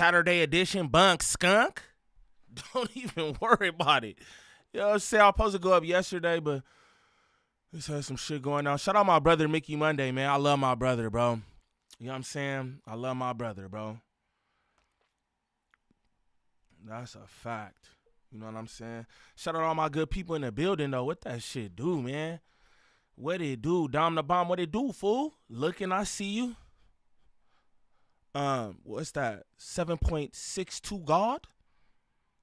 Saturday edition, Bunk Skunk. Don't even worry about it. You know what I'm saying? I was supposed to go up yesterday, but just had some shit going on. Shout out my brother, Mickey Monday, man. I love my brother, bro. You know what I'm saying? I love my brother, bro. That's a fact. You know what I'm saying? Shout out all my good people in the building, though. What that shit do, man? What it do? Dom the bomb, what it do, fool? Looking, I see you. What's that? 7.62 God?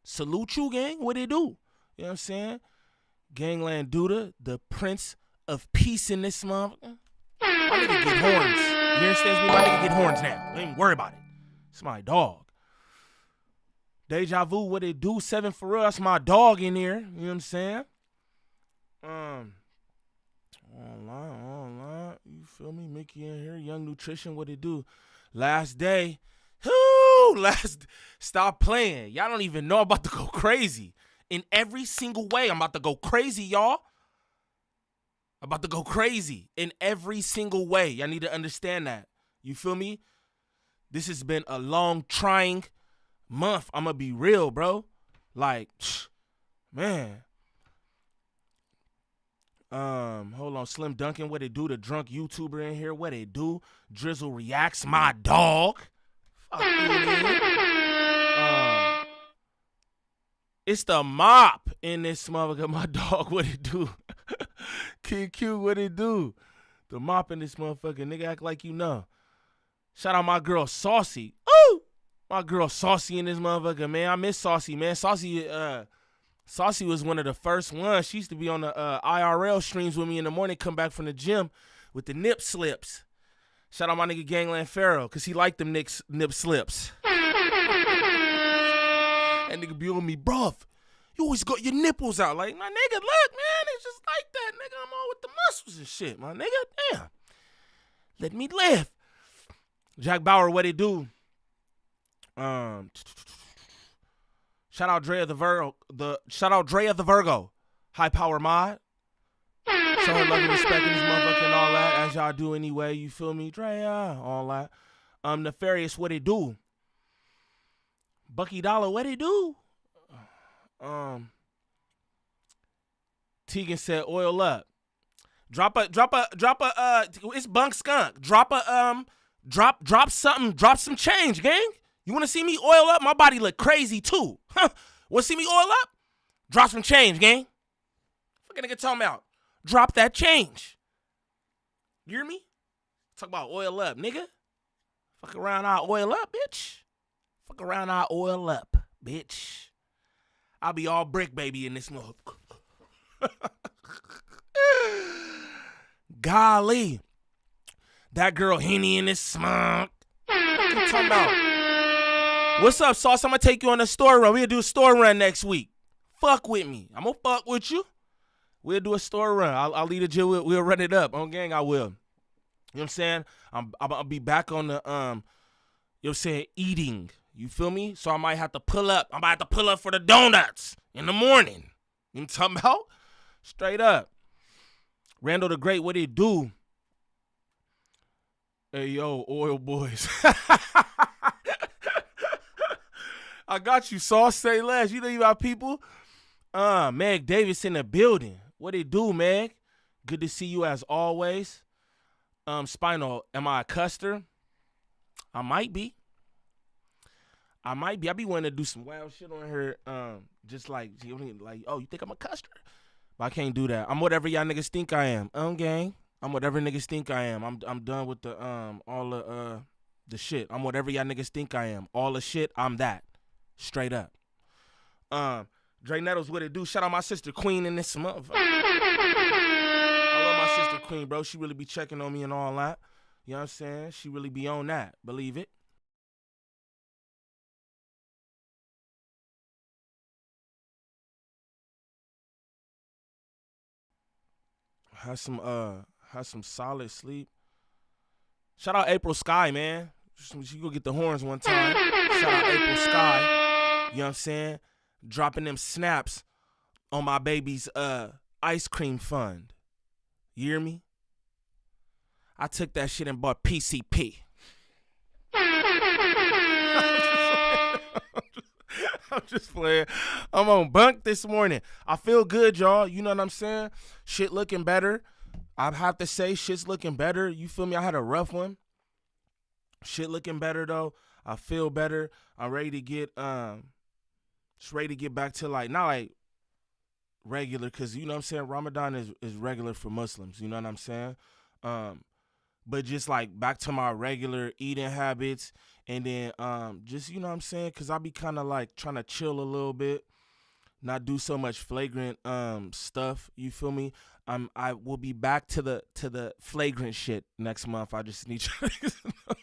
Salute you, gang. What it do? You know what I'm saying? Gangland Duda, the Prince of Peace in this motherfucker. My nigga get horns. You understand me? My nigga get horns now. Don't even worry about it. It's my dog. Deja Vu, what it do? 7 for real. That's my dog in here. You know what I'm saying? Online. You feel me? Mickey in here. Young Nutrition, what it do? Last day. Stop playing. Y'all don't even know I'm about to go crazy. In every single way, I'm about to go crazy, y'all. I'm about to go crazy in every single way. Y'all need to understand that. You feel me? This has been a long, trying month. I'm going to be real, bro. Like, man. Hold on. Slim Duncan, what it do? The drunk YouTuber in here, what it do? Drizzle Reacts, my dog. Fuck you, man. It's the mop in this motherfucker, my dog, what it do? King Q, what it do? The mop in this motherfucker, nigga, act like you know. Shout out my girl Saucy. Ooh! My girl Saucy in this motherfucker, man. I miss Saucy, man. Saucy was one of the first ones. She used to be on the IRL streams with me in the morning, come back from the gym with the nip slips. Shout out my nigga Gangland Pharaoh, because he liked them nip slips. That nigga be on me, bruv. You always got your nipples out. Like, my nigga, look, man, it's just like that, nigga. I'm all with the muscles and shit, my nigga. Damn. Let me live. Jack Bauer, what it do? Shout out Drea the Virgo. High power mod. Show her love and respect in this motherfucker and all that, as y'all do anyway. You feel me? Drea, all that. Nefarious, what it do? Bucky Dollar, what it do? Tegan said, oil up. Drop a, it's Bunk Skunk. Drop some change, gang. You want to see me oil up? My body look crazy too. Want to see me oil up? Drop some change, gang. Fucking nigga talking about. Drop that change. You hear me? Talk about oil up, nigga. Fuck around, I'll oil up, bitch. Fuck around, I'll oil up, bitch. I'll be all brick, baby, in this mode. Golly. That girl Henny in this smug. What you talking about? What's up, Sauce? I'm going to take you on a store run. We'll do a store run next week. Fuck with me. I'm going to fuck with you. We'll do a store run. I'll lead a Jill. We'll run it up. On gang, I will. You know what I'm saying? I'll be back on the, you know what I'm saying, eating. You feel me? So I might have to pull up. I'm about to have to pull up for the donuts in the morning. You know what I'm talking about? Straight up. Randall the Great, what it do? Hey, yo, oil boys. I got you, Sauce. Say less. You know you got people. Meg Davis in the building. What it do, Meg? Good to see you as always. Spinal, am I a custer? I might be. I be wanting to do some wild shit on her. Just like, oh, you think I'm a custer? But I can't do that. I'm whatever y'all niggas think I am. Gang. I'm whatever niggas think I am. I'm done with the all the shit. I'm whatever y'all niggas think I am. All the shit, I'm that. Straight up. Dre Nettles, what it do? Shout out my sister Queen in this motherfucker. I love my sister Queen, bro. She really be checking on me and all that. You know what I'm saying? She really be on that. Believe it. Have some solid sleep. Shout out April Sky, man. She go get the horns one time. Shout out April Sky. You know what I'm saying? Dropping them snaps on my baby's ice cream fund. You hear me? I took that shit and bought PCP. I'm just playing. I'm on bunk this morning. I feel good, y'all. You know what I'm saying? Shit looking better. I have to say, shit's looking better. You feel me? I had a rough one. Shit looking better though. I feel better. I'm ready to get just ready to get back to like not like regular, cause you know what I'm saying. Ramadan is regular for Muslims. You know what I'm saying? But just like back to my regular eating habits, and then just you know what I'm saying, cause I be kind of like trying to chill a little bit, not do so much flagrant stuff. You feel me? I will be back to the flagrant shit next month. I just need y'all niggas to know.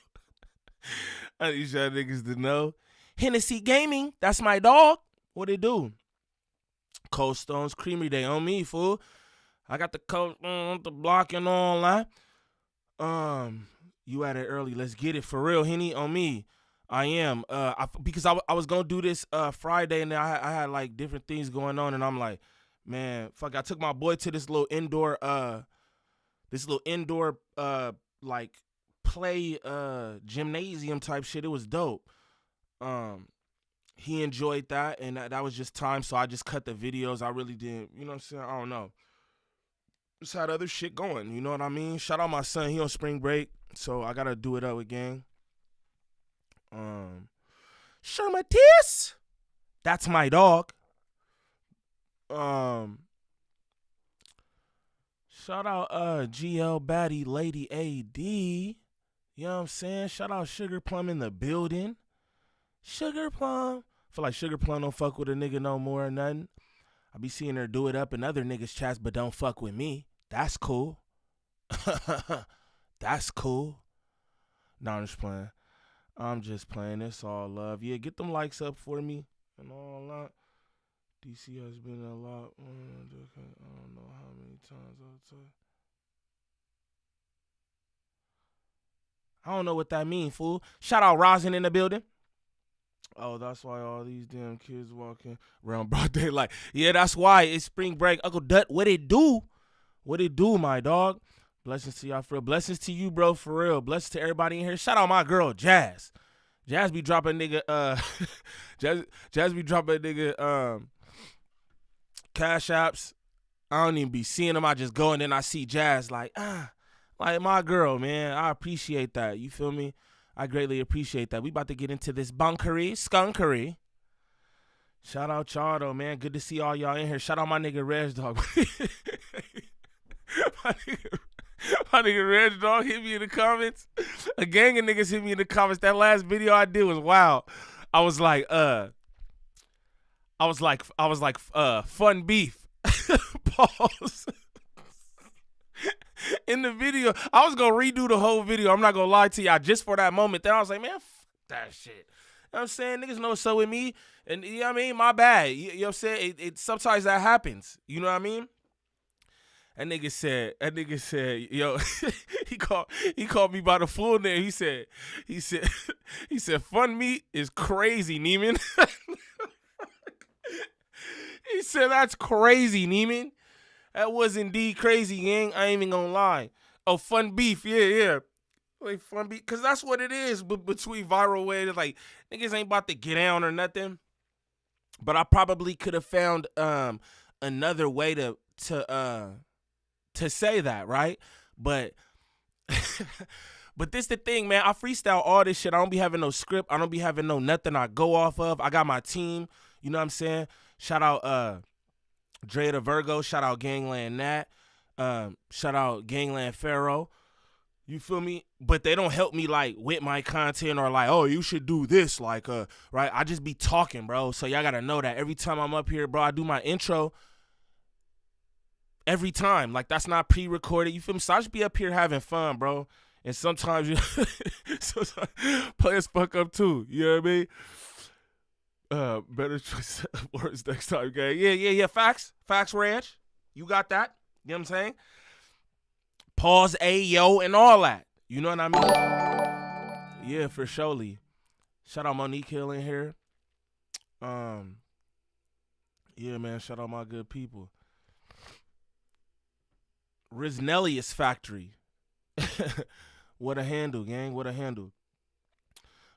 I need y'all niggas to know. Hennessy Gaming, that's my dog. What it do? Cold Stones Creamery, they on me, fool. I got the Cold Stones, the block and all that. You at it early. Let's get it for real, Henny, on me. I am. Because I was gonna do this Friday, and then I had like different things going on, and I'm like, man, fuck. I took my boy to this little indoor like play gymnasium type shit. It was dope. He enjoyed that, and that was just time, so I just cut the videos. I really didn't, you know what I'm saying? I don't know. Just had other shit going, you know what I mean? Shout out my son, he on spring break, so I gotta do it up again. Shermatis, that's my dog. Shout out GL Baddie Lady AD. You know what I'm saying? Shout out Sugar Plum in the building. Sugar Plum. I feel like Sugar Plum don't fuck with a nigga no more or nothing. I be seeing her do it up in other niggas' chats, but don't fuck with me. That's cool. That's cool. No, I'm just playing. I'm just playing. It's all love. Yeah, get them likes up for me and all that. DC has been a lot. I don't know how many times I'll tell. I don't know what that means, fool. Shout out Rosin in the building. Oh, that's why all these damn kids walking around broad daylight. Yeah, that's why it's spring break. Uncle Dut, what it do? What it do, my dog? Blessings to y'all for real. Blessings to you, bro, for real. Blessings to everybody in here. Shout out my girl, Jazz. Jazz be dropping nigga, Jazz be dropping nigga, cash apps. I don't even be seeing them. I just go and then I see Jazz like my girl, man. I appreciate that. You feel me? I greatly appreciate that. We about to get into this bunkery, skunkery. Shout out y'all though, man. Good to see all y'all in here. Shout out my nigga Reg Dog. my nigga Reg Dog hit me in the comments. A gang of niggas hit me in the comments. That last video I did was wild. I was like, fun beef. Pause. In the video, I was gonna redo the whole video. I'm not gonna lie to y'all, just for that moment. Then I was like, man, fuck that shit. You know what I'm saying? Niggas know what's up with me. And you know what I mean? My bad. You know what I'm saying? It sometimes that happens. You know what I mean? That nigga said, yo, he called me by the full name. He said, fun meat is crazy, Neiman. He said, that's crazy, Neiman. That was indeed crazy, gang. I ain't even gonna lie. Oh, fun beef, yeah. Like fun beef, cause that's what it is. But between viral ways, like niggas ain't about to get down or nothing. But I probably could have found another way to say that, right? But but this the thing, man. I freestyle all this shit. I don't be having no script. I don't be having no nothing I go off of. I got my team. You know what I'm saying? Shout out Dre the Virgo, shout out Gangland Nat, shout out Gangland Pharaoh. You feel me? But they don't help me like with my content or like, oh, you should do this, like right? I just be talking, bro. So y'all gotta know that every time I'm up here, bro, I do my intro every time. Like that's not pre-recorded. You feel me? So I just be up here having fun, bro. And sometimes you players fuck up too. You know what I mean? Better choice of words next time, okay? Yeah. Facts, Ranch. You got that? You know what I'm saying? Pause, yo, and all that. You know what I mean? Yeah, for surely. Shout out Monique Hill in here. Yeah, man. Shout out my good people. Riznelius Factory. What a handle, gang. What a handle.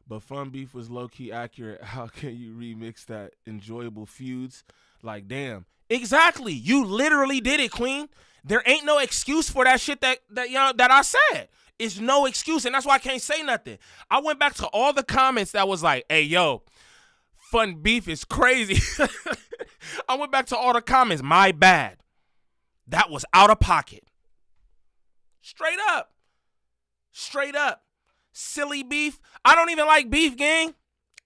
But Fun Beef was low-key accurate. How can you remix that? Enjoyable feuds? Like, damn. Exactly. You literally did it, Queen. There ain't no excuse for that shit that I said. It's no excuse, and that's why I can't say nothing. I went back to all the comments that was like, hey, yo, Fun Beef is crazy. I went back to all the comments. My bad. That was out of pocket. Straight up. Straight up. Silly beef. I don't even like beef, gang.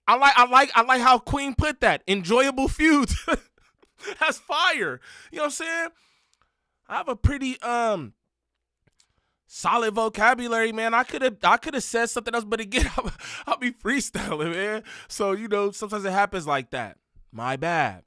I like how Queen put that. Enjoyable feuds. That's fire. You know what I'm saying? I have a pretty solid vocabulary, man. I could have said something else, but again, I'll be freestyling, man. So, you know, sometimes it happens like that. My bad.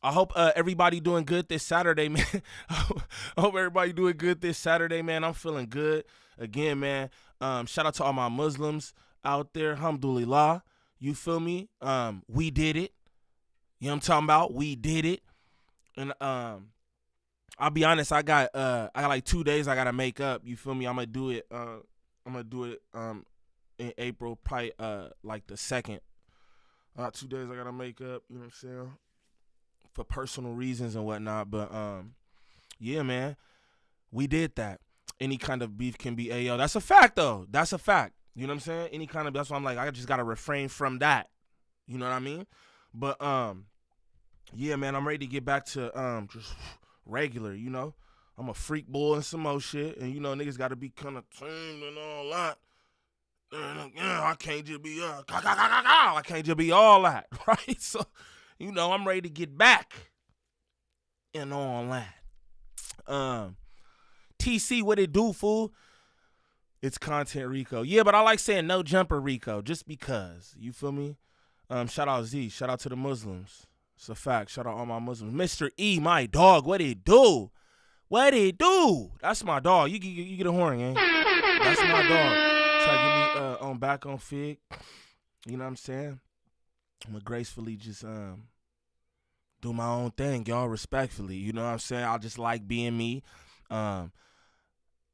I hope everybody doing good this Saturday, man. I hope everybody doing good this Saturday, man. I'm feeling good. Again, man, shout out to all my Muslims out there. Alhamdulillah. You feel me? We did it. You know what I'm talking about? We did it. And I'll be honest, I got like 2 days I gotta make up. You feel me? I'm gonna do it in April, probably like the 2nd. 2 days I gotta make up, you know what I'm saying? For personal reasons and whatnot. But yeah, man. We did that. Any kind of beef can be AO. That's a fact though. That's a fact. You know what I'm saying? Any kind of, that's why I'm like, I just gotta refrain from that. You know what I mean? But yeah, man, I'm ready to get back to just regular, you know. I'm a freak boy and some more shit. And you know, niggas gotta be kind of tamed and all that. Yeah, I can't just be I can't just be all that, right? So, you know, I'm ready to get back and all that. TC, what it do, fool? It's content Rico. Yeah, but I like saying no jumper Rico just because. You feel me? Shout out Z. Shout out to the Muslims. It's a fact. Shout out all my Muslims. Mr. E, my dog. What it do? What it do? That's my dog. You get a horn, gang. That's my dog. Try to get me on back on Fig. You know what I'm saying? I'm gonna gracefully just do my own thing, y'all, respectfully. You know what I'm saying? I just like being me.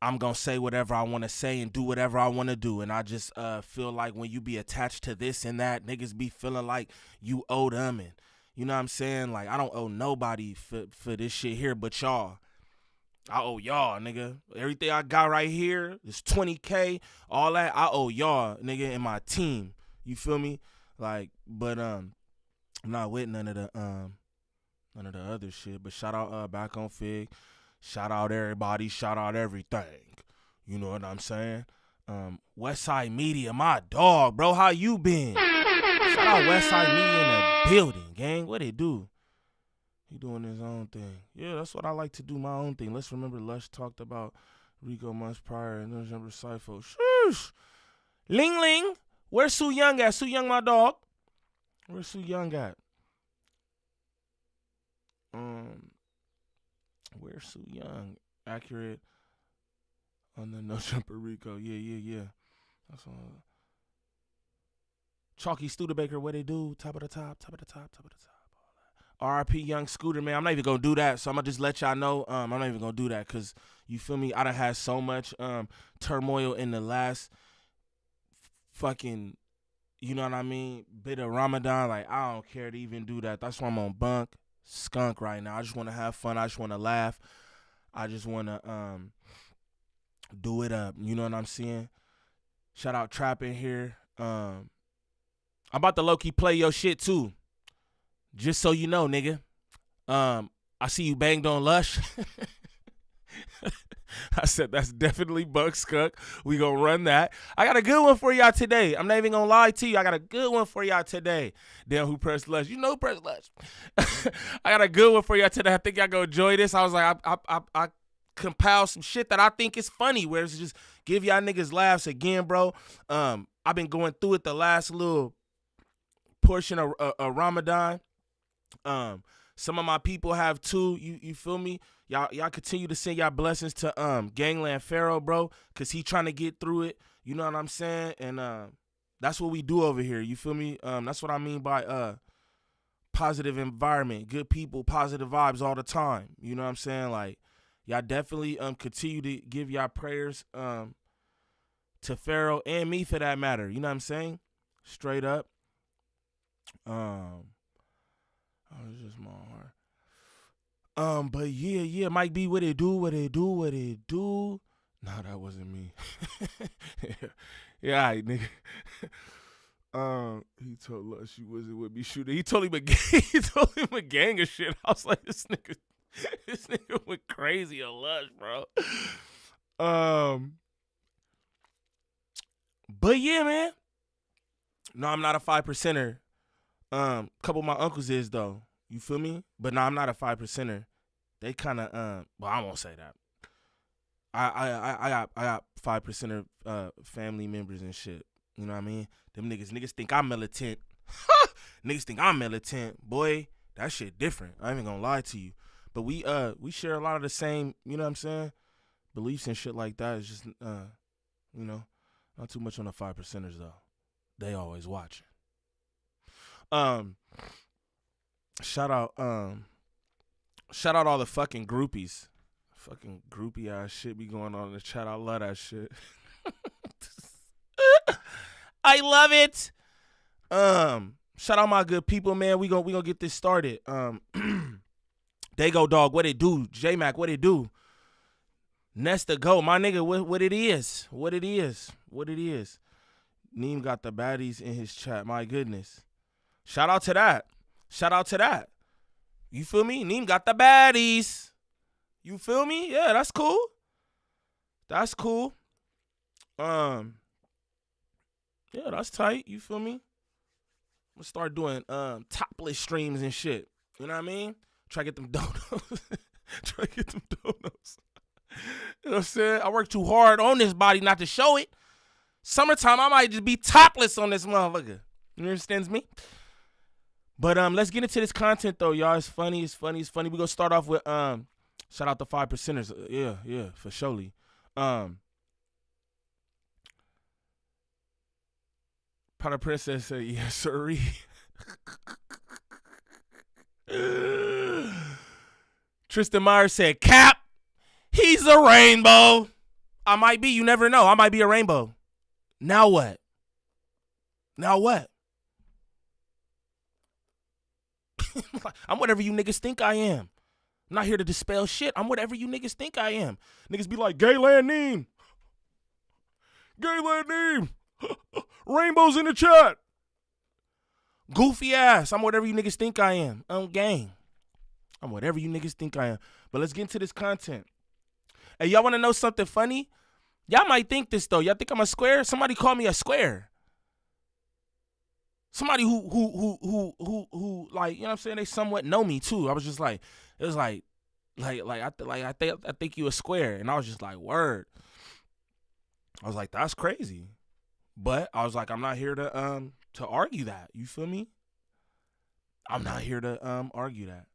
I'm going to say whatever I want to say and do whatever I want to do. And I just feel like when you be attached to this and that, niggas be feeling like you owe them. And you know what I'm saying? Like, I don't owe nobody for this shit here but y'all. I owe y'all, nigga. Everything I got right here is $20K, all that. I owe y'all, nigga, and my team. You feel me? Like, but I'm not with none of the other shit. But shout out back on Fig. Shout out everybody. Shout out everything. You know what I'm saying? Westside Media, my dog, bro. How you been? Shout out Westside Media in the building, gang. What they do? He doing his own thing. Yeah, that's what I like to do, my own thing. Let's remember Lush talked about RICO months prior and November Cypher. Shoosh. Ling Ling. Where's Sue Young at? Sue Young, my dog. Where's Sue Young at? Where's Sue Young? Accurate on the No Jumper Rico. Yeah. That's all. Chalky Studebaker, what they do? Top of the top. RIP Young Scooter, man. I'm not even going to do that, so I'm going to just let y'all know. I'm not even going to do that because, you feel me, I done had so much turmoil in the last fucking, you know what I mean, bit of Ramadan. Like, I don't care to even do that. That's why I'm on Bunk Skunk right now. I just want to have fun. I just want to laugh. I just want to do it up. You know what I'm saying? Shout out Trapper in here. I'm about to low-key play your shit, too. Just so you know, nigga. I see you banged on Lush. I said that's definitely Bunk Skunk. We gonna run that. I got a good one for y'all today. I'm not even gonna lie to you. I got a good one for y'all today. Damn, who pressed Lush? You know who pressed Lush. I got a good one for y'all today. I think y'all gonna enjoy this. I was like, I compiled some shit that I think is funny, where it's just give y'all niggas laughs again, bro. I've been going through it the last little portion of Ramadan. Some of my people have too. You feel me? Y'all continue to send y'all blessings to Gangland Pharaoh, bro, cause he trying to get through it. You know what I'm saying? And that's what we do over here. You feel me? That's what I mean by positive environment, good people, positive vibes all the time. You know what I'm saying? Like, Y'all definitely continue to give y'all prayers to Pharaoh and me for that matter. You know what I'm saying? Straight up. Oh, it's just my heart. But yeah, Mike B, what it do? No, that wasn't me. Yeah, all right, nigga. He told Lush she wasn't with me shooting. He told him a gang of shit. I was like, this nigga went crazy on Lush, bro. But yeah, man. No, I'm not a 5%er. Couple of my uncles is though. You feel me? But no, I'm not a 5%er. They kind of well, I won't say that. I got 5%er family members and shit. You know what I mean? Them niggas think I'm militant. Niggas think I'm militant. Boy, that shit different. I ain't even gonna lie to you. But we share a lot of the same, you know what I'm saying? Beliefs and shit like that. It's just you know, not too much on the 5%ers though. They always watching. Shout out all the fucking groupies. Fucking groupie ass shit be going on in the chat. I love that shit. I love it. Shout out my good people, man. We gonna get this started. They go dog, what it do? J Mac, what it do? Nesta go, my nigga, what it is? Niem got the baddies in his chat. My goodness. Shout out to that. You feel me? Niem got the baddies. You feel me? Yeah, that's cool. Yeah, that's tight. You feel me? I'm gonna start doing topless streams and shit. You know what I mean? Try to get them donuts. You know what I'm saying? I work too hard on this body not to show it. Summertime, I might just be topless on this motherfucker. You understand me? But let's get into this content though, y'all. It's funny. We gonna start off with shout out the 5%ers. Yeah, for surely. Powder Princess said, yes, sirree. Tristan Myers said, Cap, he's a rainbow. I might be, you never know. I might be a rainbow. Now what? I'm whatever you niggas think I am. I'm not here to dispel shit. I'm whatever you niggas think I am. Niggas be like, Gvnglvnd Niem. Rainbows in the chat. Goofy ass. I'm whatever you niggas think I am. I'm gang. I'm whatever you niggas think I am. But let's get into this content. Hey, y'all want to know something funny? Y'all might think this though. Y'all think I'm a square? Somebody call me a square. Somebody who like, you know what I'm saying? They somewhat know me too. I was just like, it was like I think you a square, and I was just like, word. I was like, that's crazy. But I was like, I'm not here to argue that. You feel me? I'm not here to argue that.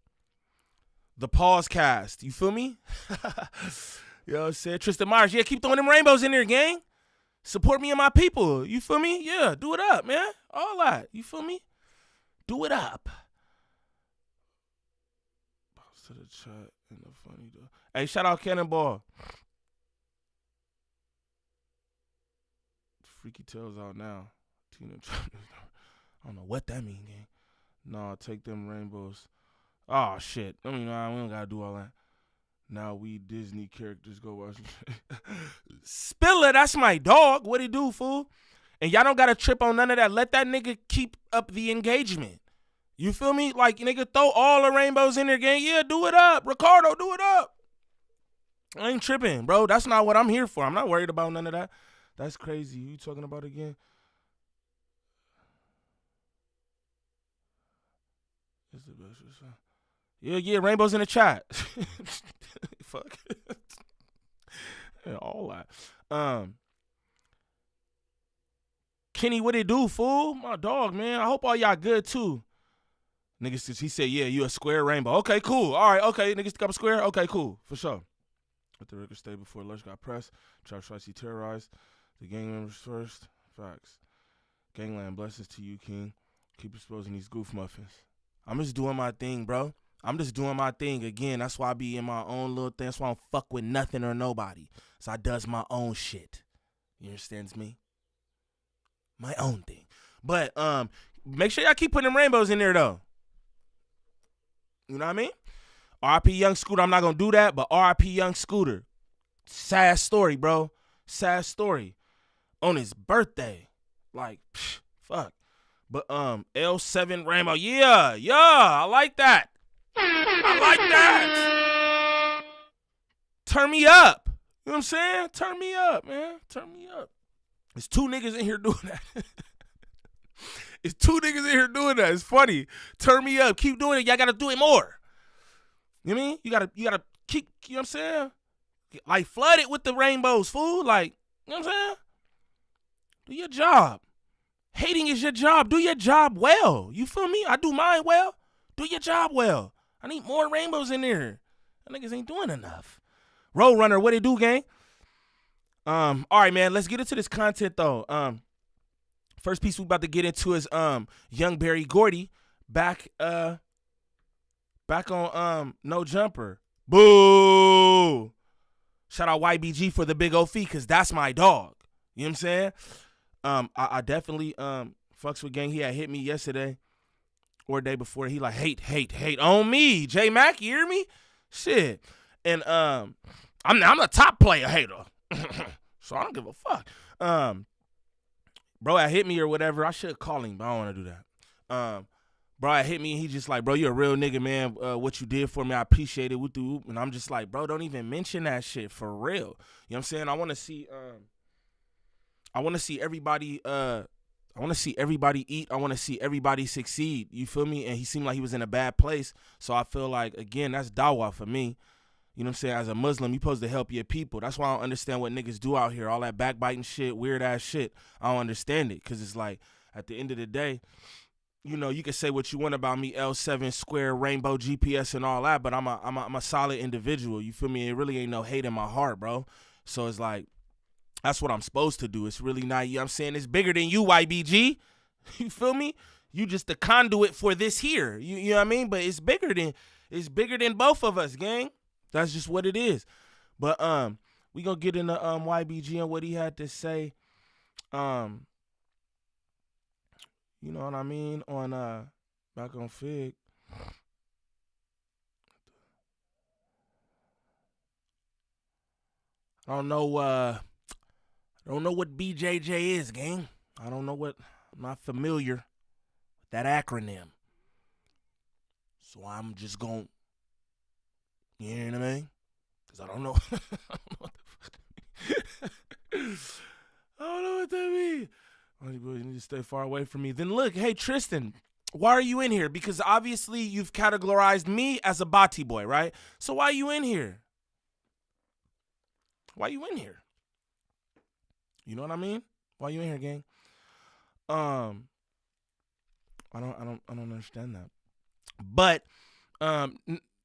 The pause cast. You feel me? You know what I'm saying? Tristan Myers. Yeah, keep throwing them rainbows in there, gang. Support me and my people. You feel me? Yeah, do it up, man. All that. You feel me? Do it up. Pause to the chat and the funny though. Hey, shout out Cannonball. Freaky Tails out now. Tina, I don't know what that mean, gang. No, take them rainbows. Oh shit. I mean, nah, we don't gotta do all that. Now we Disney characters go watch. Spiller, that's my dog. What he do, fool? And y'all don't gotta trip on none of that. Let that nigga keep up the engagement. You feel me? Like, nigga, throw all the rainbows in there, gang. Yeah, do it up. Ricardo, do it up. I ain't tripping, bro. That's not what I'm here for. I'm not worried about none of that. That's crazy. You talking about again? It's the best. Yeah, rainbows in the chat. Fuck. Yeah, all that. Kenny, what it do, fool? My dog, man. I hope all y'all good too. Niggas, he said, yeah, you a square rainbow. Okay, cool. All right, okay. Niggas think I'm a square? Okay, cool. For sure. Let the record stay before Lush got pressed. Trap Spicy terrorized the gang members first. Facts. Gangland, blessings to you, King. Keep exposing these goof muffins. I'm just doing my thing, bro. I'm just doing my thing again. That's why I be in my own little thing. That's why I don't fuck with nothing or nobody. So I does my own shit. You understands me? My own thing. But make sure y'all keep putting them rainbows in there though. You know what I mean? R.I.P. Young Scooter. I'm not gonna do that, but R.I.P. Young Scooter. Sad story, bro. Sad story. On his birthday. Like, fuck. But L7 Rainbow. Yeah, I like that. I like that. Turn me up. You know what I'm saying? Turn me up, man. Turn me up. There's 2 niggas in here doing that. It's 2 niggas in here doing that. It's funny. Turn me up. Keep doing it. Y'all gotta do it more. You know what I mean? You gotta keep, you know what I'm saying? Like, flood it with the rainbows, fool. Like, you know what I'm saying? Do your job. Hating is your job. Do your job well. You feel me? I do mine well. Do your job well. I need more rainbows in there. That niggas ain't doing enough. Roadrunner, what it do, gang? All right, man. Let's get into this content though. First piece we about to get into is young Berry Gordy back on No Jumper. Boo! Shout out YBG for the big O fee, cause that's my dog. You know what I'm saying? I definitely fucks with gang. He had hit me yesterday or the day before. He like hate on me. J Mac, you hear me? Shit. And I'm the top player hater. So I don't give a fuck. Bro, I hit me or whatever. I should call him, but I don't want to do that. Bro, I hit me and he just like, bro, you're a real nigga, man. What you did for me, I appreciate it. And I'm just like, bro, don't even mention that shit for real. You know what I'm saying? I want to see everybody I want to see everybody eat. I want to see everybody succeed. You feel me? And he seemed like he was in a bad place. So I feel like, again, that's dawah for me. You know what I'm saying? As a Muslim, you supposed to help your people. That's why I don't understand what niggas do out here. All that backbiting shit, weird ass shit. I don't understand it. Cause it's like, at the end of the day, you know, you can say what you want about me, L7 Square, Rainbow, GPS, and all that, but I'm a solid individual. You feel me? It really ain't no hate in my heart, bro. So it's like, that's what I'm supposed to do. It's really not, you know what I'm saying? It's bigger than you, YBG. You feel me? You just the conduit for this here. You know what I mean? But it's bigger than both of us, gang. That's just what it is. But we gonna get into YBG and what he had to say. You know what I mean? On back on Fig. I don't know what BJJ is, gang. I'm not familiar with that acronym. So I'm just gonna, you know what I mean? Because I don't know. I don't know what that means. You need to stay far away from me. Then look, hey, Tristan, why are you in here? Because obviously you've categorized me as a Bati boy, right? So why are you in here? Why you in here? You know what I mean? Why you in here, gang? I don't understand that. But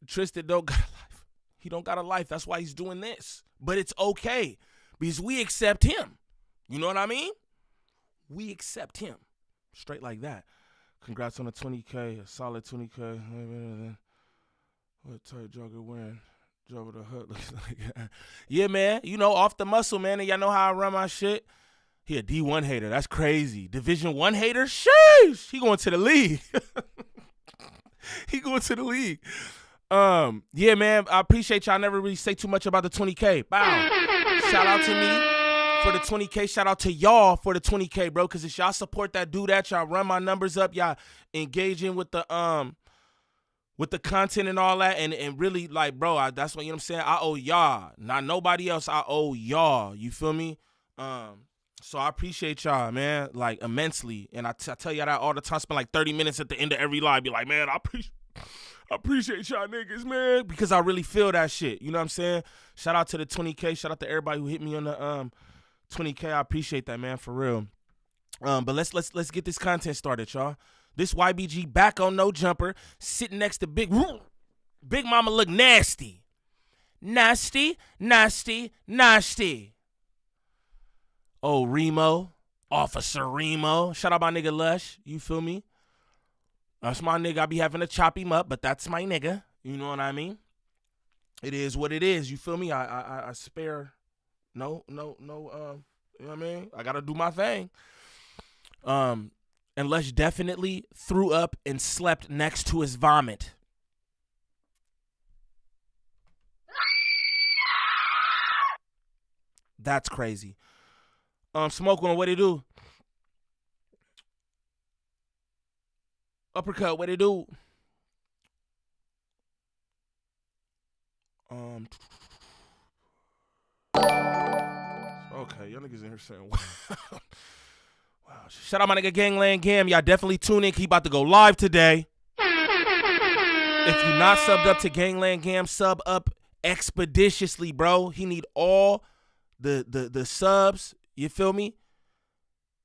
Tristan don't got a life. He don't got a life. That's why he's doing this. But it's okay because we accept him. You know what I mean? We accept him. Straight like that. Congrats on the 20K, a solid 20K. What type jogger wearing? Jogger the hut looks like. Yeah, man. You know, off the muscle, man. And y'all know how I run my shit. He a D1 hater. That's crazy. Division 1 hater? Sheesh. He going to the league. He going to the league. Yeah, man. I appreciate y'all. Never really say too much about the 20K. Bow. Shout out to me for the 20K. Shout out to y'all for the 20K, bro. Because if y'all support that, do that. Y'all run my numbers up. Y'all engaging with the content and all that. And really, like, bro, that's what, you know what I'm saying? I owe y'all. Not nobody else. I owe y'all. You feel me? So I appreciate y'all, man, like, immensely. And I tell y'all that all the time. Spend like 30 minutes at the end of every live. Be like, man, I appreciate y'all niggas, man. Because I really feel that shit. You know what I'm saying? Shout out to the 20K. Shout out to everybody who hit me on the 20K. I appreciate that, man, for real. But let's get this content started, y'all. This YBG back on No Jumper, sitting next to Big Mama look nasty. Nasty, nasty, nasty. Oh, Remo, Officer Remo. Shout out my nigga Lush. You feel me? That's my nigga. I be having to chop him up, but that's my nigga. You know what I mean? It is what it is. You feel me? I spare no, you know what I mean? I gotta do my thing. And Lush definitely threw up and slept next to his vomit. That's crazy. Smoke on what it do? Uppercut, what it do? Okay, y'all niggas in here saying wow. Wow. Shout out my nigga Gvnglvnd Niem. Y'all definitely tune in. He about to go live today. If you're not subbed up to Gvnglvnd Niem, sub up expeditiously, bro. He need all the subs. You feel me?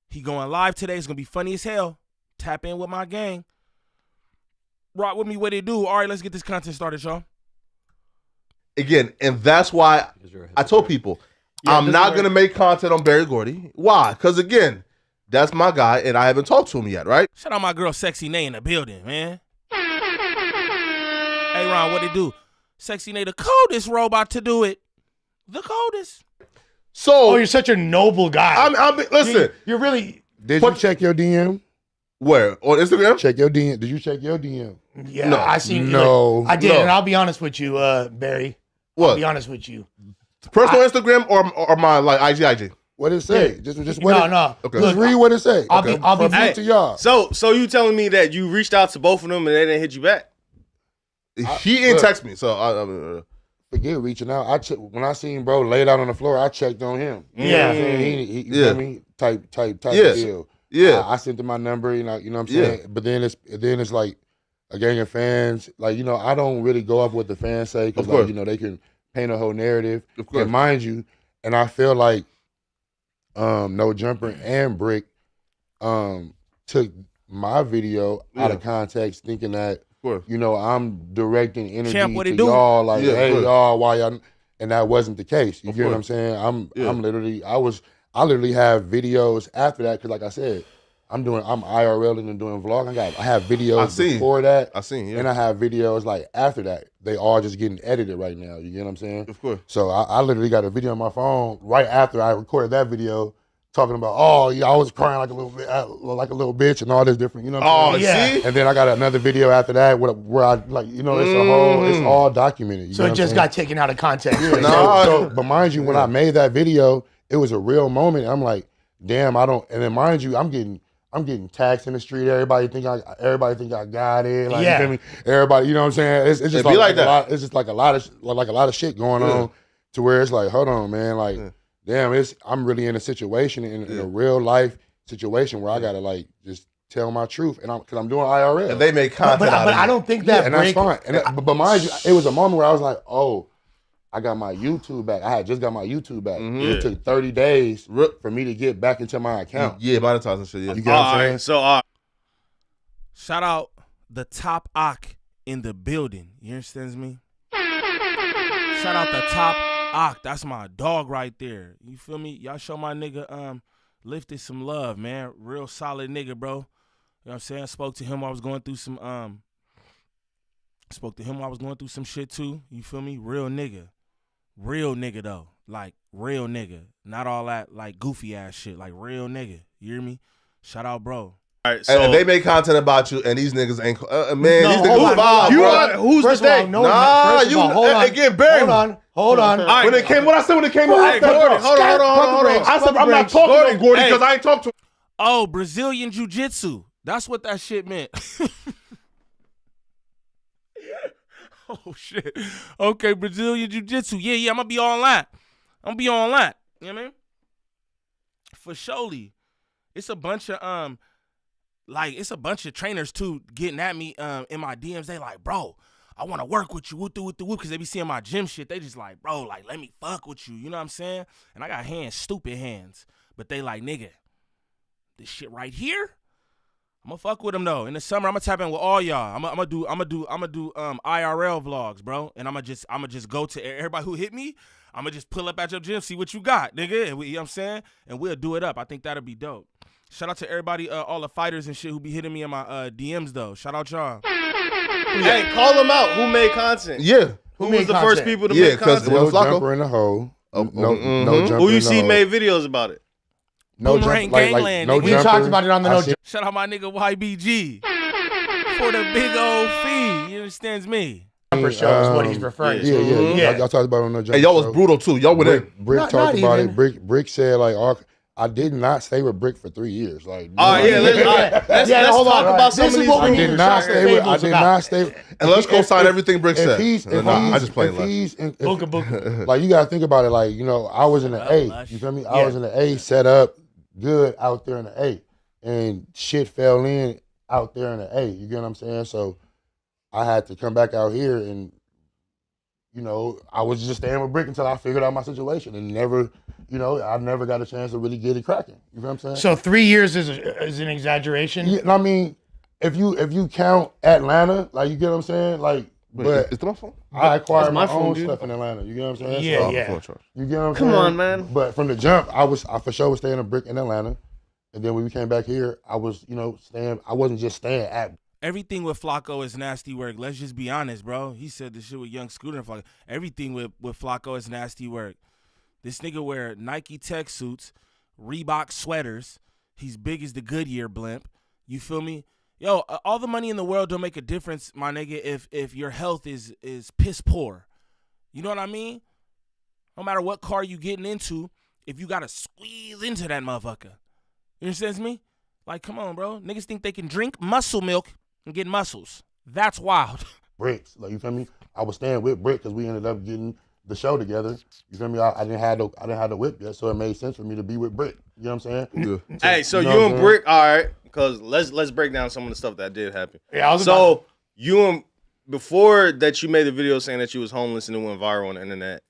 He going live today. It's gonna be funny as hell. Tap in with my gang. Rock with me, what it do? All right, let's get this content started, y'all. Again, and that's why I told people I'm not going to make content on Berry Gordy. Why? Because, again, that's my guy, and I haven't talked to him yet, right? Shout out my girl Sexy Nay in the building, man. Hey, Ron, what it do? Sexy Nay, the coldest robot to do it. The coldest. So, you're such a noble guy. Listen. You're really... Did you check your DM? Where? On Instagram? Check your DM. Did you check your DM? Yeah, No. I seen. No. I did, No. and I'll be honest with you, Barry. What? I'll be honest with you. Personal Instagram or my like IG? What it say? Just what No. Okay. Just read what it say. I'll be to y'all. So you telling me that you reached out to both of them and they didn't hit you back? He didn't text me, so Forget reaching out. When I seen bro laid out on the floor, I checked on him. You know what I'm saying? He you know what I mean? Type deal. Yeah. I sent him my number, you know what I'm saying? Yeah. But then it's like a gang of fans. Like, you know, I don't really go up what the fans say because, like, you know, they can paint a whole narrative. Of course. And mind you, and I feel like No Jumper and Brick took my video out of context, thinking that, you know, I'm directing energy Champ, to y'all, like, hey, y'all, why y'all, and that wasn't the case. You get what I'm saying? I literally have videos after that because, like I said, I'm IRLing and doing vlogging. I have videos before that. And I have videos like after that. They all just getting edited right now. You get what I'm saying? Of course. So I literally got a video on my phone right after I recorded that video talking about, oh, yeah, I was crying like a little bitch and all this different, you know what I'm saying? See? And then I got another video after that where I, like, you know, it's all documented. You So know it what just I'm got taken out of context. but mind you, when I made that video, it was a real moment. I'm like, damn, I don't. And then mind you, I'm getting taxed in the street. Everybody think I got it. Like, you feel me? Everybody, you know what I'm saying? It's just like a lot. It's just like a lot of shit going on, to where it's like, hold on, man, like, damn, I'm really in a situation in a real life situation where I gotta like just tell my truth, and because I'm doing IRL. And they make content but out of I don't think that and that's fine. But mind you, it was a moment where I was like, oh, I got my YouTube back. I had just got my YouTube back. It took 30 days for me to get back into my account. Yeah, monetizing shit. Yeah. You get what I'm saying? So Shout out the top Ock in the building. You understand me? Shout out the top Ock. That's my dog right there. You feel me? Y'all show my nigga Lifted some love, man. Real solid nigga, bro. You know what I'm saying? Spoke to him while I was going through some shit too. You feel me? Real nigga. Real nigga though. Like real nigga. Not all that like goofy ass shit. Like real nigga. You hear me? Shout out, bro. all right, so And they make content about you, and these niggas ain't. Man, these niggas foul, you bro. are, who's First the of all, thing? no, Nah, first of you all, hold on. again, Barry. Hold on. All right. When it came, what I said when it came out, Hey, Gordy, hold on. I said I'm not talking to Gordy because I ain't talked to him. Oh, Brazilian Jiu-Jitsu. That's what that shit meant. Oh, shit. Okay, Brazilian Jiu-Jitsu. Yeah, I'm going to be online. You know what I mean? For surely. It's a bunch of, trainers, too, getting at me in my DMs. They like, bro, I want to work with you, whoop, because they be seeing my gym shit. They just like, bro, like, let me fuck with you. You know what I'm saying? And I got hands, stupid hands. But they like, nigga, this shit right here, I'm gonna fuck with them though. In the summer, I'm gonna tap in with all y'all. I'm gonna do IRL vlogs, bro. And I'm gonna just go to everybody who hit me. I'm gonna just pull up at your gym, see what you got, nigga. And you know what I'm saying? And we'll do it up. I think that'll be dope. Shout out to everybody, all the fighters and shit who be hitting me in my DMs though. Shout out y'all. Hey, call them out. Who made content? Yeah. Who made was the content? first people to Yeah, make 'cause content? it No was Flacco. jumper in the hole. No mhm. jumper. Who you in the see hole. made videos about it? No Boomerang jumper, Gangland, no nigga. We jumper. talked about it on the I No seen- Jumper. Shout out my nigga YBG for the big old fee. You understands me? Show is what he's referring to. Yeah. Y'all talked about it on no jumper. Hey, y'all was show. brutal too. Y'all went in. Brick Not talked about even. it. Brick said like, I did not stay with Brick for 3 years. Like, All right, yeah, let's hold talk on. about some This of is these what we I need rumors. did to not shock stay the with. I tables did about. not stay. And let's co-sign everything Brick said. I just playing left. Booka booka. Like you gotta think about it. Like I was in the A. Lush. You feel me? I was in the A, set up good out there in the A, and shit fell in out there in the A. You get what I'm saying? So I had to come back out here, and I was just staying with Brick until I figured out my situation, and never, I never got a chance to really get it cracking. You feel what I'm saying? So 3 years is an exaggeration. Yeah, I mean, if you count Atlanta, like you get what I'm saying, like, but Is it my phone? I acquired That's my my phone, own dude. stuff in Atlanta. You get what I'm saying? Yeah, So, yeah. You get what I'm Come saying? on, man. But from the jump, I for sure was staying a Brick in Atlanta, and then when we came back here, I was staying. I wasn't just staying at. Everything with Flacco is nasty work. Let's just be honest, bro. He said the shit with Young Scooter and Flacco. Everything with Flacco is nasty work. This nigga wear Nike tech suits, Reebok sweaters. He's big as the Goodyear blimp. You feel me? Yo, all the money in the world don't make a difference, my nigga, if your health is piss poor. You know what I mean? No matter what car you getting into, if you gotta squeeze into that motherfucker. You understand me? Like, come on, bro. Niggas think they can drink muscle milk and get muscles. That's wild. Bricks. Like you feel me? I was staying with Brick because we ended up getting the show together. You feel me? I didn't have the whip yet, so it made sense for me to be with Brick. You know what I'm saying? Yeah. Hey, so You know you what and I'm Brick, all right? Because let's break down some of the stuff that did happen. Yeah, I was So you and before that, you made a video saying that you was homeless and it went viral on the internet.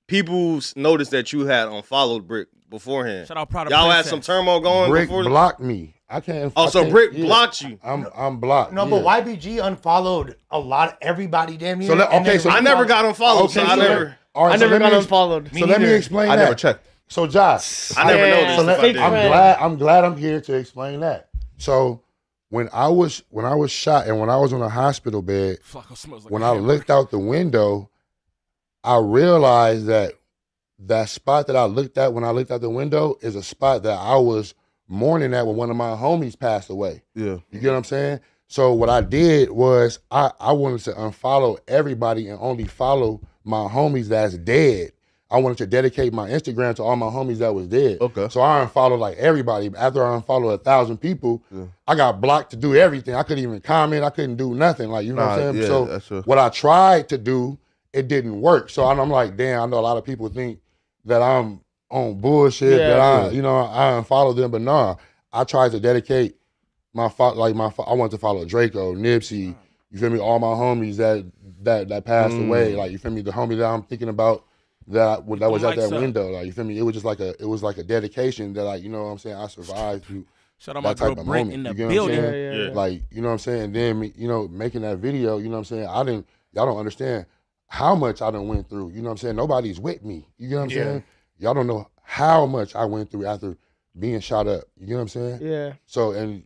People noticed that you had unfollowed Brick beforehand. Shout out, Proud of Y'all had Princess. some turmoil going Brick before. blocked me. I can't. Oh, I so can't- Brick yeah. blocked you. I'm blocked. No, yeah. but YBG unfollowed a lot of everybody damn near. So let- and okay, then so I never got unfollowed, Okay, so I so never. All right, I so never let got me unfollowed. Me So let me neither. explain I that. never checked. So Josh, I never know this. So if I fake did. friend. I'm glad I'm here to explain that. So when I was shot and when I was on a hospital bed, Flacco smells like when a I hamburger. looked out the window, I realized that spot that I looked at when I looked out the window is a spot that I was mourning at when one of my homies passed away. Yeah. You get what I'm saying? So what I did was I wanted to unfollow everybody and only follow my homies that's dead. I wanted to dedicate my Instagram to all my homies that was dead. Okay. So I unfollowed like everybody. After I unfollowed 1,000 people, I got blocked to do everything. I couldn't even comment. I couldn't do nothing. Like, you know what I'm saying? Yeah, So that's true. what I tried to do, it didn't work. So I'm like, damn, I know a lot of people think that I'm on bullshit, that I unfollowed them, but nah, I tried to dedicate I wanted to follow Draco, Nipsey, you feel me, all my homies that passed away, like, you feel me, the homie that I'm thinking about that was at that window, like, you feel me, it was just like a dedication that, like, you know what I'm saying, I survived through Shout out my that girl type of Brent moment. in the You get what I'm building. saying? Yeah. Like, you know what I'm saying? And then, making that video, you know what I'm saying? Y'all don't understand how much I done went through. You know what I'm saying? Nobody's with me. You get what I'm saying? Y'all don't know how much I went through after being shot up. You get what I'm saying? Yeah. So, and,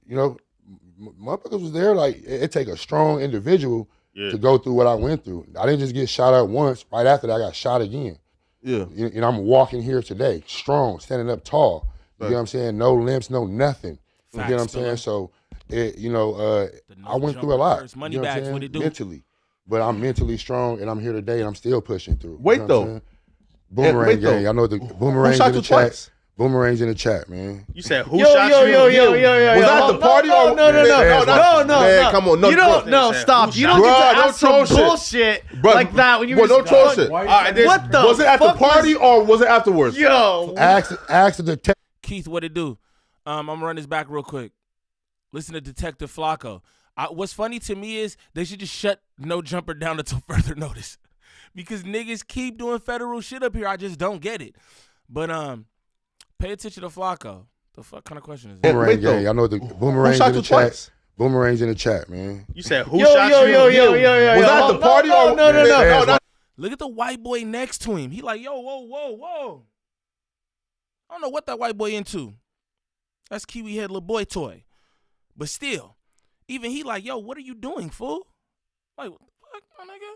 motherfuckers was there, like, it take a strong individual to go through what I went through. I didn't just get shot up once. Right after that, I got shot again. Yeah. And I'm walking here today, strong, standing up tall. You get what I'm saying? No limps, no nothing. You get what I'm saying? So, I went through a lot. Curse, money you know what I'm bags, saying? what it do? Mentally. But I'm mentally strong, and I'm here today, and I'm still pushing through. Wait, you know though. what I'm saying? Boomerang wait, though. gang. Y'all know the boomerangs shot in the you chat. twice? Boomerangs in the chat, man. You said who Yo, shot yo, you? yo, yo, yo, yo. Was that yo. the party no, or no, no, no, Man, no, come on, no, you don't. bro. No, stop. You don't Bruh, get to don't ask some troll shit. bullshit Bruh, like that when you Well, were don't troll shit. All right, there's- What the? Was it at the fuck was- party or was it afterwards? Yo. Ask the detective. Keith, what it do? I'm gonna run this back real quick. Listen to Detective Flacco. What's funny to me is they should just shut No Jumper down until further notice, because niggas keep doing federal shit up here. I just don't get it. But pay attention to Flacco. The fuck kind of question is that? Boomerang wait, though. gang. Y'all know the Who boomerangs shot in the you chat. twice? Boomerangs in the chat, man. You said who Yo, shot yo, you? yo, yo, yo, yo. Was that at the party or no, no, no. Man, no. Look at the white boy next to him. He like, yo, whoa, whoa, whoa. I don't know what that white boy into. That's Kiwi head little boy toy. But still, even he like, yo, what are you doing, fool? Like, what the fuck, my nigga?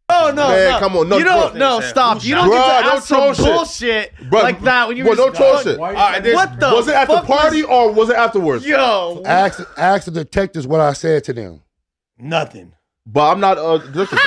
Oh no, Man, no. come on, no, you don't. bro. No, stop. You don't Bruh, get to don't ask some troll shit. bullshit Bruh, like that when you. Well, don't troll shit. All right, there's- What the? Was it at the fuck party was- or was it afterwards? Yo, Ask the detectives what I said to them. Nothing. But I'm not. Listen,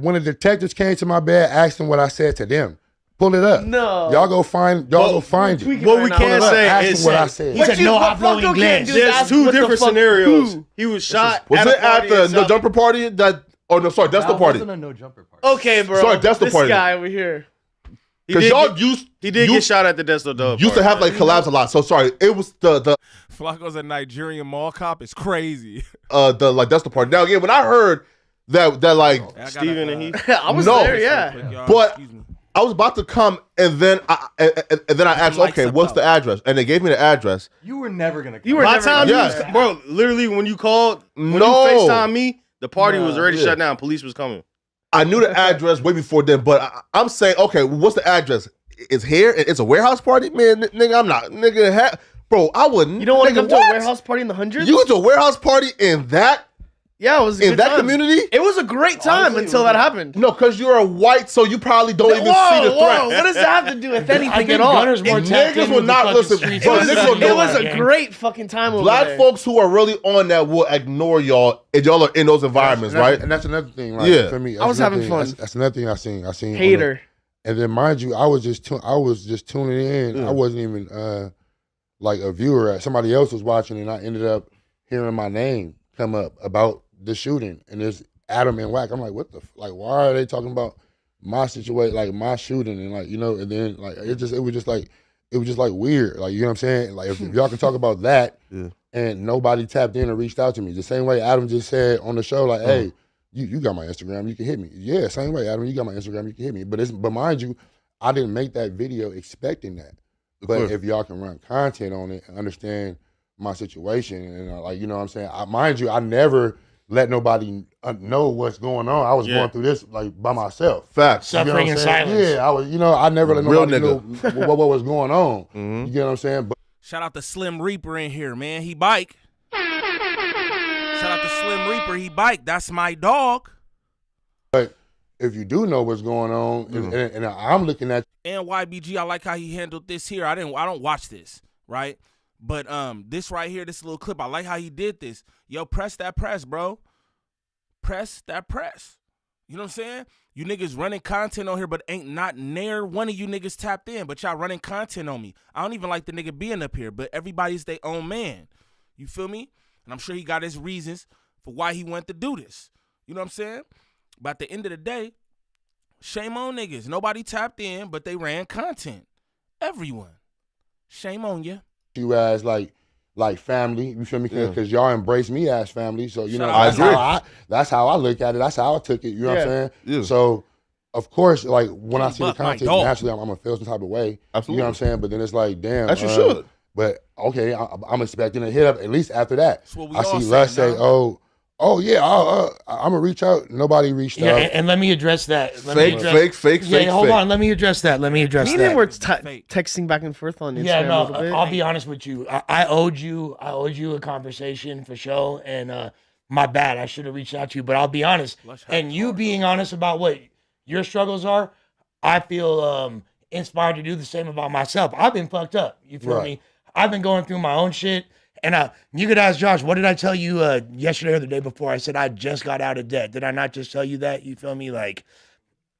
When the detectives came to my bed, asked them what I said to them. Pull it up. No. Y'all go find it. tweaking What right we now. can Pull it up. say Ask is them what I said. He said no what hablo Funko can't do inglés. is there's ask two what the different fuck- scenarios. who? He was shot. was at it a party at the in South- jumper party that? Oh no, sorry, that's the party. wasn't a no jumper party. Okay, bro. Sorry, that's the this party. guy over here. He Because did y'all get- used He did you get shot at the Desto Dub. used to have like collabs a lot. So sorry, it was the Flacco's a Nigerian mall cop. It's crazy. like that's the party. Now again, when I heard that like, I gotta, Steven and he. I was No. there, yeah. quick, y'all. But- Excuse me. I was about to come and then I asked, Lights okay, up what's out. the address? And they gave me the address. You were never gonna. You were By never the time gonna Yeah. do that. bro, literally when you called, when No. you FaceTime me, the party was already Yeah. shut down. Police was coming. I knew the address way before then, but I'm saying, okay, what's the address? It's here. It's a warehouse party, man. Nigga, I'm not, nigga. Bro, I wouldn't. You don't want to nigga, come to a what? warehouse party in the hundreds? You went to a warehouse party in that Yeah, it was a in good that time. community? It was a great time Honestly, until it that was- happened. No, because you're a white, so you probably don't even whoa, see the threat. whoa, what does that have to do with I anything think at all? Gunner's more And tapped niggas in will with the not fucking listen. streets Bro, than niggas the will It know was that. a gang. great fucking time over Black there. folks who are really on that will ignore y'all, and y'all are in those environments, And that's- right? And that's another thing. Like, Yeah. for me, I was that's another having thing. fun. That's another thing I seen. I seen on the- Hater. And then mind you, I was just tuning in. Yeah. I wasn't even like a viewer. Somebody else was watching, and I ended up hearing my name come up about the shooting. And there's Adam and Wack. I'm like, what the like? Why are they talking about my situation, like my shooting, and like and then like it was just like weird. Like you know what I'm saying? Like if y'all can talk about that, Yeah. and nobody tapped in or reached out to me, the same way Adam just said on the show, like, hey. You got my Instagram, you can hit me. Yeah, same way, Adam, you got my Instagram, you can hit me. But mind you, I didn't make that video expecting that. But course. if y'all can run content on it and understand my situation, and like, you know what I'm saying? Mind you, I never let nobody know what's going on. I was going through this like by myself. Facts. You know what Suffering I'm in saying? silence. Yeah, I never let Real nobody know what was going on. Mhm. You get what I'm saying? But Shout out to Slim Reaper in here, man. He bike. Shout out to Slim Reaper. He bike. That's my dog. if you do know what's going on, and I'm looking at And YBG, I like how he handled this here. I don't watch this, right? But this right here, this little clip, I like how he did this. Yo, press that press, bro. Press that press. You know what I'm saying? You niggas running content on here, but ain't not near one of you niggas tapped in, but y'all running content on me. I don't even like the nigga being up here, but everybody's their own man. You feel me? And I'm sure he got his reasons for why he went to do this. You know what I'm saying? But at the end of the day, shame on niggas. Nobody tapped in, but they ran content. Everyone. Shame on you. you as like family. You feel me? Because y'all embrace me as family. So you know Shout out. that's how I look at it. That's how I took it. You know what I'm saying? Yeah. So of course, like when I Can't see the buck my content, dog. naturally I'm gonna feel some type of way. Absolutely. You know what I'm saying? But then it's like, damn. As you should. But okay, I'm expecting a hit up at least after that. That's what we I all see say, Lush say, nah. oh yeah, I'm gonna reach out. Nobody reached Yeah, out. and let me address that. Let me Fake. address- Yeah, hold on. Let me address that. Me and that. him were Fake. texting back and forth on Instagram Yeah, a little bit. I'll be honest with you. I owed you a conversation for sure, and my bad. I should have reached out to you, but I'll be honest. Lush had And it you hard. being honest about what your struggles are, I feel inspired to do the same about myself. I've been fucked up. You feel Right. me? I've been going through my own shit. And you could ask Josh, what did I tell you yesterday or the day before? I said I just got out of debt. Did I not just tell you that? You feel me? Like,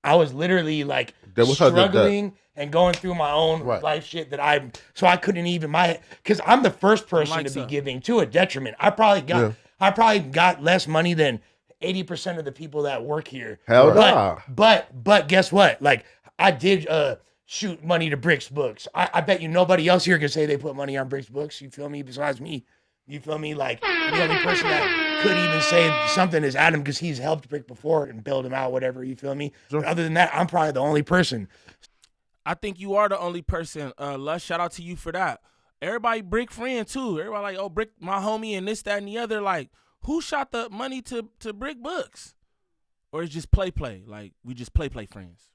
I was literally like That was her debt. struggling and going through my own Right. life shit that so I couldn't even because I'm the first person Lights to be up. giving to a detriment. I probably got less money than 80% of the people that work here. Hell but, nah. but guess what? Like, I did shoot money to Bricks Books. I bet you nobody else here can say they put money on Bricks Books. You feel me? Besides me. You feel me? Like, the only person that could even say something is Adam because he's helped Brick before and build him out, whatever. You feel me? But other than that, I'm probably the only person. I think you are the only person. Lush, shout out to you for that. Everybody Brick friend too. Everybody like, oh, Brick, my homie, and this, that, and the other. Like, who shot the money to Brick Books? Or it's just play? Like, we just play friends.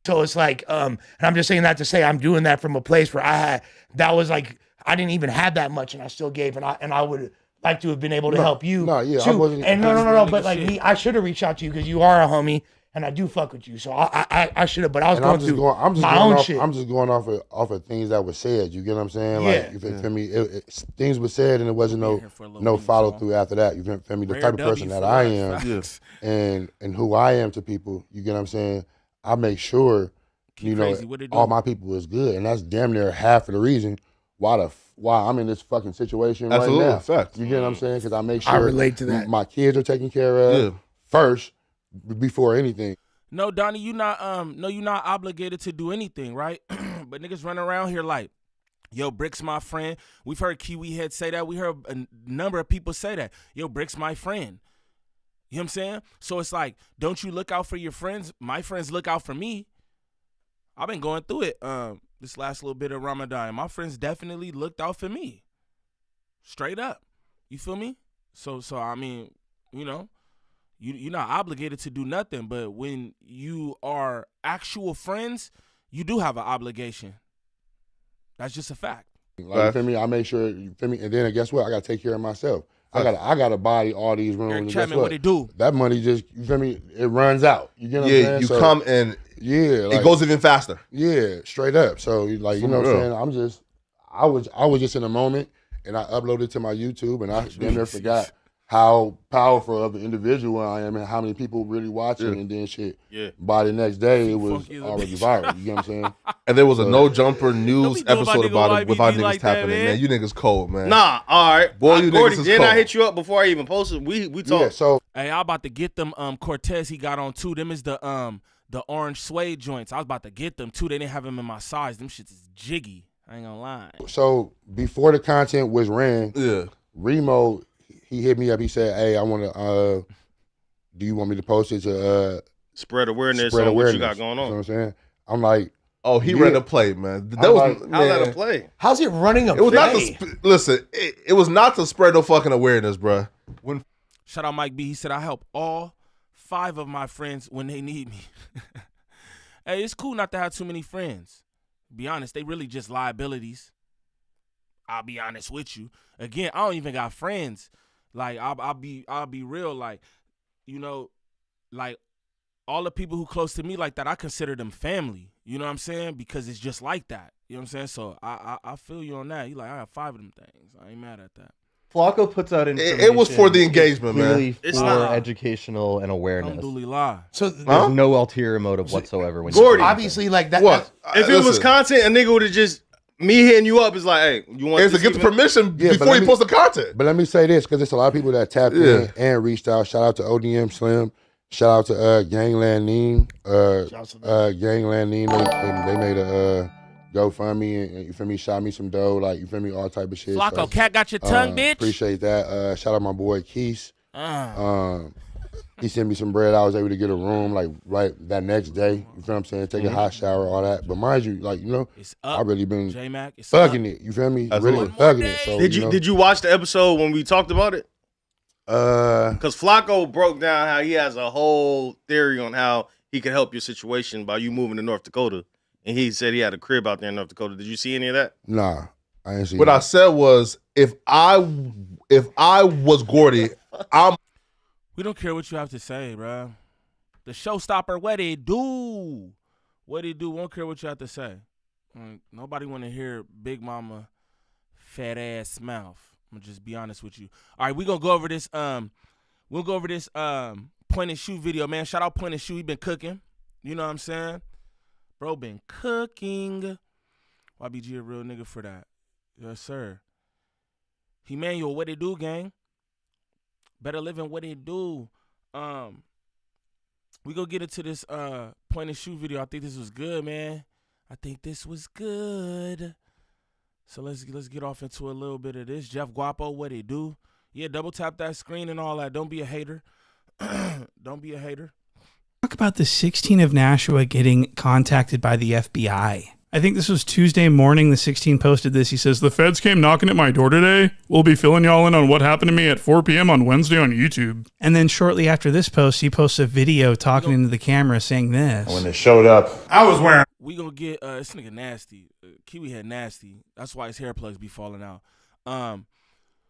So it's like, and I'm just saying that to say I'm doing that from a place where I didn't even have that much and I still gave, and I would like to have been able to help you. No, yeah, I too. wasn't- And I no. was But like shit. me, I should have reached out to you because you are a homie, and I do fuck with you. So I should have. But I was And going I'm just through going. I'm just my going own off. shit. I'm just going off of things that were said. You get what I'm saying? Yeah. Like, you feel me? Things were said, and there wasn't Be here for a little no minute, follow so. through after that. You feel me? The Rare type of W person that for I us. am, Facts. and who I am to people. You get what I'm saying? I make sure, you know, Crazy, what it do? all my people is good, and that's damn near half of the reason why I'm in this fucking situation Absolutely, right now. facts. You get what I'm saying? Because I make sure I relate to that. my kids are taken care of Yeah. first before anything. No, Donnie, you not obligated to do anything, right? But niggas run around here like, yo, Brick's my friend. We've heard Kiwi Head say that. We heard a number of people say that. Yo, Brick's my friend. You know what I'm saying? So it's like, don't you look out for your friends? My friends look out for me. I've been going through it this last little bit of Ramadan. My friends definitely looked out for me. Straight up. You feel me? So I mean, you know, you're not obligated to do nothing, but when you are actual friends, you do have an obligation. That's just a fact. Like, you feel me? I make sure, you feel me? And then guess what? I gotta take care of myself. I gotta buy all these rooms. Eric And guess Chapman, what it do? That money just, you feel me? It runs out. You get what I'm Yeah, saying? you So, come and yeah, like, it goes even faster. yeah, straight up. So like, you know what I'm real. saying? I was just in a moment, and I uploaded to my YouTube, and I damn near forgot how powerful of an individual I am and how many people really watching, and then shit. Yeah. By the next day, it was Fuck you, already bitch. viral. You get what I'm saying? And there was a No Jumper news Don't be doing my episode nigga about it with our YBG niggas like that, tapping it, man. man. You niggas cold, man. Nah, all right. Boy, you Gordy, niggas is didn't I cold. hit you up before I even posted? We Yeah. talked. So Hey, I about to get them Cortez he got on too. Them is the orange suede joints. I was about to get them too. They didn't have them in my size. Them shits is jiggy. I ain't gonna lie. So before the content was ran, Yeah. Remo, he hit me up. He said, "Hey, I want to. Do you want me to post it to Spread awareness spread on awareness?" what you got going You know what on. I'm saying? I'm like, Oh, he Yeah. ran the play, man. That I'm was like, How's that man, a play? How's it running a It was not play? to listen. It was not to spread no fucking awareness, bruh. When Shout out Mike B. He said I help all 5 of my friends when they need me. Hey, it's cool not to have too many friends. Be honest, they really just liabilities. I'll be honest with you. Again, I don't even got friends. Like I'll be real. Like, you know, like all the people who close to me like that, I consider them family. You know what I'm saying? Because it's just like that. You know what I'm saying? So I feel you on that. You like, I got 5 of them things. I ain't mad at that. Flacco puts out information. it was for the engagement, man. Clearly It's for not- educational and awareness. Alhamdulillah. So There's no ulterior motive whatsoever. When Gordy, you do obviously, like that. What? If it was Listen, content, a nigga would have just me hitting you up is like, hey, you want it's to this get the even? permission Yeah, but before let you me- post the content. but let me say this because there's a lot of people that tapped in and reached out. Shout out to ODM Slim. Shout out to Gvnglvnd Niem. Gvnglvnd Niem. They made a GoFundMe and you feel me, shot me some dough, like you feel me, all type of shit. Flacco, So, cat got your tongue, bitch. appreciate that. Shout out my boy Keith. He sent me some bread. I was able to get a room like right that next day. You feel what I'm saying? Take a hot shower, all that. But mind you, like, you know, It's up. I really been J-Mac, it's thugging up. it. You feel me? Absolutely. Really One more thugging it. day. So, Did you watch the episode when we talked about it? Because Flacco broke down how he has a whole theory on how he could help your situation by you moving to North Dakota. And he said he had a crib out there in North Dakota. Did you see any of that? Nah, I ain't see What I that. said was, if I was Gordy, We don't care what you have to say, bro. The showstopper, what it do? What it do? Won't care what you have to say. Nobody want to hear Big Mama fat ass mouth. I'm gonna just be honest with you. All right, we gonna go over this. We'll go over this point and shoot video, man. Shout out Point and Shoot. He been cooking. You know what I'm saying? Bro been cooking. YBG a real nigga for that. Yes, sir. Emmanuel, what it do, gang? Better living, what it do? We gonna get into this point and shoot video. I think this was good, man. I think this was good. So let's get off into a little bit of this. Jeff Guapo, what it do? Yeah, double tap that screen and all that. Don't be a hater. Don't be a hater. Talk about the 16 of Nashua getting contacted by the FBI. I think this was Tuesday morning. The 16 posted this. He says, "The feds came knocking at my door today. We'll be filling y'all in on what happened to me at 4 p.m. on Wednesday on YouTube." And then shortly after this post, he posts a video talking into the camera saying this. When they showed up, I was wearing. We gonna get this nigga nasty. Kiwi Head nasty. That's why his hair plugs be falling out.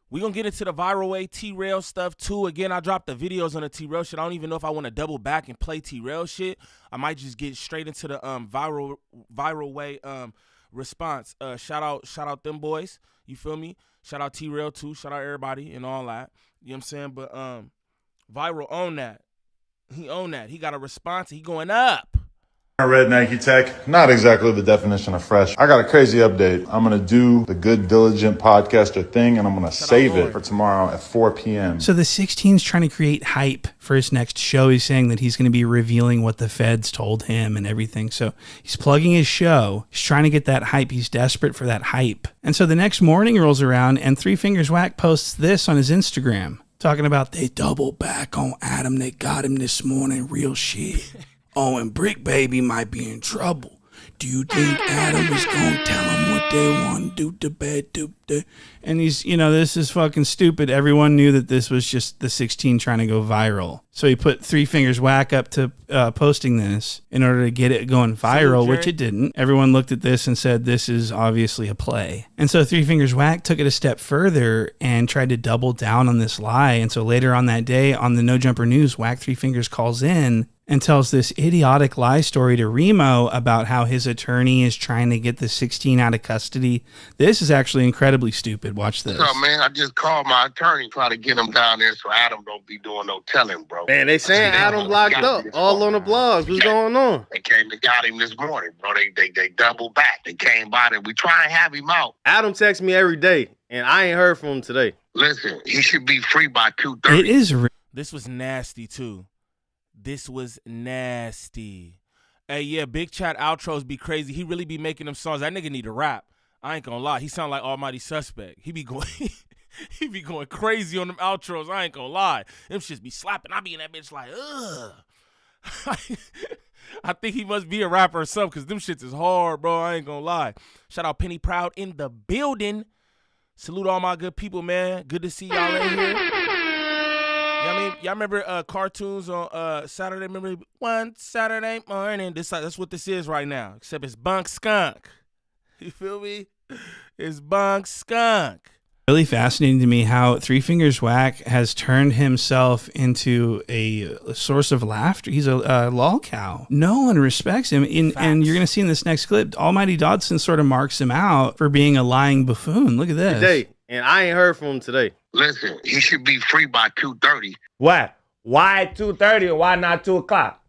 We gonna get into the viral way T-Rail stuff too. Again, I dropped the videos on the T-Rail shit. I don't even know if I want to double back and play T-Rail shit. I might just get straight into the viral way response. Shout out them boys. You feel me? Shout out T-Rail too. Shout out everybody and all that. You know what I'm saying? But viral own that. He own that. He got a response. He going up. Red Nike Tech, not exactly the definition of fresh. I got a crazy update. I'm going to do the Good Diligent Podcaster thing, and I'm going to save it for tomorrow at 4 p.m. So the 16's trying to create hype for his next show. He's saying that he's going to be revealing what the feds told him and everything. So he's plugging his show. He's trying to get that hype. He's desperate for that hype. And so the next morning rolls around, and Three Fingers Whack posts this on his Instagram, talking about they double back on Adam. They got him this morning. Real shit. Oh, and Brick Baby might be in trouble. Do you think Adam is going to tell him what they want to do to bed? And he's, this is fucking stupid. Everyone knew that this was just the 16 trying to go viral. So he put Three Fingers Whack up to posting this in order to get it going viral, which it didn't. Everyone looked at this and said, this is obviously a play. And so Three Fingers Whack took it a step further and tried to double down on this lie. And so later on that day on the No Jumper News, Whack Three Fingers calls in and tells this idiotic lie story to Remo about how his attorney is trying to get the 16 out of custody. This is actually incredibly stupid. Watch this. So, man, I just called my attorney, try to get him down there so Adam don't be doing no telling, bro. Man, they saying Adam locked up all on the blogs. What's going on? They came and got him this morning, bro. They doubled back. They came by and we try and have him out. Adam texts me every day, and I ain't heard from him today. Listen, he should be free by 2:30. It is. This was nasty, too. This was nasty. Hey, yeah, Big Chat outros be crazy. He really be making them songs. That nigga need to rap. I ain't gonna lie. He sound like Almighty Suspect. He be going crazy on them outros. I ain't gonna lie. Them shits be slapping. I be in that bitch like, ugh. I think he must be a rapper or something because them shits is hard, bro. I ain't gonna lie. Shout out Penny Proud in the building. Salute all my good people, man. Good to see y'all in here. Y'all remember cartoons on Saturday? Remember one Saturday morning? That's what this is right now. Except it's Bunk Skunk. You feel me? It's Bunk Skunk. Really fascinating to me how Three Fingers Whack has turned himself into a source of laughter. He's a lol cow. No one respects him. And you're going to see in this next clip, Almighty Dodson sort of marks him out for being a lying buffoon. Look at this. Today, and I ain't heard from him today. Listen, he should be free by 2:30. Why? Why 2:30 and why not 2 o'clock?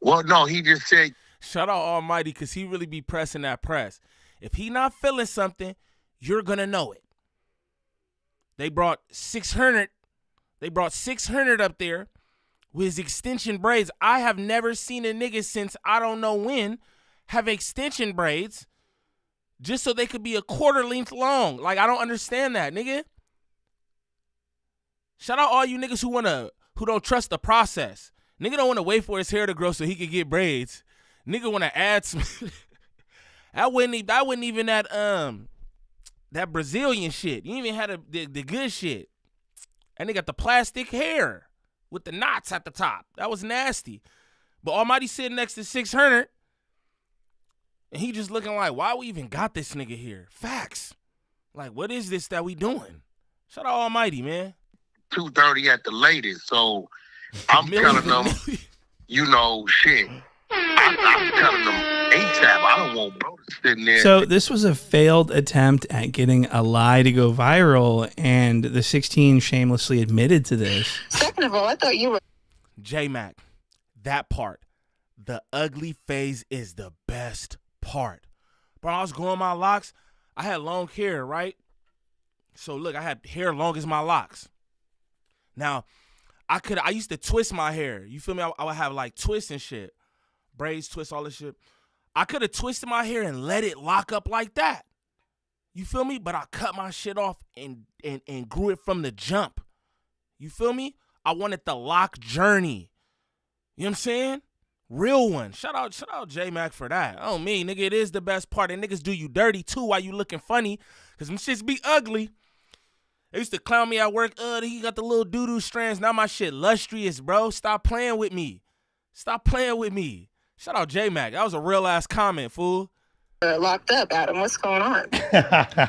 Well, no, he just said. Shout out Almighty because he really be pressing that press. If he not feeling something, you're going to know it. They brought 600. They brought 600 up there with his extension braids. I have never seen a nigga since I don't know when have extension braids just so they could be a quarter length long. Like, I don't understand that, nigga. Shout out all you niggas who don't trust the process. Nigga don't want to wait for his hair to grow so he could get braids. Nigga want to add some. That wasn't even that Brazilian shit. You even had the good shit. And they got the plastic hair with the knots at the top. That was nasty. But Almighty sitting next to 600, and he just looking like, why we even got this nigga here? Facts. Like, what is this that we doing? Shout out Almighty, man. 2:30 at the latest. So I'm telling them, shit. I'm telling them ASAP. I don't want bro sitting there. So this was a failed attempt at getting a lie to go viral, and the 16 shamelessly admitted to this. Second of all, I thought you were J-Mac, that part. The ugly phase is the best part. Bro, I was growing my locks. I had long hair, right? So look, I had hair long as my locks. Now, I used to twist my hair. You feel me? I would have like twists and shit. Braids, twists, all this shit. I could have twisted my hair and let it lock up like that. You feel me? But I cut my shit off and grew it from the jump. You feel me? I wanted the lock journey. You know what I'm saying? Real one. Shout out J-Mac for that. Oh, me, nigga, it is the best part. And niggas do you dirty, too, while you looking funny. Because them shits be ugly. They used to clown me at work. He got the little doo-doo strands. Now my shit lustrous, bro. Stop playing with me. Stop playing with me. Shout out J-Mac. That was a real-ass comment, fool. locked up, Adam. What's going on?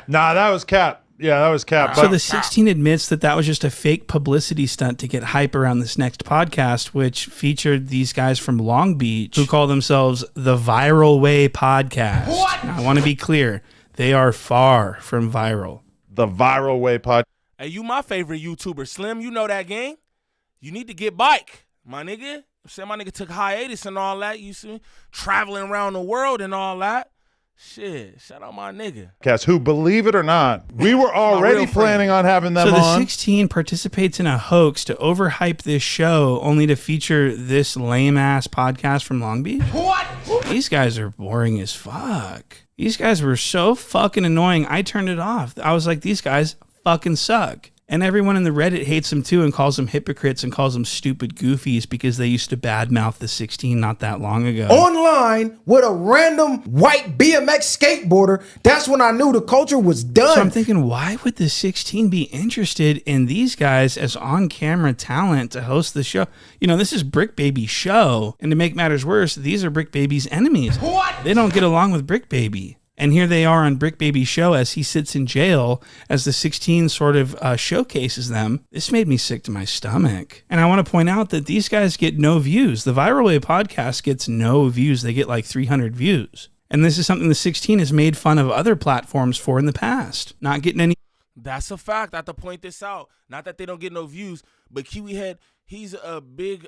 Nah, that was cap. Yeah, that was cap. So the 16 admits that that was just a fake publicity stunt to get hype around this next podcast, which featured these guys from Long Beach who call themselves the Viral Way Podcast. What? Now, I want to be clear. They are far from viral. The Viral Way Podcast. Hey, you my favorite YouTuber, Slim. You know that gang. You need to get bike, my nigga. Say my nigga took hiatus and all that. You see, traveling around the world and all that. Shit, shout out my nigga. Cast who, believe it or not, we were already planning on having them on. So the on. 16 participates in a hoax to overhype this show only to feature this lame-ass podcast from Long Beach? What? These guys are boring as fuck. These guys were so fucking annoying, I turned it off. I was like, these guys fucking suck. And everyone in the Reddit hates them too and calls them hypocrites and calls them stupid goofies because they used to badmouth the 16 not that long ago. Online with a random white BMX skateboarder, that's when I knew the culture was done. So I'm thinking, why would the 16 be interested in these guys as on-camera talent to host the show? You know, this is Brick Baby's show. And to make matters worse, these are Brick Baby's enemies. What? They don't get along with Brick Baby. And here they are on Brick Baby's show as he sits in jail as the 16 sort of showcases them. This made me sick to my stomach. And I want to point out that these guys get no views. The Viral Way podcast gets no views. They get like 300 views. And this is something the 16 has made fun of other platforms for in the past. Not getting any. That's a fact. I have to point this out. Not that they don't get no views, but Kiwi Head, he's a big,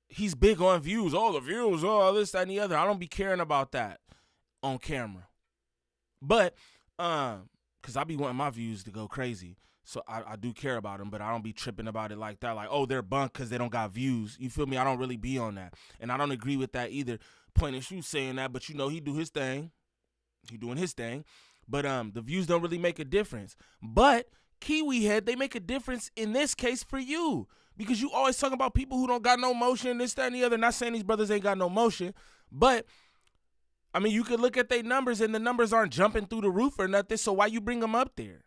he's big on views. All the views, all this, that, and the other. I don't be caring about that on camera, but because I be wanting my views to go crazy, so I do care about them, but I don't be tripping about it like that, like, oh, they're bunk because they don't got views. You feel me? I don't really be on that, and I don't agree with that either. Point and shoot saying that, but you know he do his thing, he doing his thing, but the views don't really make a difference. But Kiwi Head, they make a difference in this case for you, because you always talking about people who don't got no motion, this, that, and the other. Not saying these brothers ain't got no motion, but I mean, you could look at their numbers, and the numbers aren't jumping through the roof or nothing, so why you bring them up there?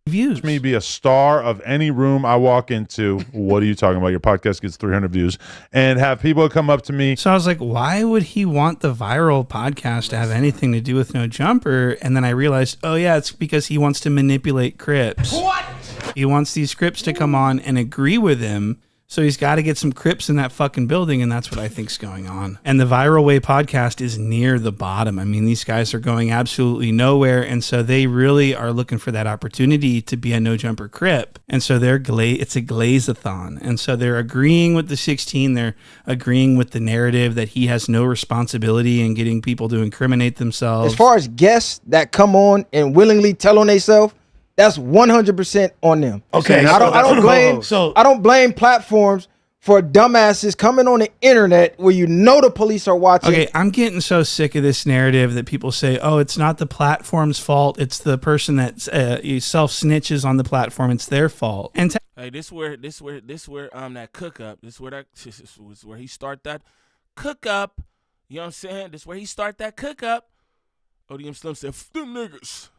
Views. Me be a star of any room I walk into. What are you talking about? Your podcast gets 300 views. And have people come up to me. So I was like, why would he want the viral podcast to have anything to do with No Jumper? And then I realized, oh, yeah, it's because he wants to manipulate Crips. What? He wants these Crips to come on and agree with him. So he's got to get some Crips in that fucking building, and that's what I think's going on. And the Viral Way podcast is near the bottom. I mean, these guys are going absolutely nowhere, and so they really are looking for that opportunity to be a No Jumper Crip. And so it's a glaze-a-thon. And so they're agreeing with the 16. They're agreeing with the narrative that he has no responsibility in getting people to incriminate themselves. As far as guests that come on and willingly tell on themselves, that's 100% on them. Okay, I don't blame platforms for dumbasses coming on the internet where you know the police are watching. Okay, I'm getting so sick of this narrative that people say, "Oh, it's not the platform's fault; it's the person that self snitches on the platform. It's their fault." And hey, this where that cook up. This is where he start that cook up. You know what I'm saying? This where he start that cook up. ODM Slim said, "F them niggas."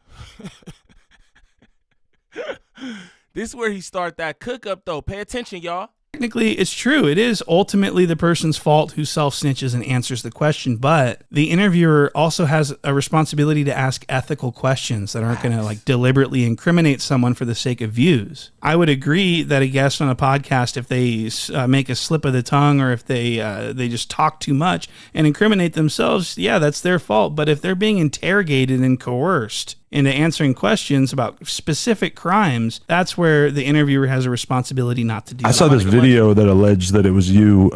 This is where he start that cook up though. Pay attention, y'all. Technically, it's true. It is ultimately the person's fault who self-snitches and answers the question, but the interviewer also has a responsibility to ask ethical questions that aren't going to like deliberately incriminate someone for the sake of views. I would agree that a guest on a podcast, if they make a slip of the tongue or if they just talk too much and incriminate themselves, yeah, that's their fault. But if they're being interrogated and coerced into answering questions about specific crimes, that's where the interviewer has a responsibility not to do that. I saw this video that alleged that it was you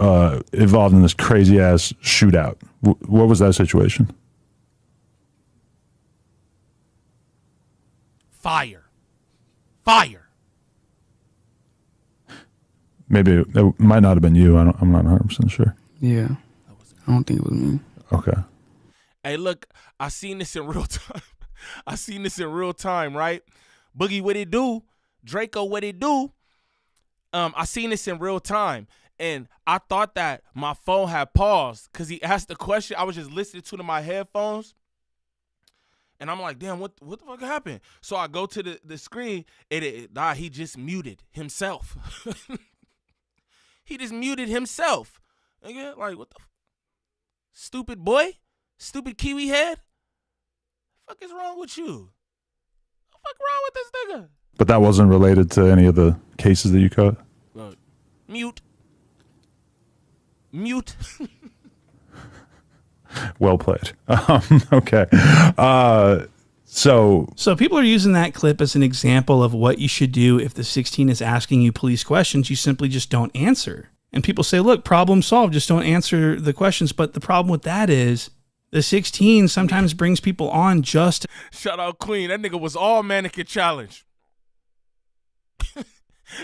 involved in this crazy ass shootout. What was that situation? Fire. Maybe it might not have been you. I'm not 100% sure. Yeah, I don't think it was me. Okay. Hey, look, I seen this in real time. Right? Boogie, what it do? Draco, what it do? I seen this in real time, and I thought that my phone had paused because he asked the question. I was just listening to my headphones, and I'm like, damn, what the fuck happened? So I go to the screen, and he just muted himself. He just muted himself. Again, like, what the stupid boy? Stupid Kiwi Head? fuck is wrong with you? What the fuck wrong with this nigga? But that wasn't related to any of the cases that you caught? Mute. Well played. Okay. So people are using that clip as an example of what you should do if the 16 is asking you police questions. You simply just don't answer. And people say, look, problem solved. Just don't answer the questions. But the problem with that is the 16 sometimes brings people on just. Shout out Queen. That nigga was all mannequin challenge.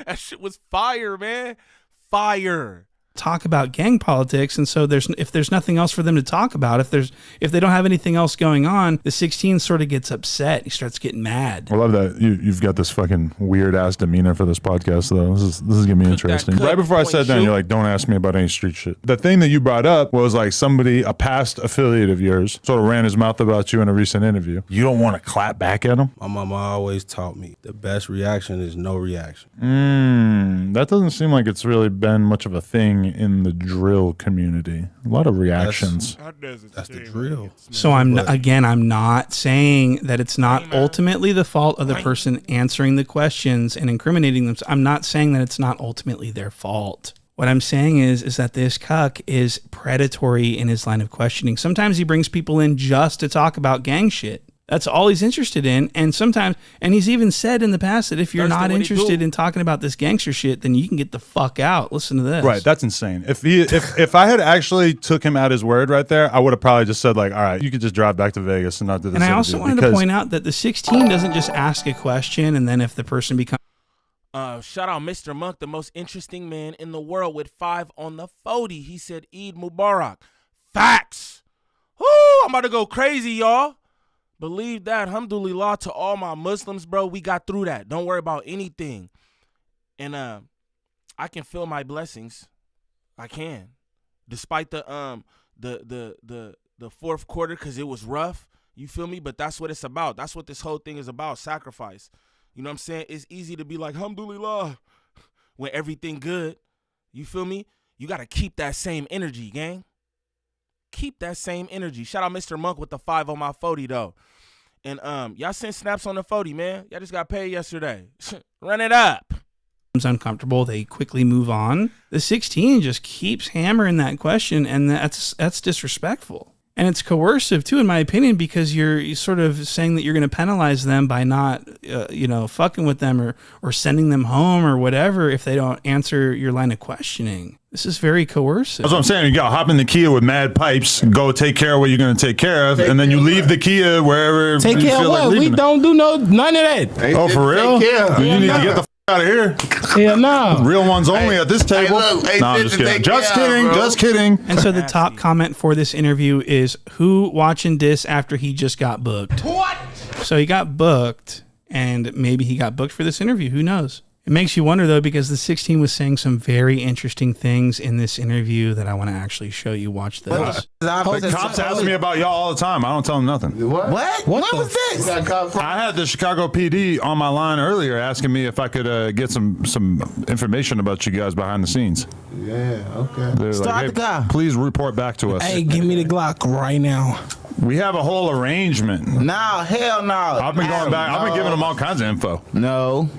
That shit was fire, man. Fire. Talk about gang politics, and so if there's nothing else for them to talk about, if they don't have anything else going on, the 16 sort of gets upset. He starts getting mad. I love that you've got this fucking weird ass demeanor for this podcast, though. This is gonna be interesting. Right before I sat down, you're like, "Don't ask me about any street shit." The thing that you brought up was like a past affiliate of yours, sort of ran his mouth about you in a recent interview. You don't want to clap back at him. My mama always taught me the best reaction is no reaction. That doesn't seem like it's really been much of a thing in the drill community. A lot of reactions. That's the drill. So I'm not saying that it's not ultimately the fault of the person answering the questions and incriminating them. I'm not saying that it's not ultimately their fault. What I'm saying is that this cuck is predatory in his line of questioning. Sometimes he brings people in just to talk about gang shit. That's all he's interested in. And he's even said in the past that if you're not interested in talking about this gangster shit, then you can get the fuck out. Listen to this. Right, that's insane. If I had actually took him at his word right there, I would have probably just said like, all right, you could just drive back to Vegas and not do this. And I also wanted to point out that the 16 doesn't just ask a question and then if the person becomes. Shout out Mr. Monk, the most interesting man in the world with 5 on the 40. He said Eid Mubarak. Facts. Woo, I'm about to go crazy, y'all. Believe that. Alhamdulillah to all my Muslims, bro. We got through that. Don't worry about anything. And I can feel my blessings. I can. Despite the fourth quarter, because it was rough. You feel me? But that's what it's about. That's what this whole thing is about. Sacrifice. You know what I'm saying? It's easy to be like, alhamdulillah, when everything good. You feel me? You got to keep that same energy, gang. Keep that same energy. Shout out Mr. Monk with the 5 on my 40 though. And y'all sent snaps on the 40, man. Y'all just got paid yesterday. Run it up. Uncomfortable, they quickly move on. The 16 just keeps hammering that question, and that's disrespectful. And it's coercive too, in my opinion, because you're sort of saying that you're going to penalize them by not, fucking with them or sending them home or whatever if they don't answer your line of questioning. This is very coercive. That's what I'm saying. You got to hop in the Kia with mad pipes, go take care of what you're going to take care of, and then you leave the Kia wherever take you care feel of what? like We don't do none of that. Oh, for real? You need to get the out of here. Yeah, no. Real ones only at this table. No, I'm just kidding. Just kidding. And so the top comment for this interview is, who watching this after he just got booked? What? So he got booked, and maybe he got booked for this interview. Who knows? It makes you wonder, though, because the 16 was saying some very interesting things in this interview that I want to actually show you. Watch this. The cops ask me about y'all all the time. I don't tell them nothing. What was this? I had the Chicago PD on my line earlier asking me if I could get some information about you guys behind the scenes. Yeah, okay. They're Start the guy. Please report back to us. Hey, give me the Glock right now. We have a whole arrangement. No, hell no. I've been going back. I've been giving them all kinds of info. No.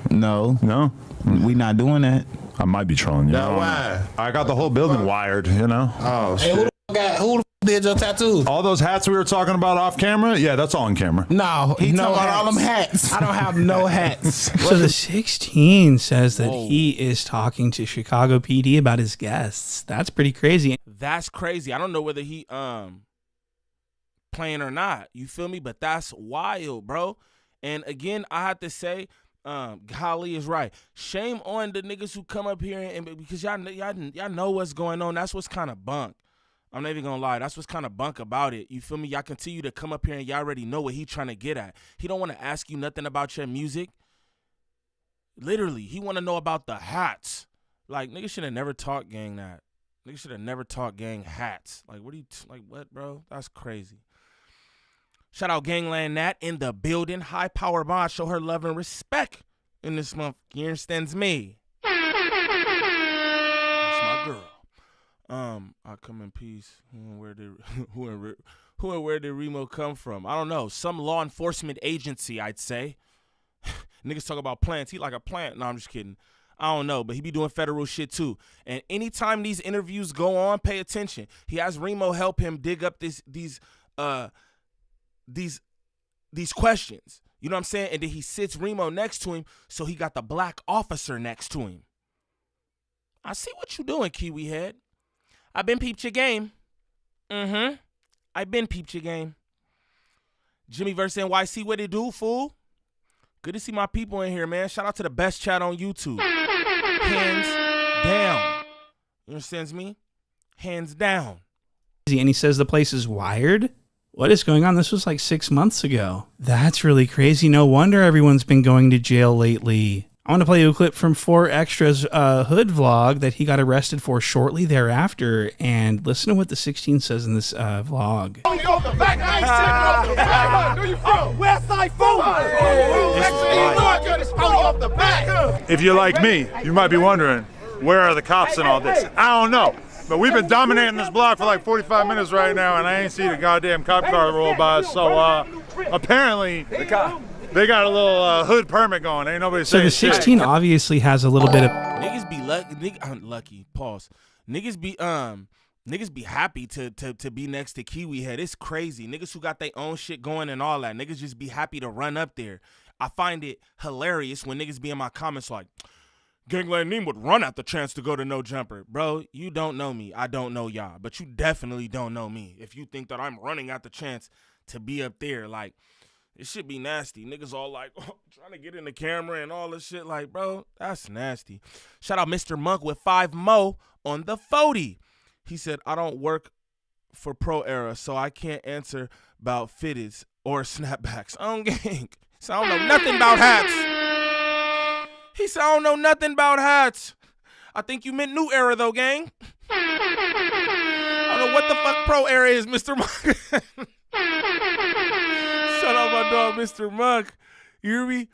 We not doing that. I might be trolling you. No, why? I got the whole building wired, you know? Oh, Hey, shit. who the did your tattoos? All those hats we were talking about off camera? Yeah, that's all on camera. No, He no talking about hats. all them hats. I don't have no hats. So the 16 says that he is talking to Chicago PD about his guests. That's pretty crazy. That's crazy. I don't know whether he playing or not. You feel me? But that's wild, bro. And again, I have to say, Golly is right. Shame on the niggas who come up here and because y'all know what's going on. That's what's kind of bunk. I'm not even gonna lie. That's what's kind of bunk about it. You feel me? Y'all continue to come up here and y'all already know what he trying to get at. He don't want to ask you nothing about your music. Literally, he want to know about the hats. Like, niggas should have never taught gang that. Niggas should have never taught gang hats. Like, what, bro? That's crazy. Shout out Gvnglvnd Niem in the building. High Power Bond. Show her love and respect in this month. You understands me? That's my girl. I come in peace. Who and where did Remo come from? I don't know. Some law enforcement agency, I'd say. Niggas talk about plants. He like a plant. No, I'm just kidding. I don't know, but he be doing federal shit too. And anytime these interviews go on, pay attention. He has Remo help him dig up these questions. You know what I'm saying? And then he sits Remo next to him, so he got the black officer next to him. I see what you doing, Kiwi head. I been peeped your game. I been peeped your game. Jimmy versus NYC, what it do, fool? Good to see my people in here, man. Shout out to the best chat on YouTube. Hands down. You understand me? Hands down. And he says the place is wired? What is going on? This was like 6 months ago. That's really crazy. No wonder everyone's been going to jail lately. I want to play you a clip from 4 Extra's hood vlog that he got arrested for shortly thereafter, and listen to what the 16 says in this vlog. If you're like me, you might be wondering, where are the cops in all this? I don't know. But we've been dominating this block for like 45 minutes right now, and I ain't seen a goddamn cop car roll by. So apparently, they got a little hood permit going. Ain't nobody saying shit. So the 16 obviously has a little bit of niggas be lucky. Pause. Niggas be happy to be next to Kiwi head. It's crazy. Niggas who got their own shit going and all that. Niggas just be happy to run up there. I find it hilarious when niggas be in my comments like, Gvnglvnd Niem would run at the chance to go to No Jumper. Bro, you don't know me. I don't know y'all. But you definitely don't know me. If you think that I'm running at the chance to be up there, like, it should be nasty. Niggas all like, trying to get in the camera and all this shit. Like, bro, that's nasty. Shout out Mr. Monk with 5 mo on the 40. He said, I don't work for Pro Era, so I can't answer about fitteds or snapbacks. On gang. So I don't know nothing about hats. He said, I don't know nothing about hats. I think you meant New Era, though, gang. I don't know what the fuck Pro Era is, Mr. Monk. Shout out my dog, Mr. Monk. You hear me?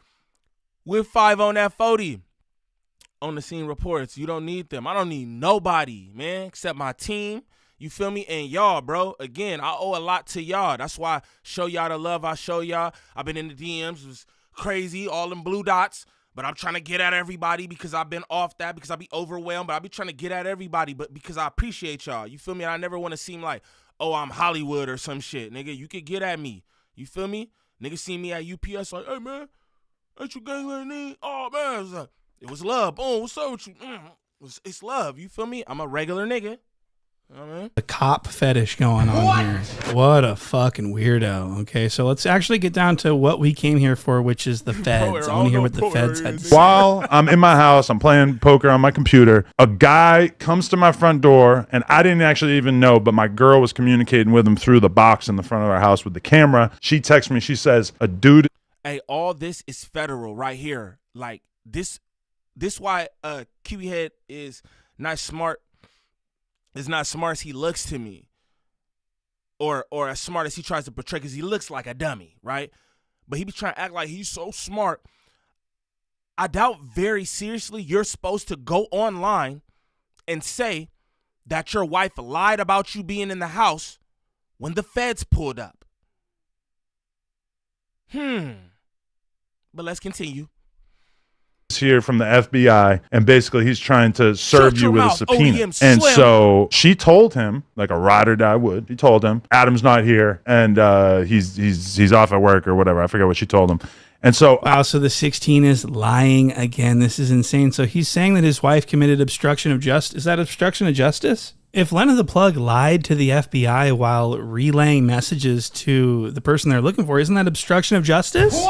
With 5 on that 40. On the scene reports. You don't need them. I don't need nobody, man, except my team. You feel me? And y'all, bro. Again, I owe a lot to y'all. That's why I show y'all the love I show y'all. I've been in the DMs. It was crazy. All them blue dots. But I'm trying to get at everybody because I've been off that, because I be overwhelmed, but I be trying to get at everybody, but because I appreciate y'all. You feel me? And I never want to seem like, oh, I'm Hollywood or some shit. Nigga, you could get at me. You feel me? Niggas see me at UPS like, hey, man, ain't you Gvnglvnd Niem? Oh, man. It was love. Boom, what's up with you? It's love. You feel me? I'm a regular nigga. You know what I mean? The cop fetish going on here. What a fucking weirdo. Okay, so let's actually get down to what we came here for, which is the feds. I want to hear what the feds had to say. While I'm in my house, I'm playing poker on my computer, a guy comes to my front door, and I didn't actually even know, but my girl was communicating with him through the box in the front of our house with the camera. She texts me, she says, a dude. Hey, all this is federal right here. Like, this why Kiwi Head is not smart. Is not smart as he looks to me, or as smart as he tries to portray, because he looks like a dummy, right? But he be trying to act like he's so smart. I doubt very seriously you're supposed to go online and say that your wife lied about you being in the house when the feds pulled up. But let's continue. Here from the FBI, and basically he's trying to serve you with a subpoena. And so she told him, like a ride or die would, he told him, Adam's not here, and he's off at work or whatever. I forget what she told him. And so wow, so the 16 is lying again. This is insane. So he's saying that his wife committed obstruction of justice. Is that obstruction of justice? If Lena the Plug lied to the FBI while relaying messages to the person they're looking for, isn't that obstruction of justice?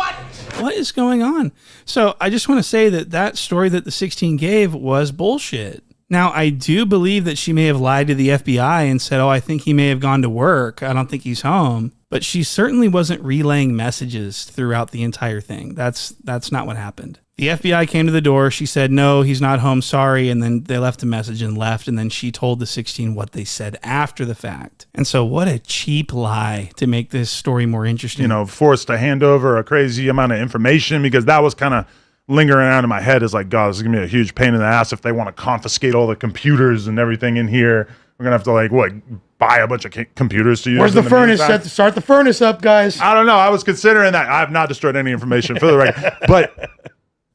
What is going on? So I just want to say that story that the 16 gave was bullshit. Now, I do believe that she may have lied to the FBI and said, oh, I think he may have gone to work. I don't think he's home. But she certainly wasn't relaying messages throughout the entire thing. That's not what happened. The FBI came to the door. She said, no, he's not home. Sorry. And then they left a message and left. And then she told the 16 what they said after the fact. And so what a cheap lie to make this story more interesting. You know, forced to hand over a crazy amount of information, because that was kind of lingering around in my head. Is like, God, this is going to be a huge pain in the ass if they want to confiscate all the computers and everything in here. We're gonna have to buy a bunch of computers to use. Where's the furnace? Start the furnace up, guys. I don't know. I was considering that. I have not destroyed any information for the record, but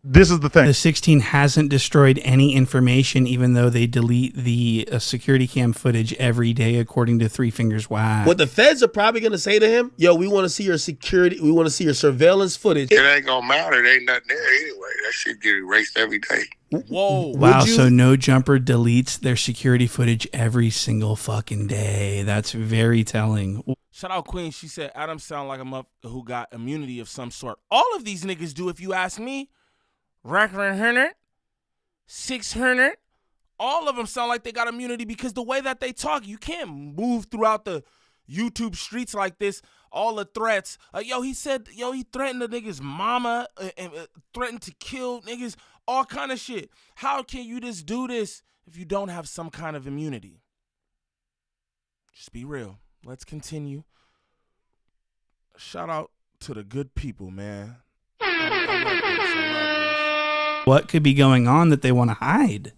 this is the thing. The 16 hasn't destroyed any information, even though they delete the security cam footage every day, according to Three Fingers Whack. What the feds are probably going to say to him, yo, we want to see your security, we want to see your surveillance footage. It ain't gonna matter. There ain't nothing there anyway. That shit get erased every day. Whoa. Wow, so No Jumper deletes their security footage every single fucking day. That's very telling. Shout out Queen. She said, Adam sound like a mother who got immunity of some sort. All of these niggas do, if you ask me. Racker and Herner, 600, all of them sound like they got immunity because the way that they talk, you can't move throughout the YouTube streets like this. All the threats. He threatened the nigga's mama and threatened to kill niggas, all kind of shit. How can you just do this if you don't have some kind of immunity? Just be real. Let's continue. Shout out to the good people, man. What could be going on that they want to hide?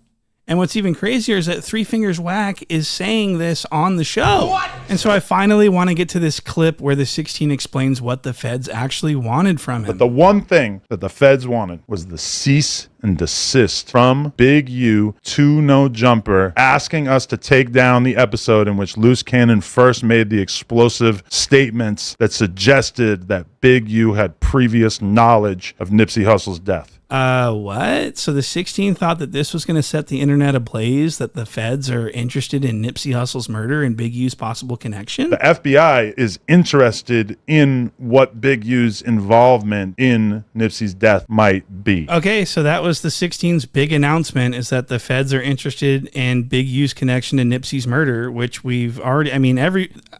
And what's even crazier is that Three Fingers Whack is saying this on the show. What? And so I finally want to get to this clip where the 16 explains what the feds actually wanted from him. But the one thing that the feds wanted was the cease and desist from Big U to No Jumper, asking us to take down the episode in which Loose Cannon first made the explosive statements that suggested that Big U had previous knowledge of Nipsey Hussle's death. What? So the 16 thought that this was going to set the internet ablaze, that the feds are interested in Nipsey Hussle's murder and Big U's possible connection? The FBI is interested in what Big U's involvement in Nipsey's death might be. Okay, so that was the 16's big announcement, is that the feds are interested in Big U's connection to Nipsey's murder, which we've already,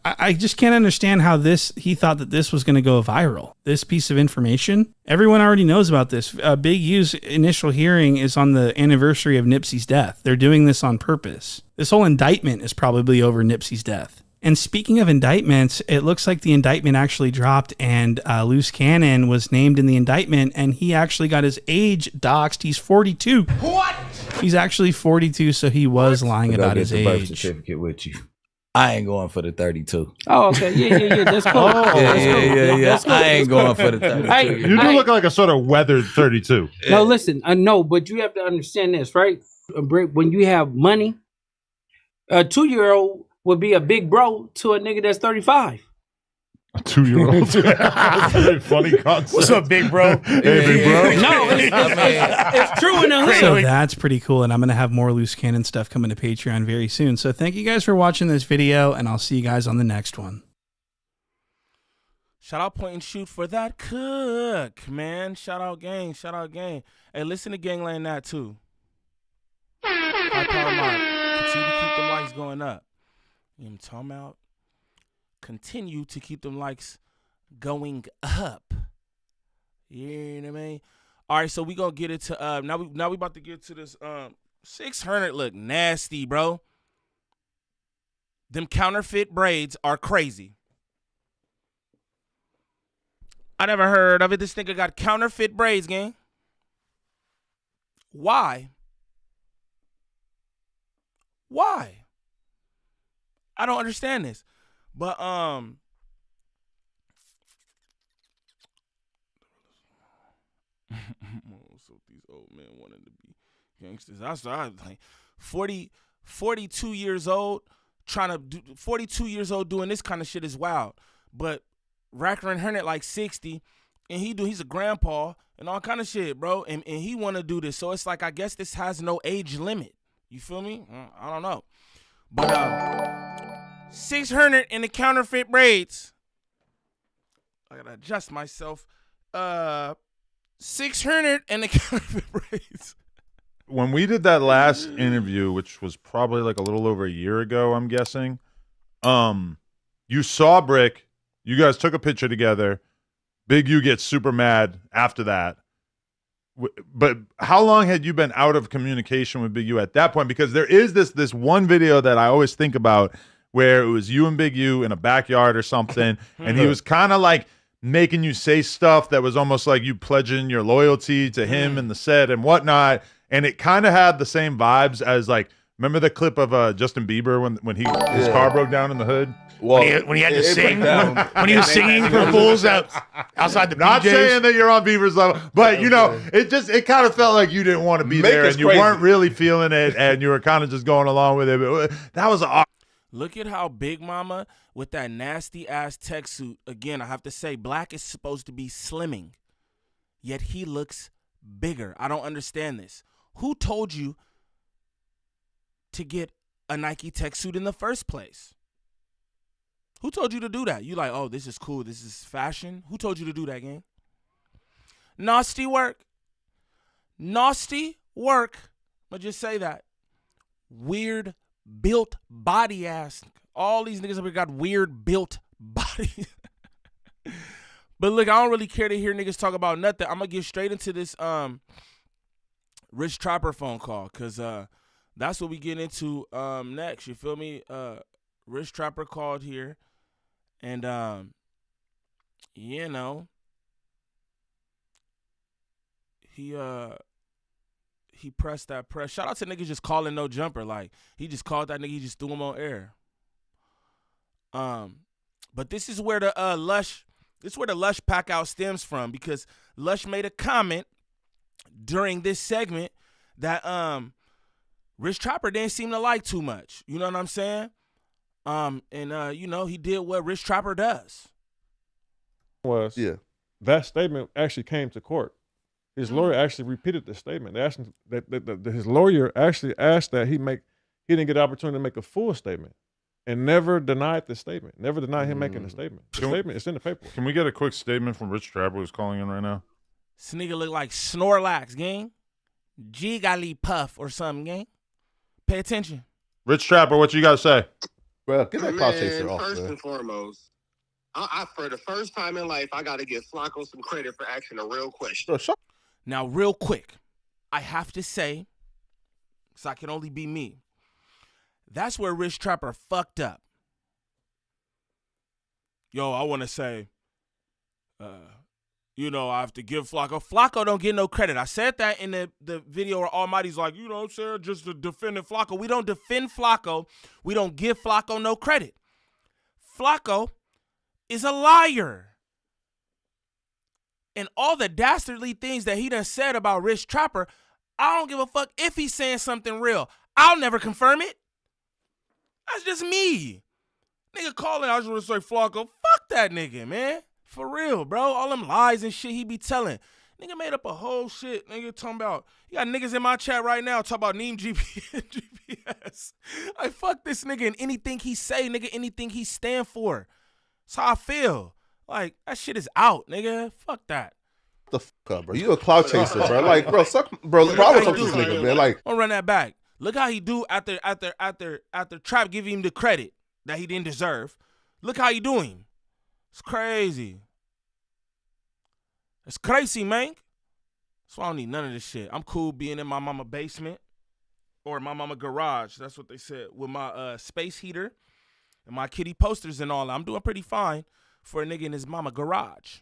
I just can't understand how he thought that this was going to go viral. This piece of information, everyone already knows about this. Big U's initial hearing is on the anniversary of Nipsey's death. They're doing this on purpose. This whole indictment is probably over Nipsey's death. And speaking of indictments, it looks like the indictment actually dropped and Loose Cannon was named in the indictment and he actually got his age doxed. He's 42. What? He's actually 42, so he was lying about his age. Birth certificate with you. I ain't going for the 32. Oh, okay. Yeah. That's cool. Yeah. I ain't going for the 32. You do look like a sort of weathered 32. No, listen. I know, but you have to understand this, right? When you have money, a 2-year-old would be a big bro to a nigga that's 35. A 2-year-old? That's a very funny concept. What's up, big bro? Hey, big bro. No, it's true in the hood. So that's pretty cool, and I'm going to have more Loose Cannon stuff coming to Patreon very soon. So thank you guys for watching this video, and I'll see you guys on the next one. Shout out Point and Shoot for that cook, man. Shout out gang. Hey, listen to Gangland that too. High power mark. Continue to keep the likes going up. You know what I'm talking about? Continue to keep them likes going up. You know what I mean? All right, so we gonna get it to now we about to get to this 600 look nasty, bro. Them counterfeit braids are crazy. I never heard of it. This nigga got counterfeit braids, gang. Why? I don't understand this. But so these old men wanted to be gangsters. I was like 42 years old, 42 years old doing this kind of shit is wild. But Racker and Hernet like 60, and he's a grandpa and all kind of shit, bro. And he want to do this, so it's like I guess this has no age limit. You feel me? I don't know, but 600 in the counterfeit braids. I gotta adjust myself. 600 in the counterfeit braids. When we did that last interview, which was probably like a little over a year ago, I'm guessing, you saw Brick. You guys took a picture together. Big U gets super mad after that. But how long had you been out of communication with Big U at that point? Because there is this one video that I always think about where it was you and Big U in a backyard or something, and he was kind of like making you say stuff that was almost like you pledging your loyalty to him and the set and whatnot, and it kind of had the same vibes as like Remember the clip of Justin Bieber when his car broke down in the hood? Well, when he had to sing, when he was singing for fools outside the Not BJ's. saying that you're on Bieber's level, but you know, it kind of felt like you didn't want to be there and you weren't really feeling it, and you were kind of just going along with it. But that was Look at how Big Mama with that nasty ass tech suit. Again, I have to say, Black is supposed to be slimming, yet he looks bigger. I don't understand this. Who told you to get a Nike tech suit in the first place? Who told you to do that? You like, oh, this is cool. This is fashion. Who told you to do that, gang? Nasty work. Nasty work. But just say that. Weird built body ass. All these niggas up here got weird built bodies. But look, I don't really care to hear niggas talk about nothing. I'm going to get straight into this Rich Trapper phone call because that's what we get into next. You feel me? Rich Trapper called here. And, you know, he pressed that press. Shout out to niggas just calling no jumper. Like, he just called that nigga. He just threw him on air. But this is where the Lush pack out stems from, because Lush made a comment during this segment that Rich Trapper didn't seem to like too much. You know what I'm saying? You know, he did what Rich Trapper does. That statement actually came to court. His lawyer actually repeated the statement. They asked him that his lawyer actually asked that he didn't get the opportunity to make a full statement, and never denied the statement. Never denied him making the statement. The statement is in the paper. Can we get a quick statement from Rich Trapper, who's calling in right now? This nigga look like Snorlax, gang. Jiggly Puff or something, gang. Pay attention. Rich Trapper, what you got to say? Well, get that cloud chaser off, First man. and foremost, I for the first time in life, I got to give Flacco some credit for asking a real question. Now, real quick, I have to say, because I can only be me, that's where Rich Trapper fucked up. Yo, I want to say, you know, I have to give Flacco. Flacco don't get no credit. I said that in the video where Almighty's like, you know what I'm saying, just to defending Flacco. We don't defend Flacco. We don't give Flacco no credit. Flacco is a liar. And all the dastardly things that he done said about Rich Trapper, I don't give a fuck if he's saying something real. I'll never confirm it. That's just me. Nigga calling, I just want to say, Flacco, fuck that nigga, man. For real, bro. All them lies and shit he be telling. Nigga made up a whole shit. Nigga talking about, you got niggas in my chat right now talking about Niem GPS. I fuck this nigga and anything he say, nigga, anything he stand for. That's how I feel. Like, that shit is out, nigga. Fuck that. The fuck up, bro. You a cloud chaser, bro. Like, bro, bro, I would talk to this nigga, man. Like, I'll run that back. Look how he do after Trap giving him the credit that he didn't deserve. Look how he do him. It's crazy. It's crazy, man. That's why I don't need none of this shit. I'm cool being in my mama basement or my mama garage. That's what they said. With my space heater and my kitty posters and all. I'm doing pretty fine for a nigga in his mama garage,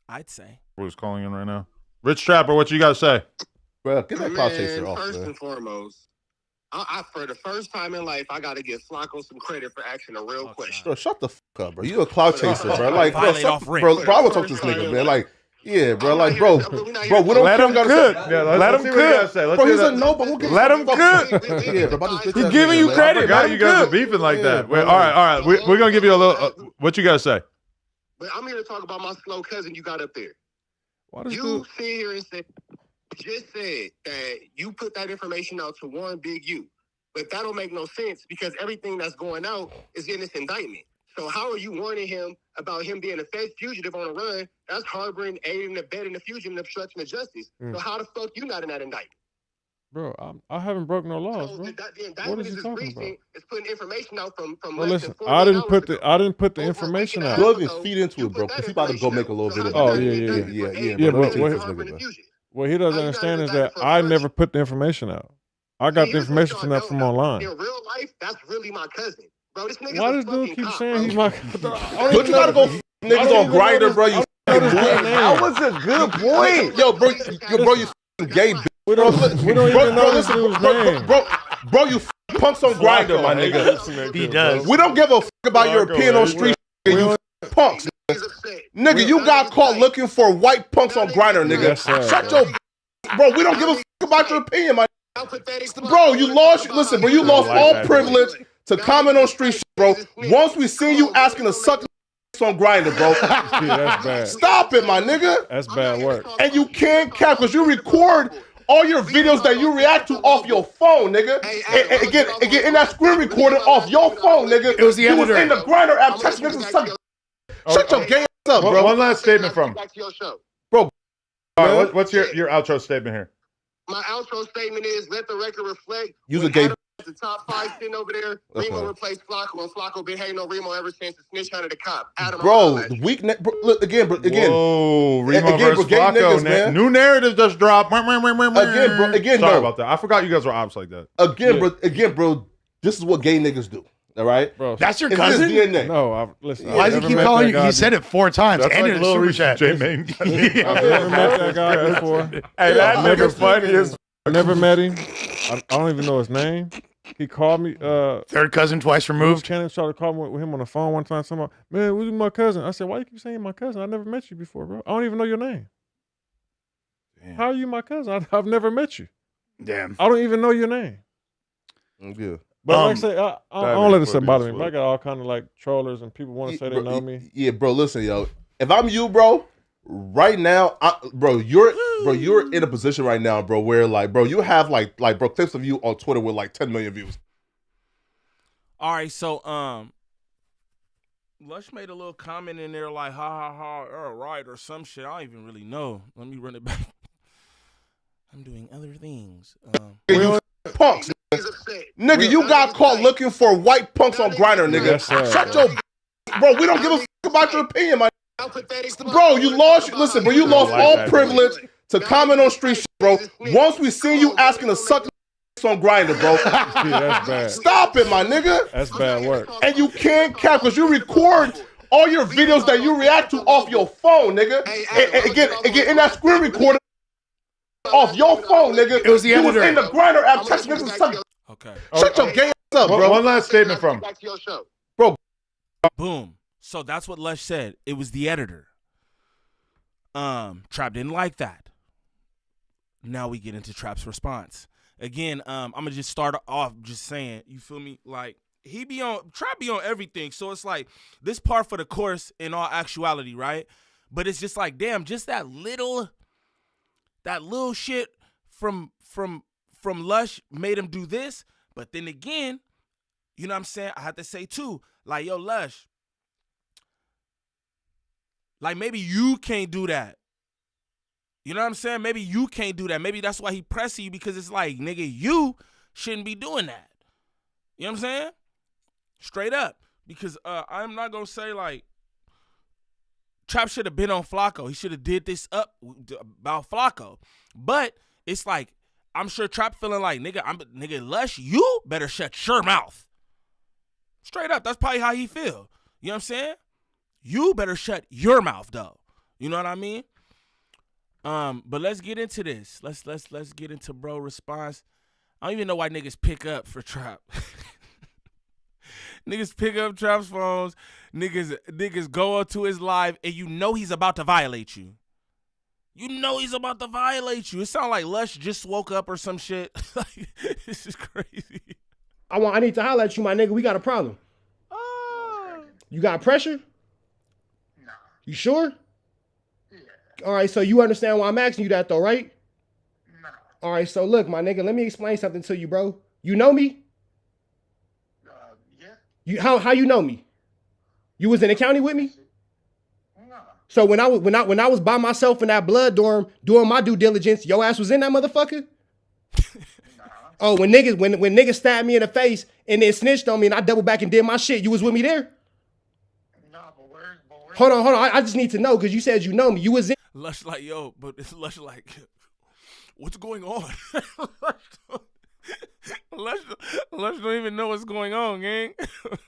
I'd say. Who's calling in right now? Rich Trapper, what you got to say? Well, get that cloud chaser off, First man. and foremost, I for the first time in life, I got to give Flacco some credit for asking a real question. Bro, shut the fuck up, bro. You a cloud chaser, bro. Like, bro, I would talk to this nigga, man. Like, yeah, bro. Like, bro, we don't let him cook. Let him cook. Bro, he's a no, but we'll get let him cook. Yeah, bro. He's giving you credit. I forgot you guys are beefing like that. Wait, all right. We're gonna give you a little. What you gotta say? But I'm here to talk about my slow cousin you got up there. You sit here and just said that you put that information out to one big you. But that don't make no sense because everything that's going out is in this indictment. So how are you warning him about him being a fed fugitive on a run? That's harboring, aiding, abetting the fugitive and obstruction of justice. So how the fuck you not in that indictment? Bro, I haven't broken no laws, bro. What is he talking about? It's putting information out from Well, listen, I didn't put the information out. Plug his feet into it, bro, because he about to go make a little video. Oh, yeah. But what he doesn't understand is that I never put the information out. I got the information from online. In real life, that's really my cousin. Bro, this nigga Why does dude keep saying he's my cousin? But you gotta go niggas on Grindr, bro. You That was a good point. Yo, bro, you gay bitch. We don't even know this dude's name. Bro, you punks on Grindr, my nigga. He does. We don't give a about your opinion on street shit, you punks. Nigga, you got caught looking for white punks on Grindr, nigga. Shut your bro, we don't give a about your opinion, my bro, you lost all privilege to comment on street shit, bro. Once we see you asking to suck on Grindr, bro. Yeah, that's bad. Stop it, my nigga. That's bad work. And you can't cap because you record all your videos that you react to off your phone, nigga. And again, in that screen recording off your phone, nigga. It was the you was editor. in the Grindr app texting niggas to suck. Shut your gay ass up, bro. One last statement from bro. All right, what's your outro statement here? My outro statement is: let the record reflect. Use a gay. The top 5 sitting over there. Remo replaced Flacco, and Flacco been hating on Remo ever since the snitch hunted the cop. Adam, bro, the weak look again. Whoa, Remo versus Flacco. Niggas, man. New narrative just dropped. Again, Sorry about that. I forgot you guys were ops like that. Again, bro. This is what gay niggas do. All right, bro. That's your cousin? DNA. No, listen. Why does he keep calling you? He said it 4 times. That's and like in Lil the Reese super chat. J-Main. I've never met that guy before. Hey, that nigga's funny as. I never met him. I don't even know his name. He called me. Third cousin twice removed. Channing tried to call me with him on the phone one time. Somebody, man, who's my cousin? I said, why you keep saying my cousin? I never met you before, bro. I don't even know your name. Damn. How are you my cousin? I've never met you. Damn. I don't even know your name. I'm good. But like I say, I don't let this bother me. But I got all kind of like trollers and people want to say they know me. Yeah, bro. Listen, yo. If I'm you, bro, right now, you're in a position right now, bro, where like, bro, you have like, bro, clips of you on Twitter with like 10 million views. All right, so Lush made a little comment in there like, ha ha ha, all right, or some shit. I don't even really know. Let me run it back. I'm doing other things. You punks, nigga, you got caught looking for white punks on Grindr, nigga. Shut your bro. We don't give a about your opinion, my bro. You lost all privilege to comment on street shit, bro. Once we see you asking to suck on Grindr, bro. That's bad. Stop it, my nigga. That's bad work. And you can't cap because you record all your videos that you react to off your phone, nigga. And again, in that screen recording off your phone, nigga. It was the editor. Was in the Grindr app texting niggas to suck. Okay. Shut your gay ass up, bro. One last statement from. Bro. Boom. So that's what Lush said. It was the editor. Trap didn't like that. Now we get into Trap's response. Again, I'm gonna just start off just saying, you feel me? Like Trap be on everything. So it's like this part for the course in all actuality, right? But it's just like, damn, just that little shit from Lush made him do this. But then again, you know what I'm saying? I have to say too, like, yo, Lush, like maybe you can't do that. You know what I'm saying? Maybe you can't do that. Maybe that's why he pressing you, because it's like, nigga, you shouldn't be doing that. You know what I'm saying? Straight up. Because I'm not going to say like Trap should have been on Flacco. He should have did this up about Flacco. But it's like, I'm sure Trap feeling like, nigga, Lush, you better shut your mouth. Straight up. That's probably how he feel. You know what I'm saying? You better shut your mouth, though. You know what I mean? But let's get into this. Let's get into bro response. I don't even know why niggas pick up for Trap. Niggas pick up Trap's phones. Niggas go up to his live, and you know he's about to violate you. You know he's about to violate you. It sounds like Lush just woke up or some shit. Like, this is crazy. I need to holler at you, my nigga. We got a problem. You got pressure? No. You sure? Yeah. All right, so you understand why I'm asking you that though, right? No. All right, so look, my nigga, let me explain something to you, bro. You know me? Yeah. How you know me? You was in the county with me? No. So when I was by myself in that blood dorm doing my due diligence, your ass was in that motherfucker? Oh, when niggas stabbed me in the face and then snitched on me and I doubled back and did my shit, you was with me there? Nah, but where? Hold on. I just need to know because you said you know me. You was in. Lush like, yo, but it's Lush like, what's going on? Lush don't even know what's going on, gang.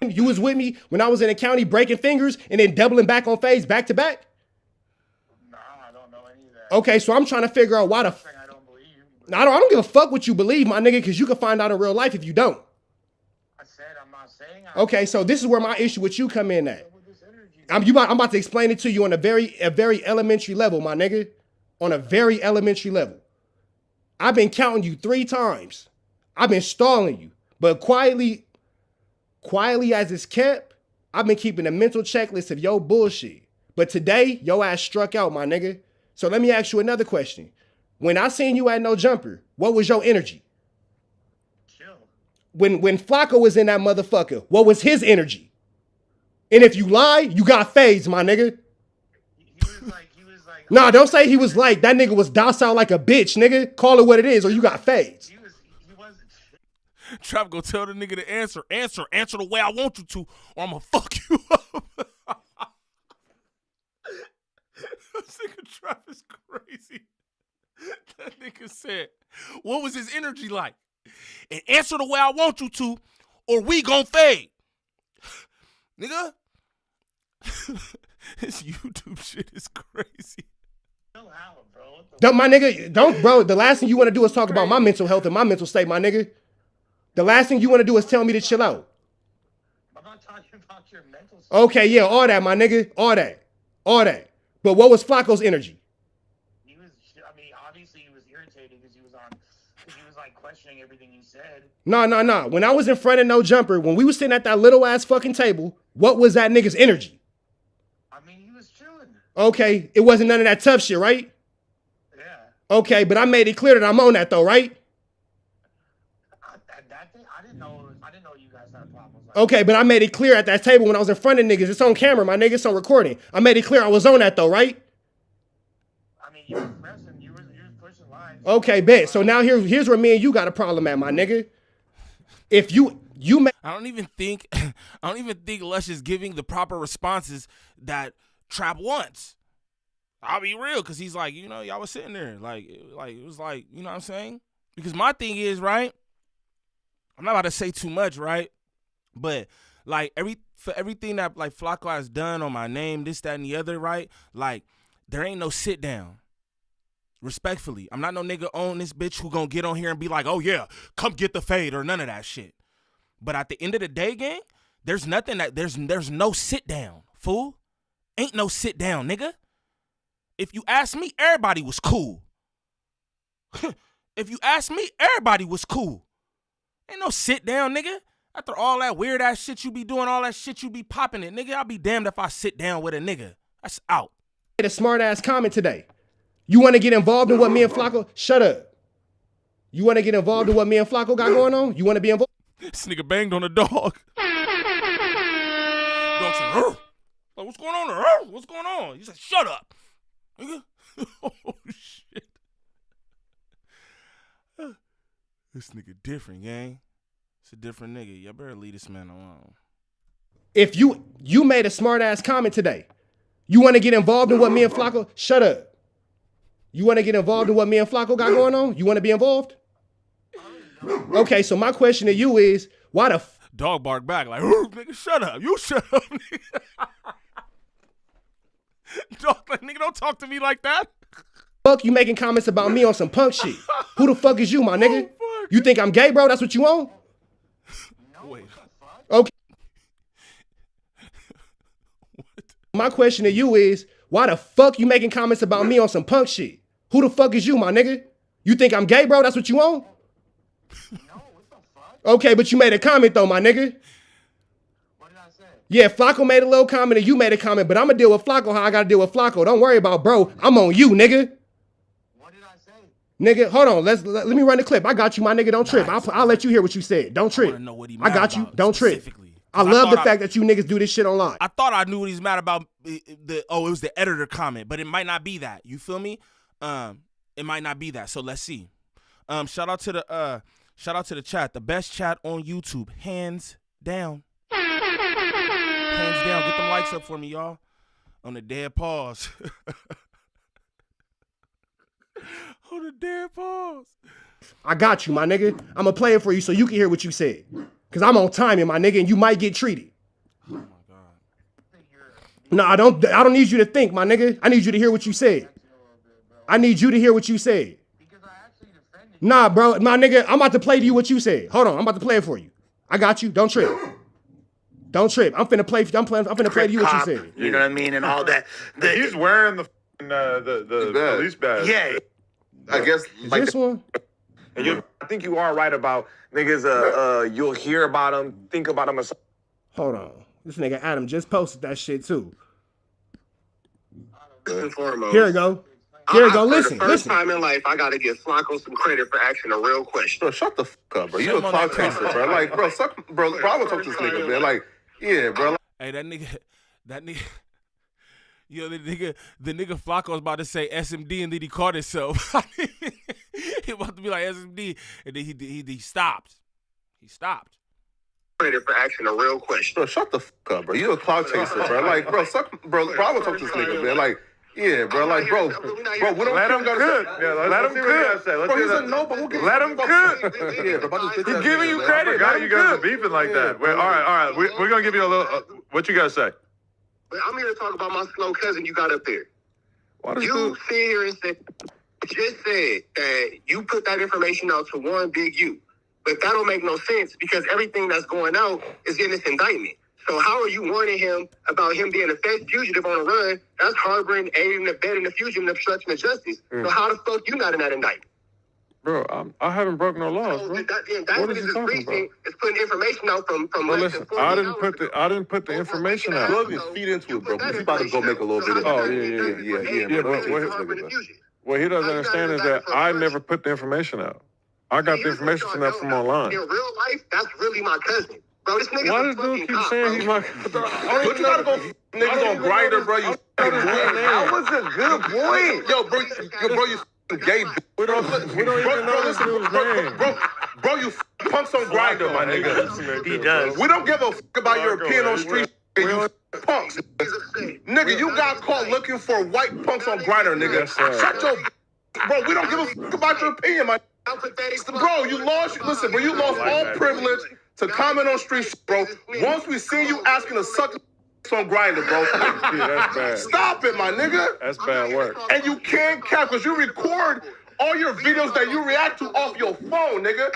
You was with me when I was in the county breaking fingers and then doubling back on FaZe back to back? Nah, I don't know any of that. Okay, so I'm trying to figure out why the No, I don't give a fuck what you believe, my nigga, because you can find out in real life if you don't. I said I'm not saying. Okay, so this is where my issue with you come in at. I'm about to explain it to you on a very elementary level, my nigga. On a very elementary level. I've been counting you 3 times. I've been stalling you. But quietly as it's kept, I've been keeping a mental checklist of your bullshit. But today, your ass struck out, my nigga. So let me ask you another question. When I seen you at No Jumper, what was your energy? Chill. When Flacco was in that motherfucker, what was his energy? And if you lie, you got fades, my nigga. He was like. Nah, don't say he was like. That nigga was docile like a bitch, nigga. Call it what it is, or you got fades. He wasn't. Trap go tell the nigga to answer the way I want you to, or I'm gonna fuck you up. This nigga Trap is crazy. That nigga said, what was his energy like? And answer the way I want you to, or we gon' fade. Nigga, this YouTube shit is crazy. Don't, my nigga, don't, bro. The last thing you want to do is talk about my mental health and my mental state, my nigga. The last thing you want to do is tell me to chill out. I'm not talking about your mental state. Okay, yeah, all that, my nigga, all that. But what was Flacco's energy? He was, I mean, obviously he was irritated because he was like questioning everything he said. No. When I was in front of No Jumper, when we was sitting at that little ass fucking table, what was that nigga's energy? I mean, he was chilling. Okay, it wasn't none of that tough shit, right? Yeah. Okay, but I made it clear that I'm on that though, right? That thing, I didn't know you guys had problems. Okay, but I made it clear at that table when I was in front of niggas. It's on camera, my nigga. It's on recording. I made it clear I was on that though, right? I mean, you were pressing, you were pushing lines. Okay, bet. So now here's where me and you got a problem at, my nigga. If you I don't even think Lush is giving the proper responses that Trap wants. I'll be real, because he's like, y'all was sitting there. Like it was like, you know what I'm saying? Because my thing is, right? I'm not about to say too much, right? But like for everything that like Flacco has done on my name, this, that, and the other, right? Like, there ain't no sit down. Respectfully, I'm not no nigga on this bitch who gonna get on here and be like, oh yeah, come get the fade or none of that shit. But at the end of the day, gang, there's no sit down, fool. Ain't no sit down, nigga. If you ask me, everybody was cool. If you ask me, everybody was cool. Ain't no sit down, nigga. After all that weird ass shit you be doing, all that shit you be popping it, nigga, I'll be damned if I sit down with a nigga. That's out. made a smart ass comment today. You want to get involved in what me and Flacco? Shut up. You want to get involved in what me and Flacco got going on? You want to be involved? This nigga banged on a dog. Dog said, "Rrr." Like, what's going on there? Rrr. What's going on? He said, shut up. Nigga. Oh, shit. This nigga different, gang. It's a different nigga. Y'all better leave this man alone. If you made a smart ass comment today, you want to get involved in what me and Flacco? Shut up. You want to get involved in what me and Flacco got going on? You want to be involved? Okay, so my question to you is, why the dog bark back like, nigga, shut up. You shut up, nigga. Dog, like, nigga, don't talk to me like that. Fuck you making comments about me on some punk shit? Who the fuck is you, my nigga? You think I'm gay, bro? That's what you on? Wait. Okay. My question to you is, why the fuck you making comments about me on some punk shit? Who the fuck is you, my nigga? You think I'm gay, bro? That's what you on? Okay, but you made a comment though, my nigga. What did I say? Yeah, Flacco made a little comment and you made a comment, but I'm gonna deal with Flacco how I gotta deal with Flacco. Don't worry about bro. I'm on you, nigga. What did I say? Nigga, hold on. Let me run the clip. I got you, my nigga. Don't trip. I'll let you hear what you said. Don't trip. I got you. Don't trip. I love the fact that you niggas do this shit online. I thought I knew what he's mad about. It was the editor comment, but it might not be that. You feel me? It might not be that. So let's see. Shout out to the chat. The best chat on YouTube, hands down. Hands down. Get them likes up for me, y'all. On the dead pause. On the dead pause. I got you, my nigga. I'm gonna play it for you so you can hear what you said. Cause I'm on timing, my nigga, and you might get treated. Oh my God. No, I don't need you to think, my nigga. I need you to hear what you said. I need you to hear what you said. Nah, bro, my nigga, I'm about to play to you what you said. Hold on, I'm about to play it for you. I got you. Don't trip. Don't trip. I'm finna play to you what you said. You know what I mean, and all that. He's wearing the police badge. Yeah. I guess Is this one? And I think you are right about niggas. You'll hear about them, think about them. Hold on. This nigga Adam just posted that shit too. First and foremost, Here we go. Here we go. For Listen, the first listen. time in life, I gotta give Flacco some credit for asking a real question. Bro, shut the fuck up, bro. You a cloud chaser, bro. Like, bro, bro, I would talk to this nigga, man. Like, yeah, bro. Hey, that nigga. Yo, the nigga Flacco was about to say SMD and then he caught himself. He about to be like SMD and then he stopped. He stopped. Credit for asking a real question. Bro, shut the fuck up, bro. You a cloud chaser, bro. Like, bro, I would talk to this nigga, man. Like, yeah, bro. Like, bro, we don't Let him cook. Yeah, let him cook. Bro, he's a no, but we'll get Let him cook. Yeah, bro. He's giving you credit. I forgot you guys are beefing like that. All right. We're gonna give you a little. What you guys say? But I'm here to talk about my slow cousin you got up there. You sit here and just said that you put that information out to one big you. But that don't make no sense because everything that's going out is in this indictment. So how are you warning him about him being a fugitive on a run? That's harboring, aiding, abetting the fugitive and obstruction of justice. So how the fuck you not in that indictment? Bro, I haven't broken no laws, bro. The indictment is recent. It's putting information out from Well, less listen, than 40 I didn't put the information out. Plug his feet into it, bro. He's about to go make a little bit of. Oh, yeah. What he doesn't understand is that I never put the information out. I got the information from online. In real life, that's really my cousin. Bro, this nigga. Why does dude keep saying he's my cousin? But you gotta go niggas on Grindr, bro. You that was a good point. Yo, bro, you gay. We don't even know this dude's name. Bro, you punks on Grindr, my nigga. He does. We don't give a fuck about your opinion on street. You punks. Nigga, you got caught looking for white punks on Grindr, nigga. Shut your. Bro, we don't give a fuck about your opinion, my. Bro, you lost all privilege to comment on street shit, bro. Once we see you asking to suck on Grindr, bro. Yeah, that's bad. Stop it, my nigga. That's bad work. And you can't cap because you record all your videos that you react to off your phone, nigga.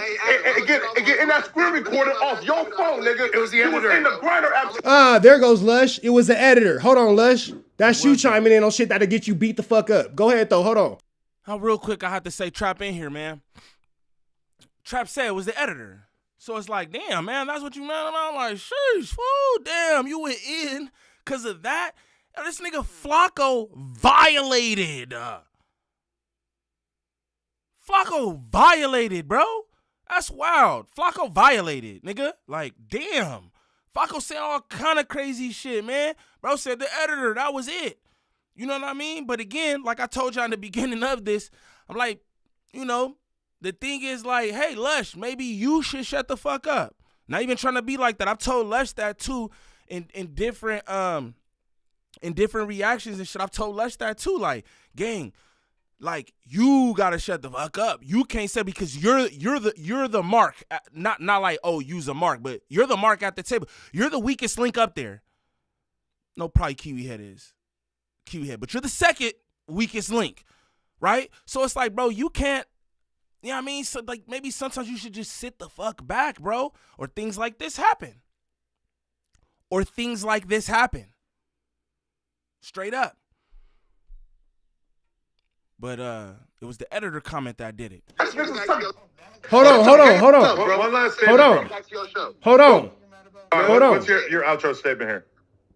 And get in that screen recorded off your phone, nigga. It was the editor. In the Grindr app. There goes Lush. It was the editor. Hold on, Lush. That's you chiming in on shit that'll get you beat the fuck up. Go ahead, though. Hold on. Real quick, I have to say Trap in here, man. Trap said it was the editor. So it's like, damn, man, that's what you meant. I'm like, sheesh, fool, damn, you went in because of that. And this nigga Flacco violated. Flacco violated, bro. That's wild. Flacco violated, nigga. Like, damn. Flacco said all kind of crazy shit, man. Bro said the editor, that was it. You know what I mean? But again, like I told y'all in the beginning of this, I'm like, you know, the thing is like, hey, Lush, maybe you should shut the fuck up. Not even trying to be like that. I've told Lush that too in different reactions and shit. I've told Lush that too. Like, gang, like you gotta shut the fuck up. You can't say because you're the mark. Not like, oh, use a mark, but you're the mark at the table. You're the weakest link up there. No, probably Kiwi Head is. Kiwi Head, but you're the second weakest link, right? So it's like, bro, you can't. You know what I mean? So like maybe sometimes you should just sit the fuck back, bro. Or things like this happen. Straight up. But it was the editor comment that did it. Hold on. One last statement. Hold on. What's your outro statement here?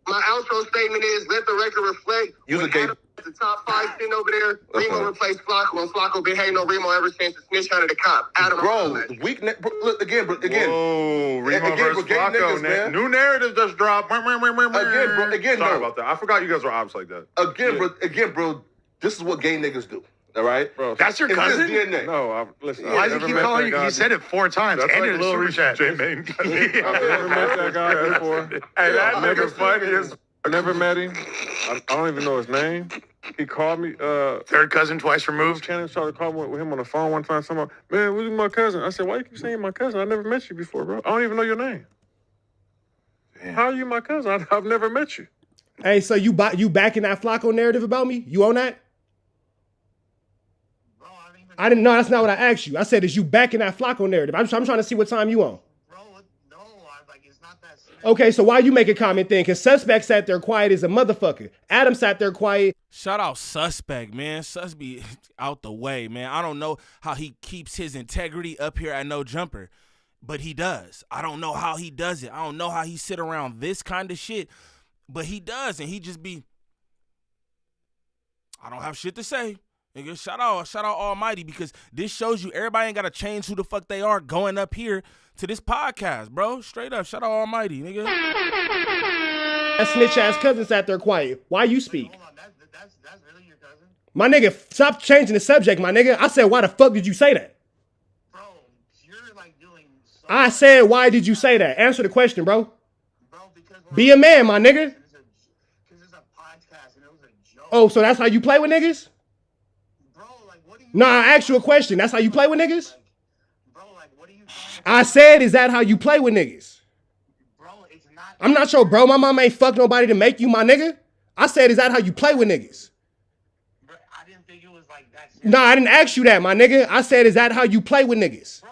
My outro statement is, let the record reflect. Use a game. The top 5 sitting over there. Remo replaced Flacco, and Flacco been hating on Remo ever since the snitch hunted the cop. Adam, bro, weakness. Look again. Whoa, Remo versus Flacco. Man. New narrative just dropped. Again, Sorry about that. I forgot you guys were ops like that. Again, bro. This is what gay niggas do. All right, bro. That's your cousin? DNA. No, listen. Why does he keep calling you? You said it 4 times. That's and like your little chat. I've never met that guy before. Hey, that nigga funny as. I never met him. I don't even know his name. He called me. Third cousin twice removed. Shannon started to call with him on the phone one time. Someone, man, who's my cousin? I said, why you keep saying my cousin? I never met you before, bro. I don't even know your name. Damn. How are you my cousin? I've never met you. Hey, so you backing that Flacco narrative about me? You own that? I didn't know. That's not what I asked you. I said, is you backing that Flacco narrative? I'm trying to see what time you on. Okay, so why you make a comment then? Because Suspect sat there quiet as a motherfucker. Adam sat there quiet. Shout out Suspect, man. Sus be out the way, man. I don't know how he keeps his integrity up here at No Jumper, but he does. I don't know how he does it. I don't know how he sit around this kind of shit, but he does, and he just be, I don't have shit to say. Nigga, shout out Almighty, because this shows you everybody ain't got to change who the fuck they are going up here to this podcast, bro. Straight up, shout out Almighty, nigga. That snitch ass cousin sat there quiet. Why you speak? That's really your cousin? My nigga, stop changing the subject, my nigga. I said, why the fuck did you say that? Bro, you're like doing so I said, why did you say that? Answer the question, bro. Be a man, my nigga. Oh, so that's how you play with niggas? No, I asked you a question. That's how you play with niggas? I said, is that how you play with niggas? I'm not sure, bro. My mom ain't fuck nobody to make you my nigga. I said, is that how you play with niggas? I didn't think it was like that. No, I didn't ask you that, my nigga. I said, is that how you play with niggas? Bro,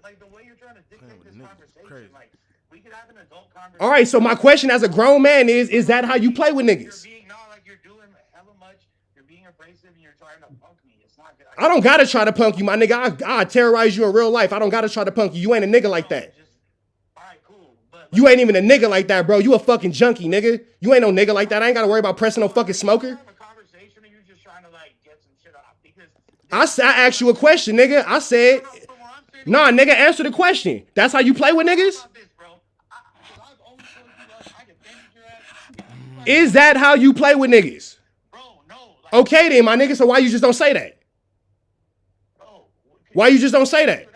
like the way you're trying to dictate this conversation, like we could have an adult conversation. All right, so my question as a grown man is that how you play with niggas? You're doing hella much. You're being abrasive and you're trying to punk me. It's not good. I don't gotta try to punk you, my nigga. I terrorize you in real life. I don't gotta try to punk you. You ain't a nigga like that. You ain't even a nigga like that, bro. You a fucking junkie, nigga. You ain't no nigga like that. I ain't gotta worry about pressing no fucking smoker. I asked you a question, nigga. I said, nah, nigga, answer the question. That's how you play with niggas? Is that how you play with niggas? Okay then, my nigga, so why you just don't say that? Why you just don't say that?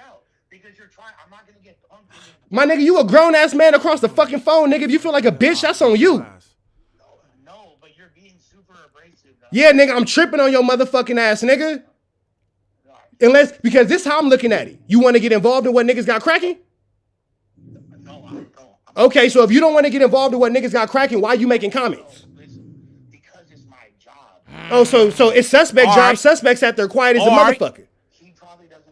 My nigga, you a grown-ass man across the fucking phone, nigga. If you feel like a bitch, that's on you. No, but you're being super abrasive. Yeah, nigga, I'm tripping on your motherfucking ass, nigga. Because this is how I'm looking at it. You want to get involved in what niggas got cracking? No, I don't. Okay, so if you don't want to get involved in what niggas got cracking, why are you making comments? Because it's my job. Oh, so it's suspect job. Right. Suspect's at there quiet as a motherfucker.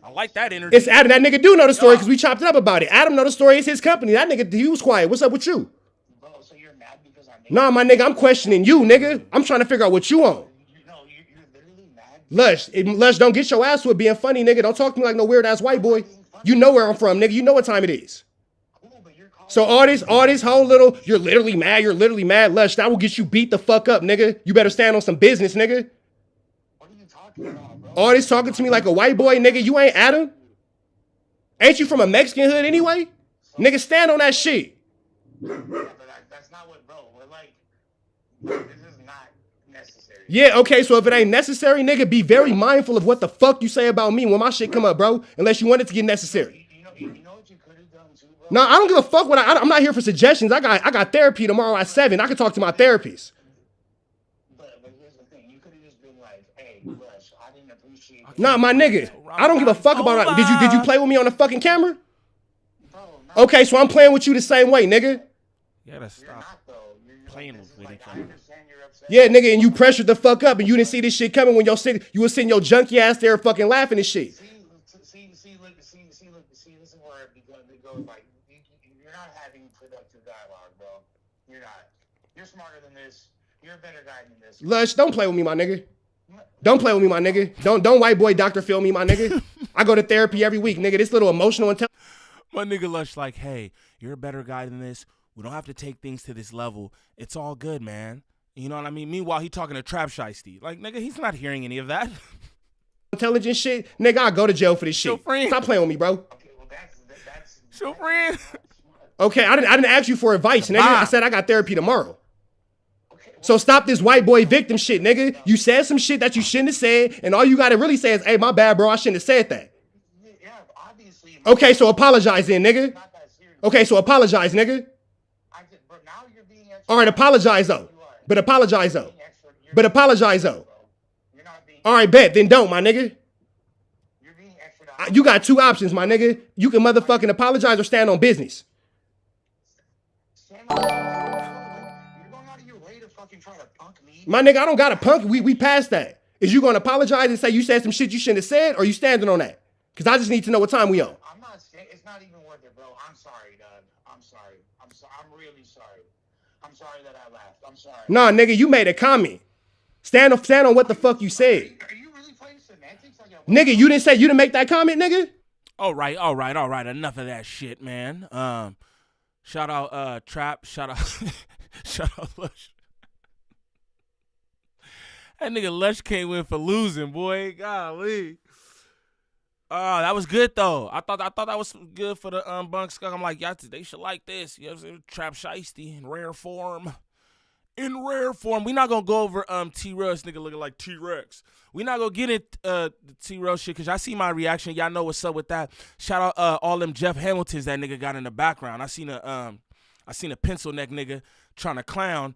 I like that energy. It's Adam. That nigga do know the story because we chopped it up about it. Adam know the story. It's his company. That nigga, he was quiet. What's up with you? Bro, so you're mad because I'm Nah, my nigga, I'm questioning you, nigga. I'm trying to figure out what you on. You're literally mad. Lush, don't get your ass with being funny, nigga. Don't talk to me like no weird ass white boy. You know where I'm from, nigga. You know what time it is. So all this whole little, you're literally mad, Lush. That will get you beat the fuck up, nigga. You better stand on some business, nigga. What are you talking about, bro? All this talking to me like a white boy, nigga. You ain't Adam. Ain't you from a Mexican hood anyway? Nigga, stand on that shit. Yeah, but that's not what, bro. We're like, this is not necessary. Yeah, okay, so if it ain't necessary, nigga, be very mindful of what the fuck you say about me when my shit come up, bro. Unless you want it to get necessary. You know what you could have done too, bro? No, I don't give a fuck what I'm not here for suggestions. I got therapy tomorrow at 7. I can talk to my therapist. But here's the thing. You could have just been like, hey, Rush, I didn't appreciate it. Nah, my nigga, I don't give a fuck about it. Did you play with me on the fucking camera? Okay, so I'm playing with you the same way, nigga. You gotta stop playing with each other. Yeah, nigga, and you pressured the fuck up and you didn't see this shit coming when you was sitting your junky ass there fucking laughing and shit. See, this is where it goes like, you're not having productive dialogue, bro. You're not. You're smarter than this. You're a better guy than this. Lush, don't play with me, my nigga. Don't play with me, my nigga. Don't white boy Dr. Phil me, my nigga. I go to therapy every week, nigga. This little emotional intelligence. My nigga Lush like, hey, you're a better guy than this. We don't have to take things to this level. It's all good, man. You know what I mean? Meanwhile, he talking to Trap Shiesty. Like, nigga, he's not hearing any of that. Intelligent shit. Nigga, I'll go to jail for this shit. Stop playing with me, bro. Okay, well, that's your friend. Okay, I didn't ask you for advice, nigga. I said I got therapy tomorrow. So stop this white boy victim shit, nigga. You said some shit that you shouldn't have said, and all you gotta really say is, hey, my bad, bro. I shouldn't have said that. Yeah, obviously. Okay, so apologize then, nigga. Okay, so apologize, nigga. Now you're being all right, apologize though. But apologize though. But apologize though. All right, bet. Then don't, my nigga. You got 2 options, my nigga. You can motherfucking apologize or stand on business. My nigga, I don't got to punk. We passed that. Is you gonna apologize and say you said some shit you shouldn't have said, or you standing on that? Because I just need to know what time we on. I'm not saying it's not even worth it, bro. I'm sorry, Doug. I'm sorry. I'm really sorry. I'm sorry that I laughed. I'm sorry. Nah, nigga, you made a comment. Stand on what the fuck you said. Are you really playing semantics? Nigga, you didn't make that comment, nigga? All right. Enough of that shit, man. Shout out Trap. Shout out Lush. That nigga Lush came in for losing, boy. Golly. That was good though. I thought that was good for the Bunk Skunk. I'm like, y'all, they should like this. You know what I'm saying? Trap Shiesty in rare form. In rare form. We not gonna go over T-Rex, this nigga looking like T-Rex. We not gonna get it the T-Rex shit, cause y'all see my reaction. Y'all know what's up with that. Shout out all them Jeff Hamiltons that nigga got in the background. I seen a pencil neck nigga trying to clown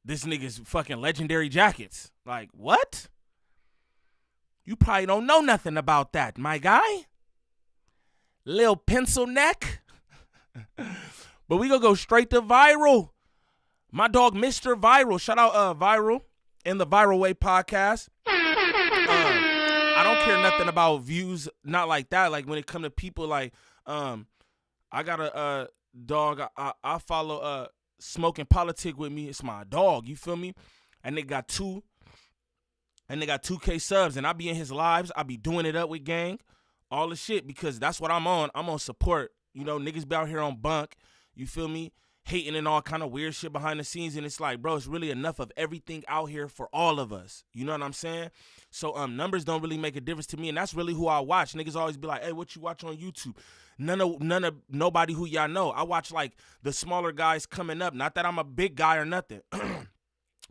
this nigga's fucking legendary jackets. Like, what? You probably don't know nothing about that, my guy. Lil pencil neck. But we gonna go straight to viral. My dog, Mr. Viral. Shout out Viral in the Viral Way podcast. I don't care nothing about views, not like that. Like when it come to people, like I got a dog. I follow Smoking Politic with me. It's my dog. You feel me? And they got 2K subs, and I be in his lives. I be doing it up with gang, all the shit, because that's what I'm on. I'm on support. You know, niggas be out here on bunk. You feel me? Hating and all kind of weird shit behind the scenes, and it's like, bro, it's really enough of everything out here for all of us. You know what I'm saying? So numbers don't really make a difference to me, and that's really who I watch. Niggas always be like, hey, what you watch on YouTube? Nobody who y'all know. I watch like the smaller guys coming up. Not that I'm a big guy or nothing.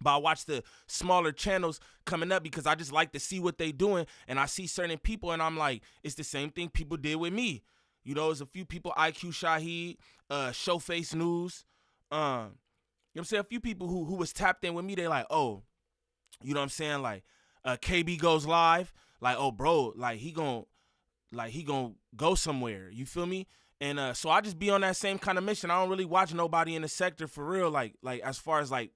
But I watch the smaller channels coming up because I just like to see what they doing, and I see certain people, and I'm like, it's the same thing people did with me. You know, there's a few people, IQ Shaheed, Showface News, you know what I'm saying? A few people who was tapped in with me, they like, oh, you know what I'm saying? Like, KB goes live, like, oh, bro, like he gon' go somewhere. You feel me? And so I just be on that same kind of mission. I don't really watch nobody in the sector for real, like as far as like.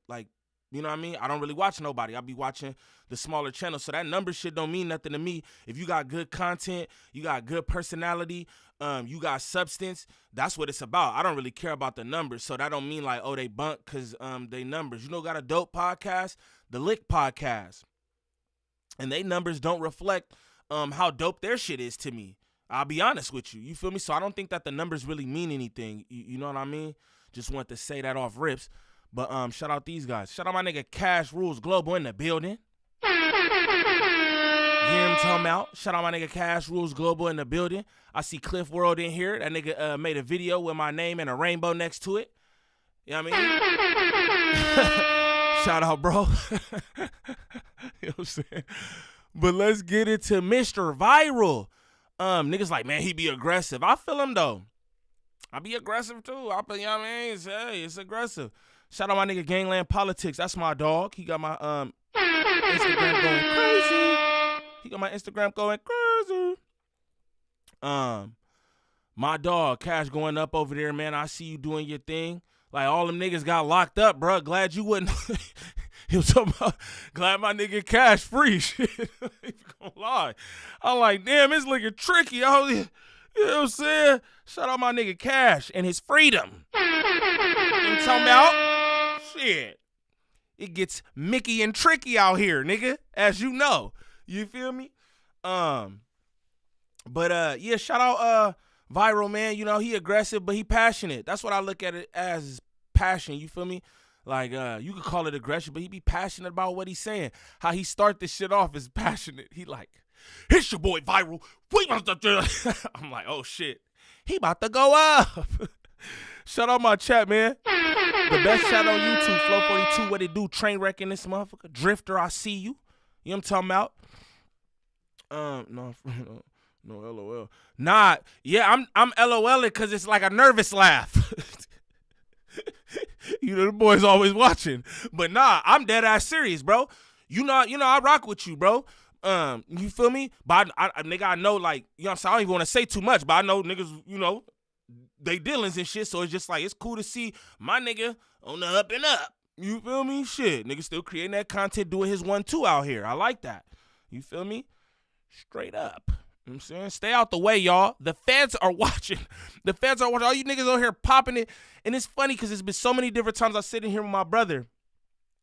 You know what I mean? I don't really watch nobody. I be watching the smaller channels. So that number shit don't mean nothing to me. If you got good content, you got good personality, you got substance, that's what it's about. I don't really care about the numbers. So that don't mean like, oh, they bunk because they numbers. You know, got a dope podcast, the Lick Podcast. And they numbers don't reflect how dope their shit is to me. I'll be honest with you. You feel me? So I don't think that the numbers really mean anything. You know what I mean? Just want to say that off rips. But shout out these guys. Shout out my nigga Cash Rules Global in the building. You hear him talking about? Shout out my nigga Cash Rules Global in the building. I see Cliff World in here. That nigga made a video with my name and a rainbow next to it. You know what I mean? Shout out, bro. You know what I'm saying? But let's get into Mr. Viral. Niggas like, man, he be aggressive. I feel him, though. I be aggressive, too. You know what I mean? Hey, it's aggressive. Shout out my nigga Gangland Politics. That's my dog. He got my Instagram going crazy. My dog Cash going up over there, man. I see you doing your thing. Like all them niggas got locked up, bro. Glad you wouldn't. He was talking about glad my nigga Cash free. Shit, ain't gonna lie. I'm like, damn, it's looking tricky. You know what I'm saying? Shout out my nigga Cash and his freedom. You know what I'm talking about? Shit. It gets Mickey and tricky out here, nigga, as you know. You feel me? Yeah, shout out Viral, man. You know, he aggressive, but he passionate. That's what I look at it as, passion. You feel me? Like, you could call it aggression, but he be passionate about what he's saying. How he start this shit off is passionate. He like, it's your boy Viral. I'm like, oh shit. He about to go up. Shout out my chat, man. The best chat on YouTube, Flow42. What it do? Train wrecking this motherfucker. Drifter, I see you. You know what I'm talking about? No, LOL. Nah, yeah, I'm LOLing because it's like a nervous laugh. You know, the boys always watching. But nah, I'm dead ass serious, bro. You know, I rock with you, bro. You feel me? But nigga, I know, like, you know what I'm saying? I don't even want to say too much, but I know niggas, you know, they dealings and shit, so it's just like, it's cool to see my nigga on the up and up. You feel me? Shit, nigga still creating that content, doing his 1-2 out here. I like that. You feel me? Straight up. You know what I'm saying? Stay out the way, y'all. The feds are watching. The feds are watching. All you niggas over here popping it. And it's funny because it's been so many different times I sit in here with my brother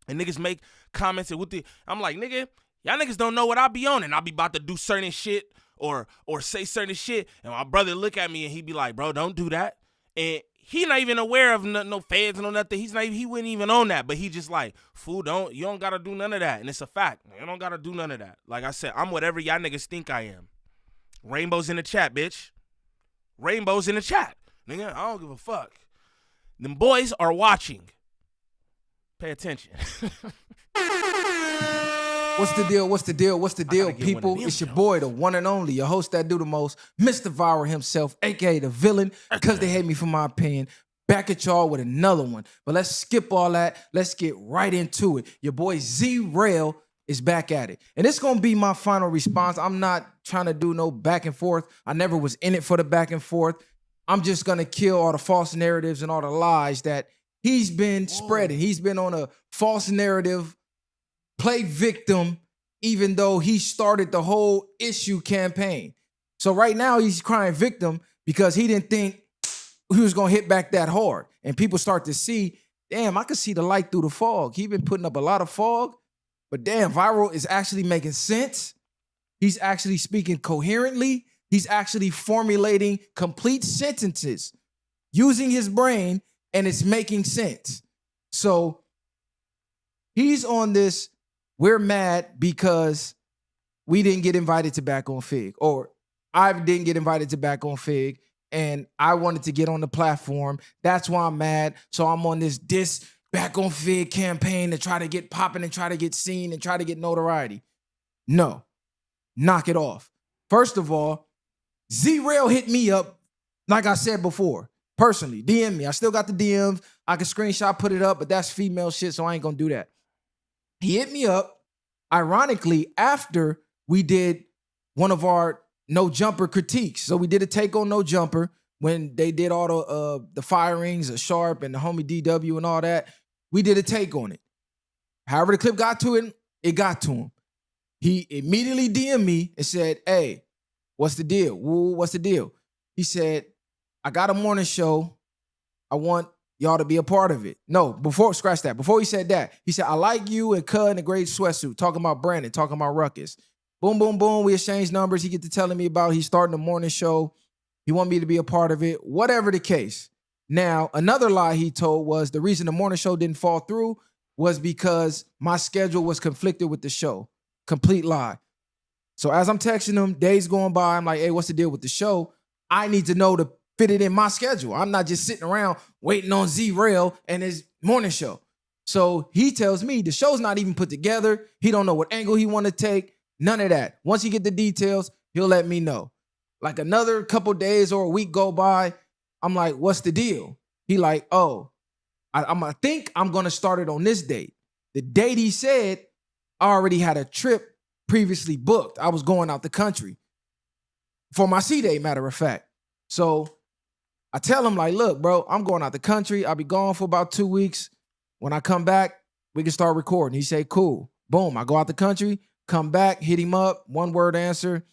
and niggas make comments and I'm like, nigga, y'all niggas don't know what I be on, and I be about to do certain shit or say certain shit, and my brother look at me and he be like, bro, don't do that. And he not even aware of no feds and no nothing. He wasn't even on that, but he just like, fool, you don't gotta do none of that. And it's a fact. You don't gotta do none of that. Like I said, I'm whatever y'all niggas think I am. Rainbows in the chat, bitch. Rainbows in the chat. Nigga, I don't give a fuck. Them boys are watching. Pay attention. What's the deal? What's the deal? What's the deal, people? It's your boy, the one and only, your host that do the most, Mr. Viral himself, aka the villain, because they hate me for my opinion. Back at y'all with another one. But let's skip all that. Let's get right into it. Your boy Z-Rail is back at it. And it's gonna be my final response. I'm not trying to do no back and forth. I never was in it for the back and forth. I'm just gonna kill all the false narratives and all the lies that he's been spreading. He's been on a false narrative, play victim, even though he started the whole issue campaign. So right now he's crying victim because he didn't think he was gonna hit back that hard. And people start to see, damn, I can see the light through the fog. He's been putting up a lot of fog, but damn, Viral is actually making sense. He's actually speaking coherently. He's actually formulating complete sentences using his brain, and it's making sense. So he's on this, we're mad because we didn't get invited to Back on Fig, or I didn't get invited to Back on Fig, and I wanted to get on the platform. That's why I'm mad. So I'm on this Back on Fig campaign to try to get popping and try to get seen and try to get notoriety. No, knock it off. First of all, Z-Rail hit me up, like I said before, personally, DM me. I still got the DMs. I can screenshot, put it up, but that's female shit, so I ain't gonna do that. He hit me up, ironically, after we did one of our No Jumper critiques. So we did a take on No Jumper when they did all the firings of Sharp and the homie DW and all that. We did a take on it. However the clip got to him, it got to him. He immediately DM'd me and said, hey, what's the deal? Woo, what's the deal? He said, I got a morning show. I want y'all to be a part of it. No, scratch that. Before he said that, he said, I like you and Cud in a great sweatsuit, talking about Brandon, talking about Ruckus. Boom, boom, boom. We exchanged numbers. He get to telling me about he's starting a morning show. He want me to be a part of it, whatever the case. Now, another lie he told was the reason the morning show didn't fall through was because my schedule was conflicted with the show. Complete lie. So as I'm texting him, days going by, I'm like, hey, what's the deal with the show? I need to know to fit it in my schedule. I'm not just sitting around waiting on Z-Rail and his morning show. So he tells me the show's not even put together. He don't know what angle he want to take. None of that. Once he get the details, he'll let me know. Like another couple days or a week go by, I'm like, what's the deal? He like, oh, I think I'm going to start it on this date. The date he said, I already had a trip previously booked. I was going out the country for my C-Day, matter of fact. So I tell him like, look, bro, I'm going out the country. I'll be gone for about 2 weeks. When I come back, we can start recording. He say, cool. Boom. I go out the country, come back, hit him up, one word answer,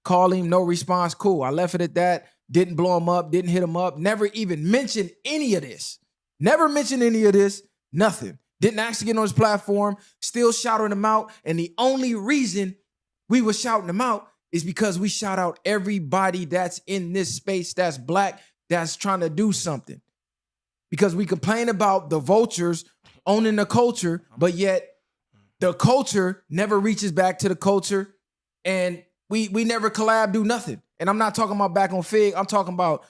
call him, no response. Cool. I left it at that. Didn't blow him up, didn't hit him up, never even mentioned any of this. Never mentioned any of this, nothing. Didn't actually get on his platform, still shouting him out. And the only reason we were shouting him out is because we shout out everybody that's in this space that's black, that's trying to do something. Because we complain about the vultures owning the culture, but yet the culture never reaches back to the culture, and we never collab, do nothing. And I'm not talking about Back on Fig, I'm talking about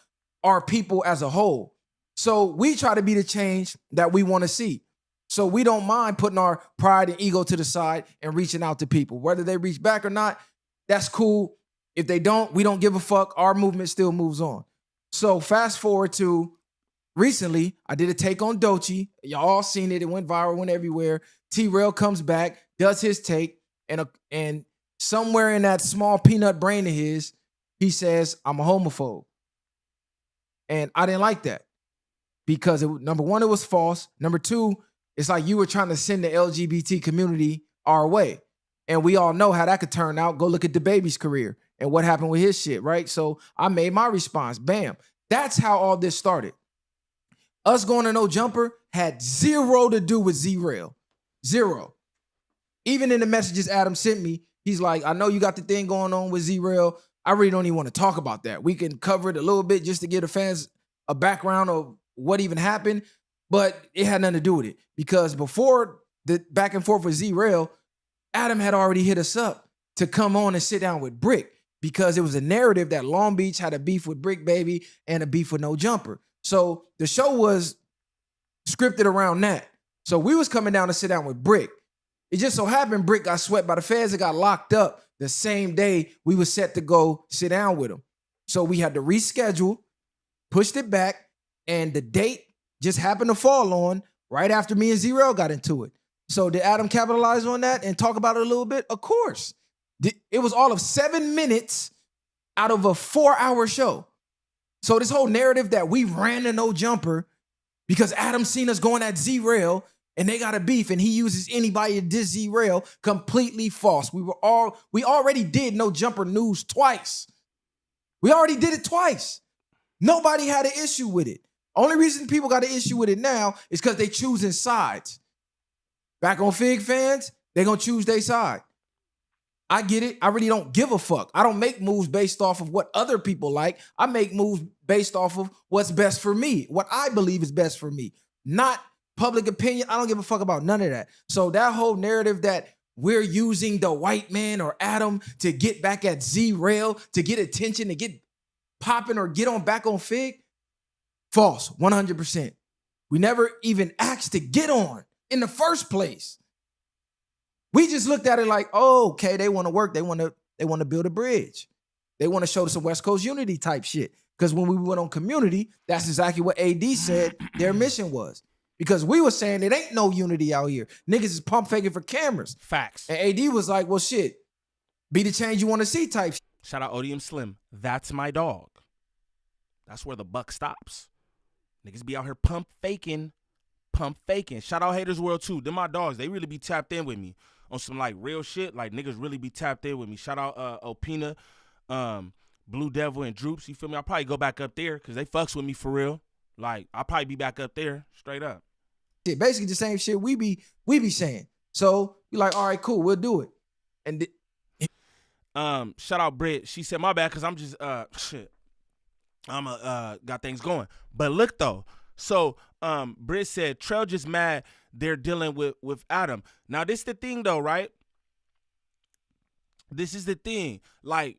our people as a whole. So we try to be the change that we want to see. So we don't mind putting our pride and ego to the side and reaching out to people. Whether they reach back or not, that's cool. If they don't, we don't give a fuck. Our movement still moves on. So fast forward to recently, I did a take on Doechii. Y'all all seen it. It went viral, went everywhere. T-Rail comes back, does his take, and somewhere in that small peanut brain of his, he says, I'm a homophobe. And I didn't like that because, number one, it was false. Number two, it's like you were trying to send the LGBT community our way. And we all know how that could turn out. Go look at the baby's career and what happened with his shit, right? So I made my response. Bam. That's how all this started. Us going to No Jumper had zero to do with Z-Rail. Zero. Even in the messages Adam sent me, he's like, I know you got the thing going on with Z-Rail. I really don't even want to talk about that. We can cover it a little bit just to give the fans a background of what even happened, but it had nothing to do with it. Because before the back and forth with Z-Rail, Adam had already hit us up to come on and sit down with Brick because it was a narrative that Long Beach had a beef with Brick Baby and a beef with No Jumper. So the show was scripted around that. So we was coming down to sit down with Brick. It just so happened Brick got swept by the feds and got locked up the same day we was set to go sit down with him. So we had to reschedule, pushed it back, and the date just happened to fall on right after me and Z-Rail got into it. So did Adam capitalize on that and talk about it a little bit? Of course. It was all of 7 minutes out of a 4-hour show. So this whole narrative that we ran to No Jumper because Adam seen us going at Z-Rail and they got a beef and he uses anybody to diss Z-Rail, completely false. We already did No Jumper news twice. We already did it twice. Nobody had an issue with it. Only reason people got an issue with it now is because they choosing sides. Back on Fig fans, they gonna choose their side. I get it. I really don't give a fuck. I don't make moves based off of what other people like. I make moves based off of what's best for me, what I believe is best for me, not public opinion. I don't give a fuck about none of that. So that whole narrative that we're using the white man or Adam to get back at Z-Rail, to get attention, to get popping or get on back on Fig, false, 100%. We never even asked to get on in the first place. We just looked at it like, oh, okay, they want to work. They want to build a bridge. They want to show some West Coast unity type shit. Because when we went on Community, that's exactly what AD said their mission was. Because we were saying it ain't no unity out here. Niggas is pump faking for cameras. Facts. And AD was like, well, shit, be the change you want to see type shit. Shout out Odium Slim. That's my dog. That's where the buck stops. Niggas be out here pump faking. Shout out Haters World too. They're my dogs. They really be tapped in with me on some like real shit. Like niggas really be tapped in with me. Shout out Opina, Blue Devil, and Droops. You feel me? I'll probably go back up there because they fucks with me for real. Like I'll probably be back up there straight up. Shit, basically the same shit we be saying. So we like, all right, cool, we'll do it. And shout out Britt. She said my bad because I'm just shit. I'm got things going. But look though. So Britt said Trell just mad they're dealing with Adam. Now this the thing though, right? This is the thing. Like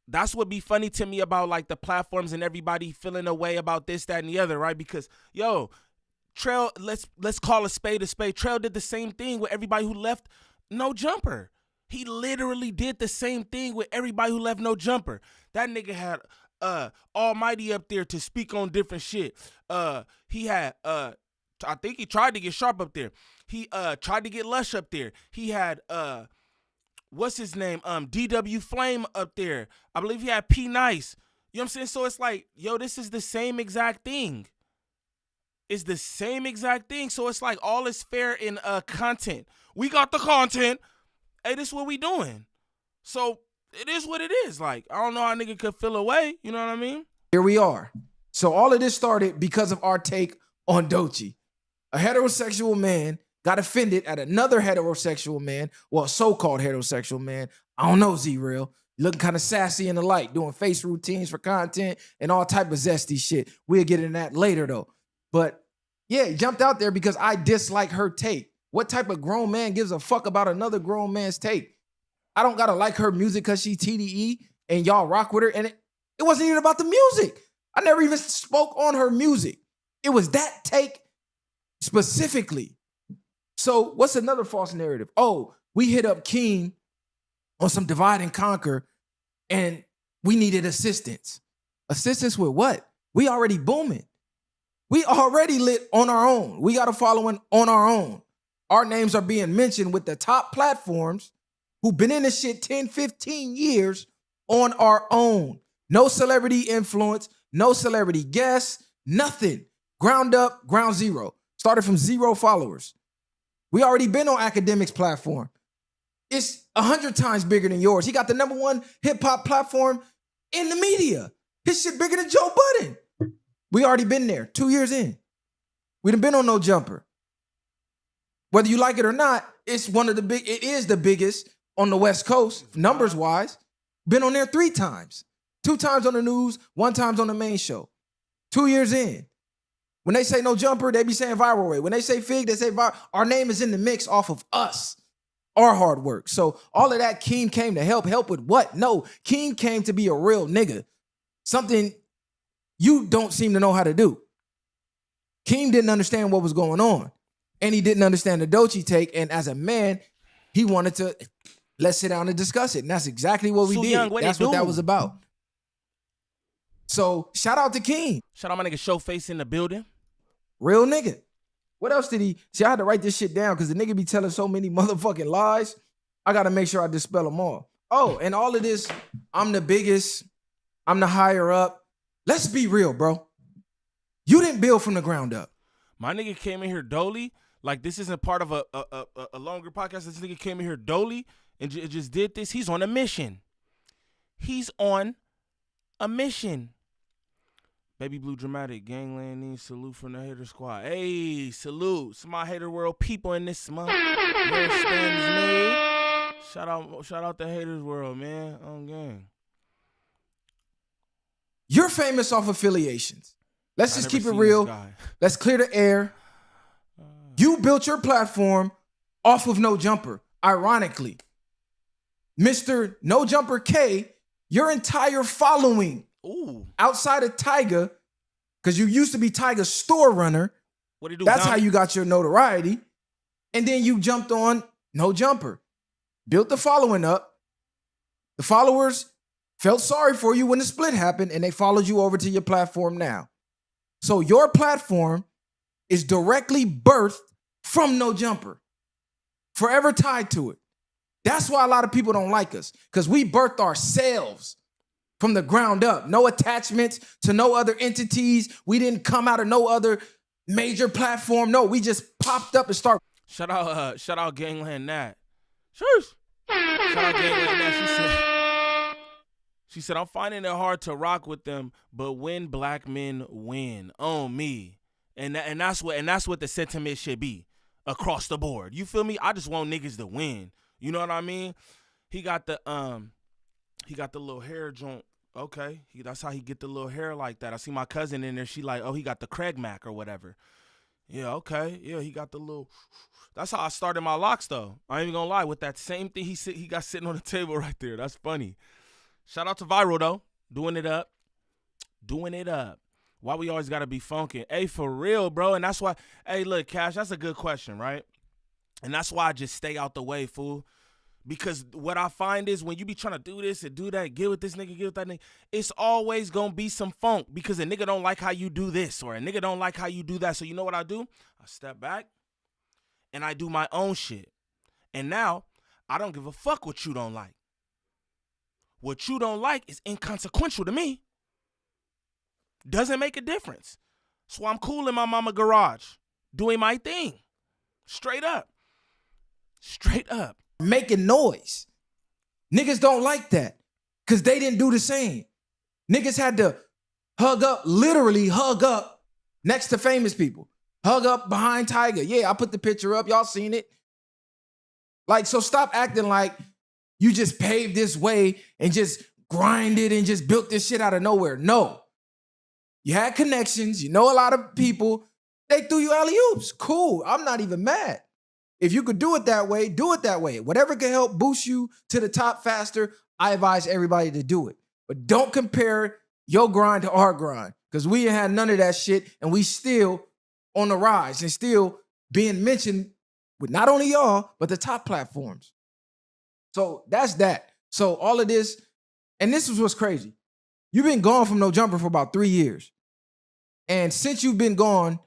that's what be funny to me about like the platforms and everybody feeling a way about this, that, and the other, right? Because yo, Trell, let's call a spade a spade. Trell did the same thing with everybody who left No Jumper. He literally did the same thing with everybody who left No Jumper. That nigga had Almighty up there to speak on different shit. He had I think he tried to get Sharp up there. He tried to get Lush up there. He had what's his name? DW Flame up there. I believe he had P Nice. You know what I'm saying? So it's like, yo, this is the same exact thing. It's the same exact thing. So it's like all is fair in content. We got the content. Hey, this is what we doing. So it is what it is. Like, I don't know how a nigga could feel away. You know what I mean? Here we are. So all of this started because of our take on Doechii. A heterosexual man got offended at another heterosexual man, well, so-called heterosexual man. I don't know, Z-Real. Looking kind of sassy in the light, doing face routines for content and all type of zesty shit. We'll get into that later, though. But, yeah, he jumped out there because I dislike her take. What type of grown man gives a fuck about another grown man's take? I don't got to like her music because she TDE and y'all rock with her. And it wasn't even about the music. I never even spoke on her music. It was that take specifically. So what's another false narrative? Oh, we hit up Keen on some divide and conquer and we needed assistance. Assistance with what? We already booming. We already lit on our own. We got a following on our own. Our names are being mentioned with the top platforms who've been in this shit 10, 15 years on our own. No celebrity influence, no celebrity guests, nothing. Ground up, ground zero. Started from 0 followers. We already been on Academics platform. is 100 times bigger than yours. He got the #1 hip hop platform in the media. His shit bigger than Joe Budden. We already been there 2 years in. We done been on No Jumper. Whether you like it or not, it is the biggest on the West Coast, numbers wise. Been on there 3 times. 2 times on the news, 1 time on the main show. 2 years in. When they say No Jumper, they be saying Viral Way. When they say Fig, they say Viral. Our name is in the mix off of us, our hard work. So all of that, Keem came to help. Help with what? No, Keem came to be a real nigga. Something you don't seem to know how to do. Keem didn't understand what was going on. And he didn't understand the Doechii take. And as a man, he wanted to, let's sit down and discuss it. And that's exactly what we did. Young, that's what that was about. So shout out to Keem. Shout out my nigga Showface in the building. Real nigga. What else did he? See, I had to write this shit down because the nigga be telling so many motherfucking lies. I got to make sure I dispel them all. Oh, and all of this, I'm the biggest. I'm the higher up. Let's be real, bro. You didn't build from the ground up. My nigga came in here dolly. Like, this isn't part of a longer podcast. This nigga came in here dolly and just did this. He's on a mission. He's on a mission. Baby Blue Dramatic, Gangland Niem, salute from the hater squad. Hey, salute. Some of my hater world people in this month. Understands me. Shout out the haters world, man. On gang. You're famous off affiliations. Let's just keep it real. Let's clear the air. You built your platform off of No Jumper, ironically. Mr. No Jumper K, your entire following outside of Tyga, because you used to be Tyga's store runner. What do you do? That's how you got your notoriety. And then you jumped on No Jumper, built the following up. The followers felt sorry for you when the split happened, and they followed you over to your platform now. So your platform is directly birthed from No Jumper, forever tied to it. That's why a lot of people don't like us, because we birthed ourselves from the ground up. No attachments to no other entities. We didn't come out of no other major platform. No, we just popped up and start. Shout out Gangland Nat. Shush. Shout out Gangland Nat. She said, I'm finding it hard to rock with them, but when black men win, on me. And that's what the sentiment should be across the board. You feel me? I just want niggas to win. You know what I mean? He got the little hair joint. Okay. That's how he get the little hair like that. I see my cousin in there. She like, oh, he got the Craig Mac or whatever. Yeah, okay. Yeah, he got the little. That's how I started my locks, though. I ain't even gonna lie. With that same thing he got sitting on the table right there. That's funny. Shout out to Viral, though. Doing it up. Why we always got to be funky? Hey, for real, bro. And that's why, hey, look, Cash, that's a good question, right? And that's why I just stay out the way, fool. Because what I find is when you be trying to do this and do that, get with this nigga, get with that nigga, it's always going to be some funk because a nigga don't like how you do this or a nigga don't like how you do that. So you know what I do? I step back and I do my own shit. And now I don't give a fuck what you don't like. What you don't like is inconsequential to me. Doesn't make a difference. So I'm cool in my mama garage, doing my thing. Straight up. Making noise. Niggas don't like that because they didn't do the same. Niggas had to literally hug up next to famous people. Hug up behind Tyga. Yeah, I put the picture up. Y'all seen it. Like, so stop acting like you just paved this way and just grinded and just built this shit out of nowhere. No. You had connections. You know a lot of people. They threw you alley-oops. Cool. I'm not even mad. If you could do it that way, do it that way. Whatever can help boost you to the top faster, I advise everybody to do it. But don't compare your grind to our grind because we ain't had none of that shit and we still on the rise and still being mentioned with not only y'all, but the top platforms. So that's that. So all of this, and this is what's crazy. You've been gone from No Jumper for about 3 years. And since you've been gone,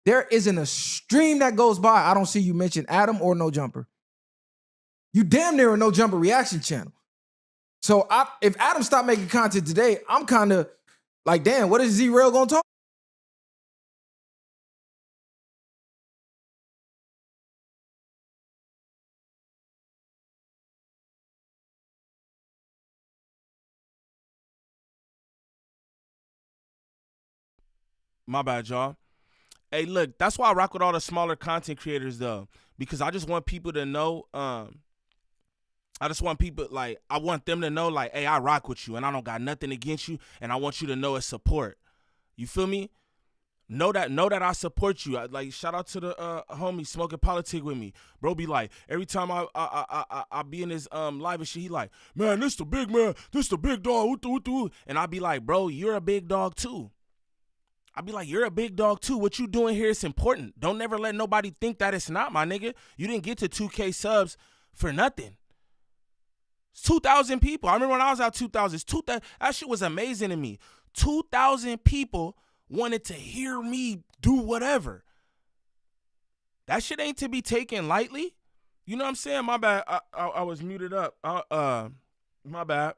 there isn't a stream that goes by I don't see you mention Adam or No Jumper. You damn near a No Jumper reaction channel. So if Adam stopped making content today, I'm kind of like, damn, what is Z-Rail gonna talk? My bad, y'all. Hey, look, that's why I rock with all the smaller content creators, though, because I just want people to know. I just want people, like, I want them to know, like, hey, I rock with you, and I don't got nothing against you, and I want you to know it's support. You feel me? Know that I support you. Like, shout out to the homie smoking politic with me. Bro be like, every time I be in his live and shit, he like, man, this the big man, this the big dog, and I be like, bro, you're a big dog too. I be like, you're a big dog too. What you doing here is important. Don't never let nobody think that it's not, my nigga. You didn't get to 2K subs for nothing. It's 2,000 people. I remember when I was out 2,000. That shit was amazing to me. 2,000 people wanted to hear me do whatever. That shit ain't to be taken lightly. You know what I'm saying? My bad. I was muted up. My bad.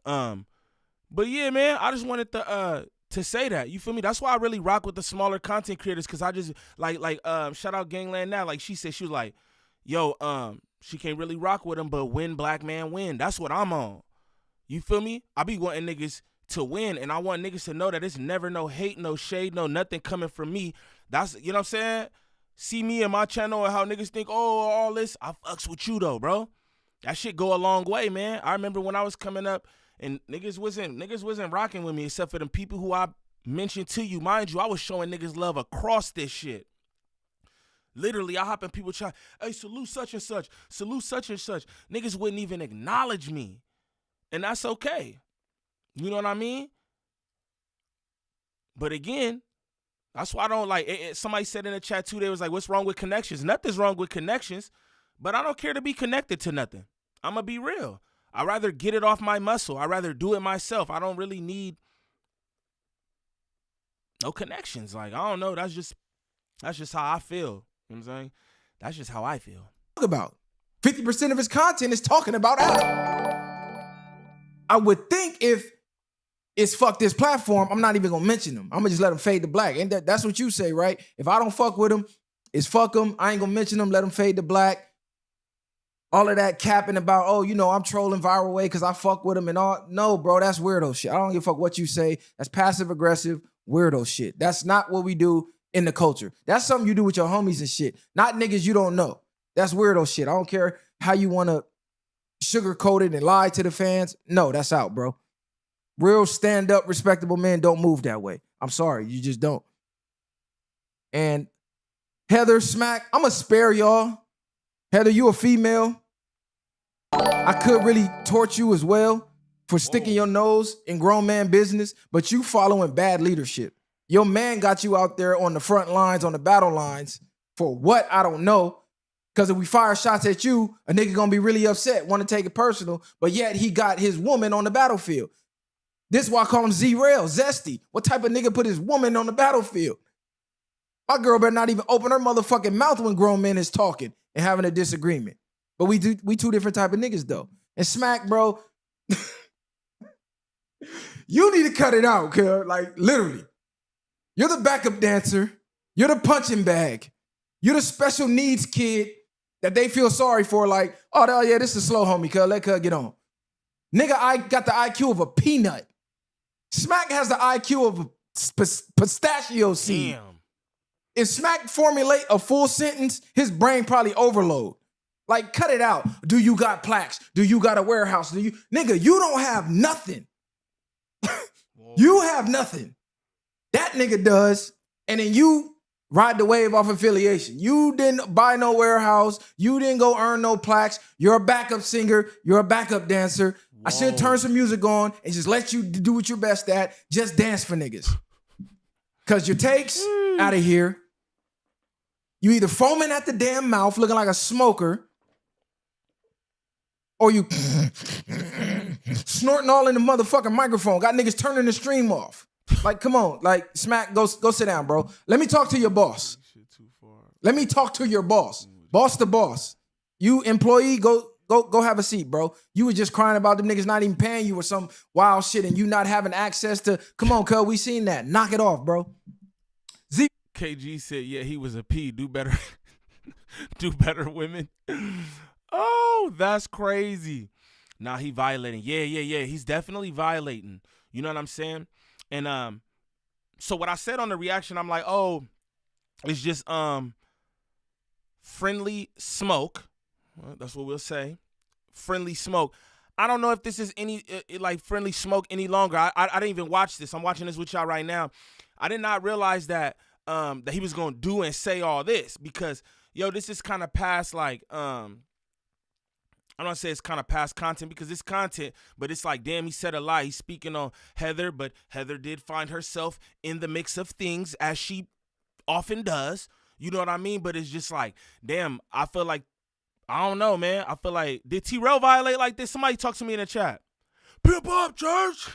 But yeah, man, I just wanted to say that. You feel me? That's why I really rock with the smaller content creators, because I just like shout out Gvnglvnd Niem. Like she said, she was like, yo, she can't really rock with him, but win black man win. That's what I'm on. You feel me? I be wanting niggas to win, and I want niggas to know that it's never no hate, no shade, no nothing coming from me. That's, you know what I'm saying? See me and my channel and how niggas think, oh, all this. I fucks with you though, bro. That shit go a long way, man. I remember when I was coming up, and niggas wasn't rocking with me except for them people who I mentioned to you. Mind you, I was showing niggas love across this shit. Literally, I hop in people try, hey, salute such and such, salute such and such. Niggas wouldn't even acknowledge me. And that's okay. You know what I mean? But again, that's why I don't like, somebody said in the chat too, they was like, what's wrong with connections? Nothing's wrong with connections, but I don't care to be connected to nothing. I'm going to be real. I'd rather get it off my muscle. I'd rather do it myself. I don't really need no connections. Like, I don't know. That's just how I feel. You know what I'm saying? That's just how I feel. Talk about 50% of his content is talking about Adam. I would think if it's fuck this platform, I'm not even gonna mention them. I'm gonna just let them fade to black. And that's what you say, right? If I don't fuck with them, it's fuck them. I ain't gonna mention them. Let them fade to black. All of that capping about, oh, you know, I'm trolling viral way because I fuck with them and all. No, bro, that's weirdo shit. I don't give a fuck what you say. That's passive aggressive weirdo shit. That's not what we do in the culture. That's something you do with your homies and shit. Not niggas you don't know. That's weirdo shit. I don't care how you want to sugarcoat it and lie to the fans. No, that's out, bro. Real stand-up, respectable men don't move that way. I'm sorry, you just don't. And Heather, Smack, I'm going to spare y'all. Heather, you a female. I could really torch you as well for sticking your nose in grown man business, but you following bad leadership. Your man got you out there on the front lines, on the battle lines, for what? I don't know. Because if we fire shots at you, a nigga gonna be really upset, want to take it personal, but yet he got his woman on the battlefield. This is why I call him Z-Rail, zesty. What type of nigga put his woman on the battlefield? My girl better not even open her motherfucking mouth when grown men is talking and having a disagreement. But we two different type of niggas though. And Smack, bro, you need to cut it out, cuz. Like, literally. You're the backup dancer. You're the punching bag. You're the special needs kid that they feel sorry for. Like, oh yeah, this is a slow homie, cuz. Let cuz get on. Nigga, I got the IQ of a peanut. Smack has the IQ of a pistachio seed. Damn. If Smack formulate a full sentence, his brain probably overload. Like, cut it out. Do you got plaques? Do you got a warehouse? Nigga, you don't have nothing. You have nothing. That nigga does. And then you ride the wave off affiliation. You didn't buy no warehouse. You didn't go earn no plaques. You're a backup singer. You're a backup dancer. Whoa. I should turn some music on and just let you do what you're best at. Just dance for niggas. Because your takes out of here. You either foaming at the damn mouth looking like a smoker, or you snorting all in the motherfucking microphone. Got niggas turning the stream off. Like, come on. Like, Smack, go sit down, bro. Let me talk to your boss. Let me talk to your boss. Boss to boss. You employee, go Go have a seat, bro. You was just crying about them niggas not even paying you or some wild shit and you not having access to. Come on, cuz, we seen that. Knock it off, bro. KG said, yeah, he was a P. Do better. Do better, women. Oh, that's crazy. Nah, he violating. Yeah. He's definitely violating. You know what I'm saying? And so what I said on the reaction, I'm like, oh, it's just friendly smoke. Well, that's what we'll say. Friendly smoke. I don't know if this is any like friendly smoke any longer. I didn't even watch this. I'm watching this with y'all right now. I did not realize that that he was gonna do and say all this because this is kind of past like I'm gonna say it's kind of past content because it's content, but it's like, damn, he said a lie. He's speaking on Heather, but Heather did find herself in the mix of things as she often does. You know what I mean? But it's just like, damn, I feel like, I don't know, man. I feel like, did Trell violate like this? Somebody talk to me in the chat. Pimp up, church.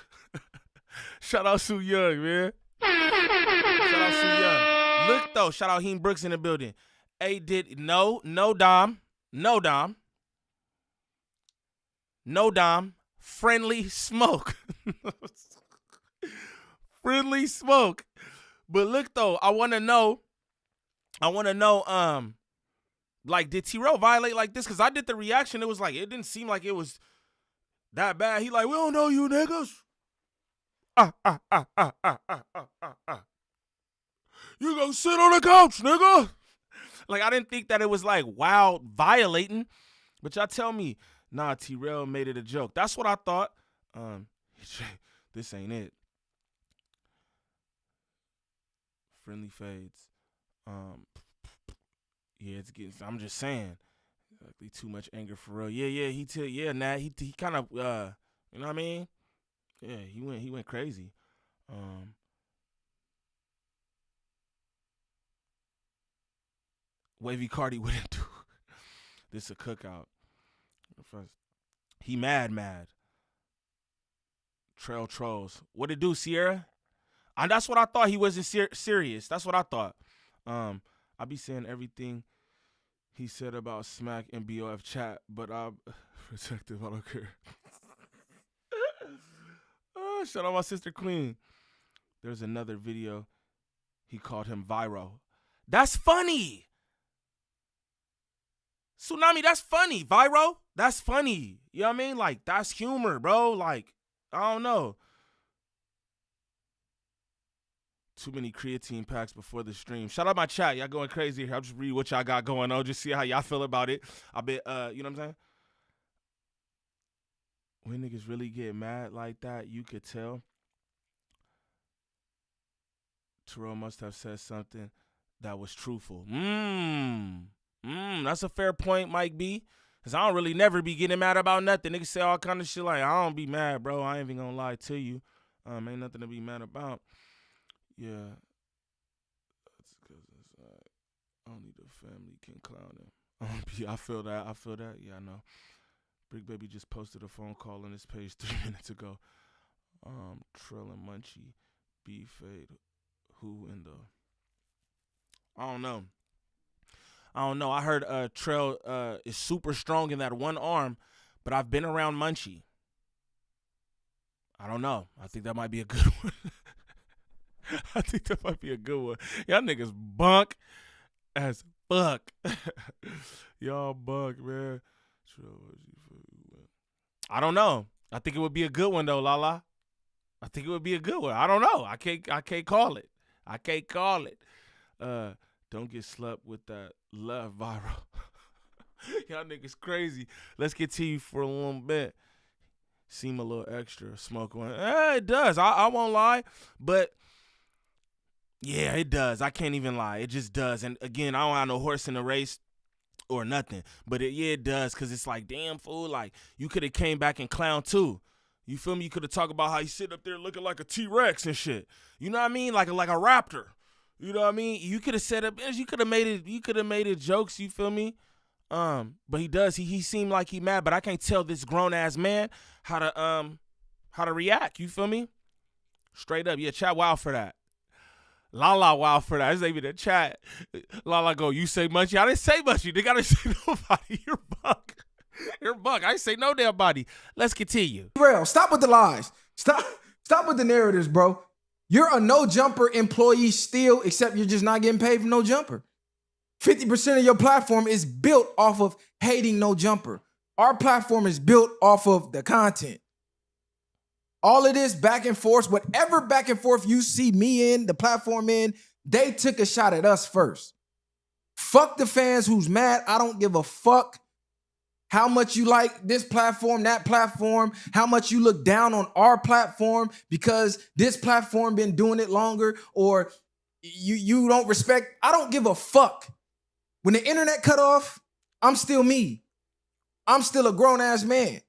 Shout out Sue Young, man. Shout out Sue Young. Look, though, shout out Heem Brooks in the building. Hey, no Dom. Friendly smoke. Friendly smoke. But look, though, I want to know, like, did Trell violate like this? Because I did the reaction. It was like, it didn't seem like it was that bad. He like, we don't know you niggas. You gonna sit on the couch, nigga. Like, I didn't think that it was like wild violating. But y'all tell me, nah, Trell made it a joke. That's what I thought. This ain't it. Friendly fades. Yeah, it's getting. I'm just saying, too much anger for real. Yeah. He kind of, you know what I mean? Yeah, he went crazy. Wavy Cardi wouldn't do this a cookout. He mad. Trell trolls. What it do, Sierra? And that's what I thought. He wasn't serious. That's what I thought. I be saying everything he said about Smack and BOF chat, but I'm protective. I don't care. Oh, shout out my sister Queen. There's another video. He called him viral. That's funny. Tsunami, that's funny. Viral, that's funny. You know what I mean? Like, that's humor, bro. Like, I don't know. Too many creatine packs before the stream. Shout out my chat. Y'all going crazy here. I'll just read what y'all got going on. Just see how y'all feel about it. I bet, you know what I'm saying? When niggas really get mad like that, you could tell. Trell must have said something that was truthful. That's a fair point, Mike B. Because I don't really never be getting mad about nothing. Niggas say all kind of shit like, I don't be mad, bro. I ain't even gonna lie to you. Ain't nothing to be mad about. Yeah. That's because it's only the family can clown him. I feel that. Yeah, I know. Brick Baby just posted a phone call on his page 3 minutes ago. Trell and Munchie, B-Fade, who in the... I don't know. I heard Trell is super strong in that one arm, but I've been around Munchie. I don't know. I think that might be a good one. Y'all niggas bunk as fuck. Y'all bunk, man. I don't know. I think it would be a good one though, Lala. I think it would be a good one. I don't know. I can't call it. Don't get slept with that love viral. Y'all niggas crazy. Let's get to you for a little bit. Seem a little extra. Smoke one. It does. I won't lie. But yeah, it does. I can't even lie. It just does. And again, I don't have no horse in the race or nothing. But it does, because it's like, damn, fool, like, you could have came back and clown too. You feel me? You could have talked about how you sit up there looking like a T-Rex and shit. You know what I mean? Like a raptor. You know what I mean? You could have set up, you could have made it jokes, you feel me? But he does. He seemed like he mad, but I can't tell this grown ass man how to react. You feel me? Straight up. Yeah, chat wild for that. Lala wild for that. This ain't even a chat. Lala go, you say Munchie? I didn't say Munchie. They gotta say nobody. You're bunk. You're Bunk. I say no damn body. Let's continue. Trell, stop with the lies. Stop with the narratives, bro. You're a no jumper employee still, except you're just not getting paid for no jumper. 50% of your platform is built off of hating no jumper. Our platform is built off of the content. All of this back and forth, whatever back and forth you see me in, the platform in, they took a shot at us first. Fuck the fans who's mad. I don't give a fuck how much you like this platform, that platform, how much you look down on our platform because this platform been doing it longer, or you don't respect. I don't give a fuck. When the internet cut off, I'm still me. I'm still a grown-ass man.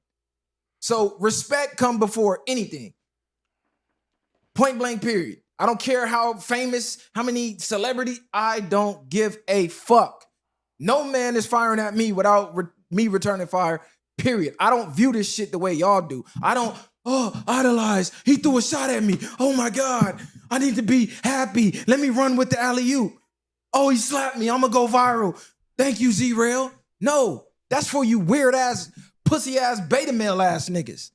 So respect come before anything. Point blank, period. I don't care how famous, how many celebrity, I don't give a fuck. No man is firing at me without me returning fire, period. I don't view this shit the way y'all do. I don't, idolize. He threw a shot at me. Oh my God, I need to be happy. Let me run with the alley-oop. Oh, he slapped me. I'm gonna go viral. Thank you, Z-Rail. No, that's for you weird-ass, pussy-ass, beta male-ass niggas.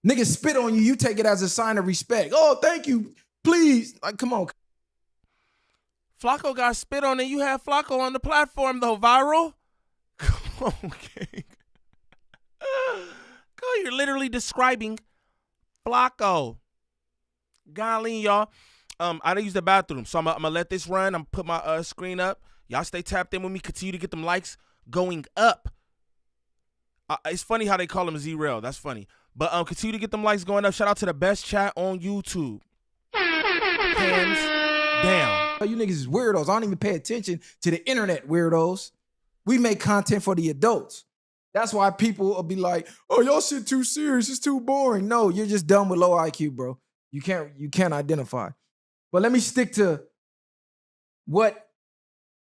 Niggas spit on you, you take it as a sign of respect. Oh, thank you. Please. Like, come on. Flacco got spit on and you had Flacco on the platform, though, viral? Come on, King. You're literally describing Flacco. Golly, y'all. I didn't use the bathroom, so I'm gonna let this run. I'm gonna put my screen up. Y'all stay tapped in with me. Continue to get them likes going up. It's funny how they call him Z-Rail. That's funny. But continue to get them likes going up. Shout out to the best chat on YouTube. Hands down. You niggas is weirdos. I don't even pay attention to the internet weirdos. We make content for the adults. That's why people will be like, oh, y'all shit too serious. It's too boring. No, you're just dumb with low IQ, bro. You can't identify. But let me stick to what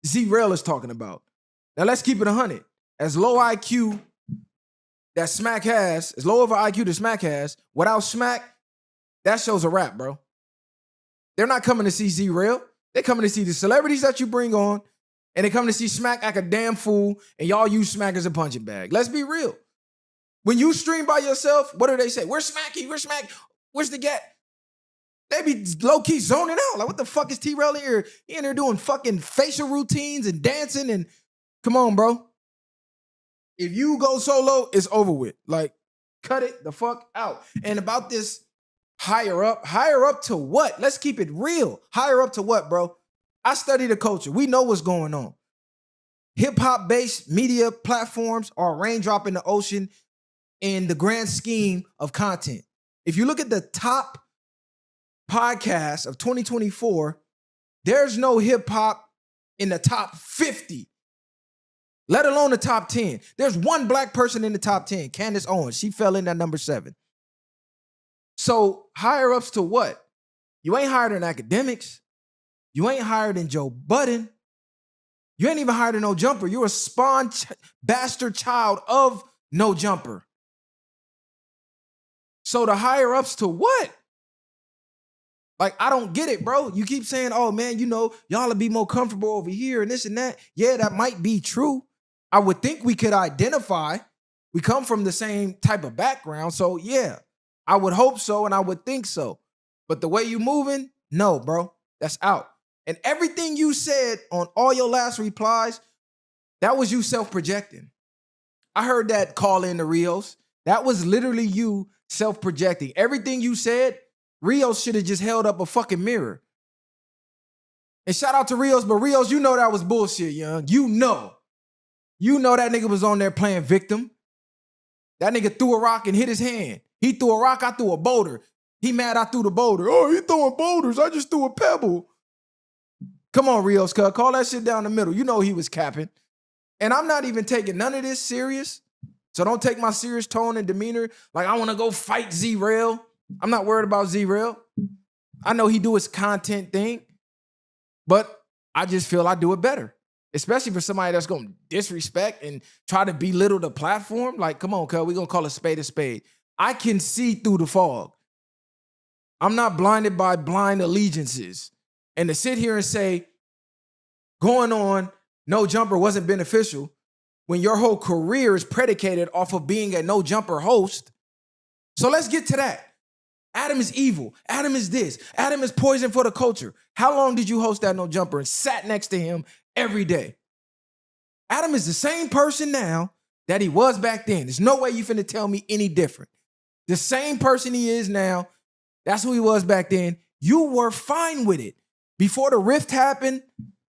Z-Rail is talking about. Now let's keep it 100. As low IQ that Smack has, as low of an IQ that Smack has, without Smack, that show's a wrap, bro. They're not coming to see Z-Rail. They're coming to see the celebrities that you bring on, and they come to see Smack act a damn fool, and y'all use Smack as a punching bag. Let's be real. When you stream by yourself, what do they say? Where's Smacky? Where's Smack? Where's the Gat? They be low-key zoning out. Like, what the fuck is T-Rail in here? He in there doing fucking facial routines and dancing and come on, bro. If you go solo, it's over with. Like, cut it the fuck out. And about this higher up to what? Let's keep it real. Higher up to what, bro? I study the culture. We know what's going on. Hip-hop based media platforms are a raindrop in the ocean in the grand scheme of content. If you look at the top podcasts of 2024, there's no hip-hop in the top 50, let alone the top 10. There's one black person in the top 10, Candace Owens. She fell in at number 7. So higher ups to what? You ain't higher than academics. You ain't higher than Joe Budden. You ain't even higher than No Jumper. You're a spawn bastard child of No Jumper. So the higher ups to what? Like, I don't get it, bro. You keep saying, oh man, you know, y'all will be more comfortable over here and this and that. Yeah, that might be true. I would think we could identify. We come from the same type of background. So yeah, I would hope so and I would think so. But the way you moving, no, bro, that's out. And everything you said on all your last replies, that was you self-projecting. I heard that call in to Rios. That was literally you self-projecting. Everything you said, Rios should have just held up a fucking mirror. And shout out to Rios, but Rios, you know that was bullshit, young. You know that nigga was on there playing victim. That nigga threw a rock and hit his hand. He threw a rock, I threw a boulder. He mad I threw the boulder. Oh, he throwing boulders. I just threw a pebble. Come on, Rios, cuz. Call that shit down the middle. You know he was capping. And I'm not even taking none of this serious. So don't take my serious tone and demeanor like I want to go fight Z-Rail. I'm not worried about Z-Rail. I know he do his content thing, but I just feel I do it better. Especially for somebody that's going to disrespect and try to belittle the platform. Like, come on, cuz, we're going to call a spade a spade. I can see through the fog. I'm not blinded by blind allegiances. And to sit here and say, going on, No Jumper wasn't beneficial, when your whole career is predicated off of being a no jumper host. So let's get to that. Adam is evil. Adam is this. Adam is poison for the culture. How long did you host that no jumper and sat next to him every day? Adam is the same person now that he was back then. There's no way you finna tell me any different. The same person he is now, that's who he was back then. You were fine with it. Before the rift happened,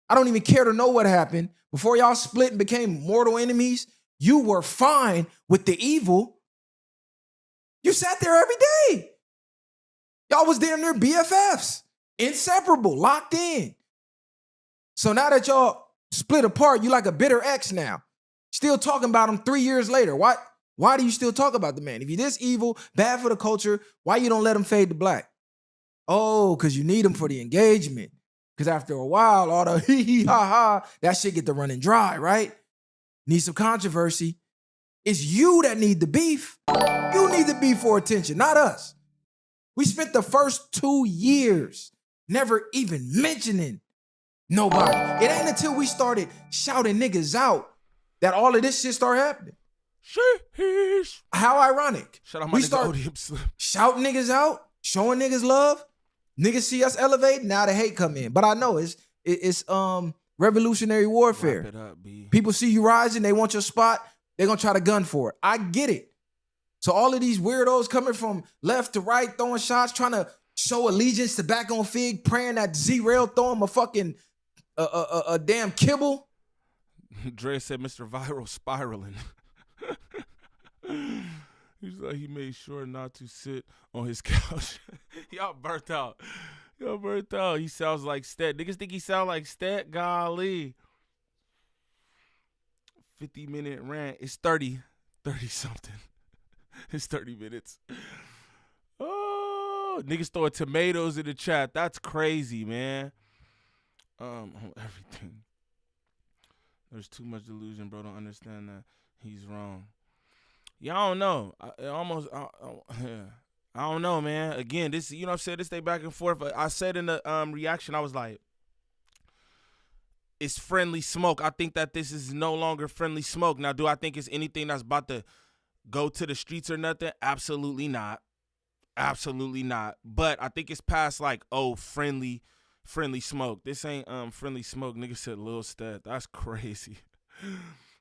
I don't even care to know what happened. Before y'all split and became mortal enemies, you were fine with the evil. You sat there every day. Y'all was damn near BFFs, inseparable, locked in. So now that y'all split apart, you like a bitter ex now. Still talking about him 3 years later. Why do you still talk about the man? If you're this evil, bad for the culture, why you don't let him fade to black? Oh, because you need him for the engagement. Because after a while, all the hee ha ha, that shit get to running dry, right? Need some controversy. It's you that need the beef. You need the beef for attention, not us. We spent the first 2 years never even mentioning nobody. It ain't until we started shouting niggas out that all of this shit started happening. Sheesh. How ironic. Shout out my nigga ODM Slim. Shouting niggas out, showing niggas love. Niggas see us elevate, now the hate come in. But I know it's revolutionary warfare. Wrap it up, B. People see you rising, they want your spot, they're gonna try to gun for it. I get it. So all of these weirdos coming from left to right, throwing shots, trying to show allegiance to back on Fig, praying that Z-Rail throw him a fucking a damn kibble. Dre said Mr. Viral spiraling. He's like, he made sure not to sit on his couch. Y'all burnt out. Y'all burnt out. He sounds like Stat. Niggas think he sound like Stat? Golly. 50-minute rant. It's 30 something. It's 30 minutes. Oh, niggas throwing tomatoes in the chat. That's crazy, man. Everything. There's too much delusion, bro. Don't understand that. He's wrong. Yeah, I don't know. I don't know, man. Again, this, you know what I'm saying? This day back and forth. I said in the reaction, I was like, it's friendly smoke. I think that this is no longer friendly smoke. Now, do I think it's anything that's about to go to the streets or nothing? Absolutely not. Absolutely not. But I think it's past like, oh, friendly smoke. This ain't friendly smoke. Nigga said Lil Stat. That's crazy.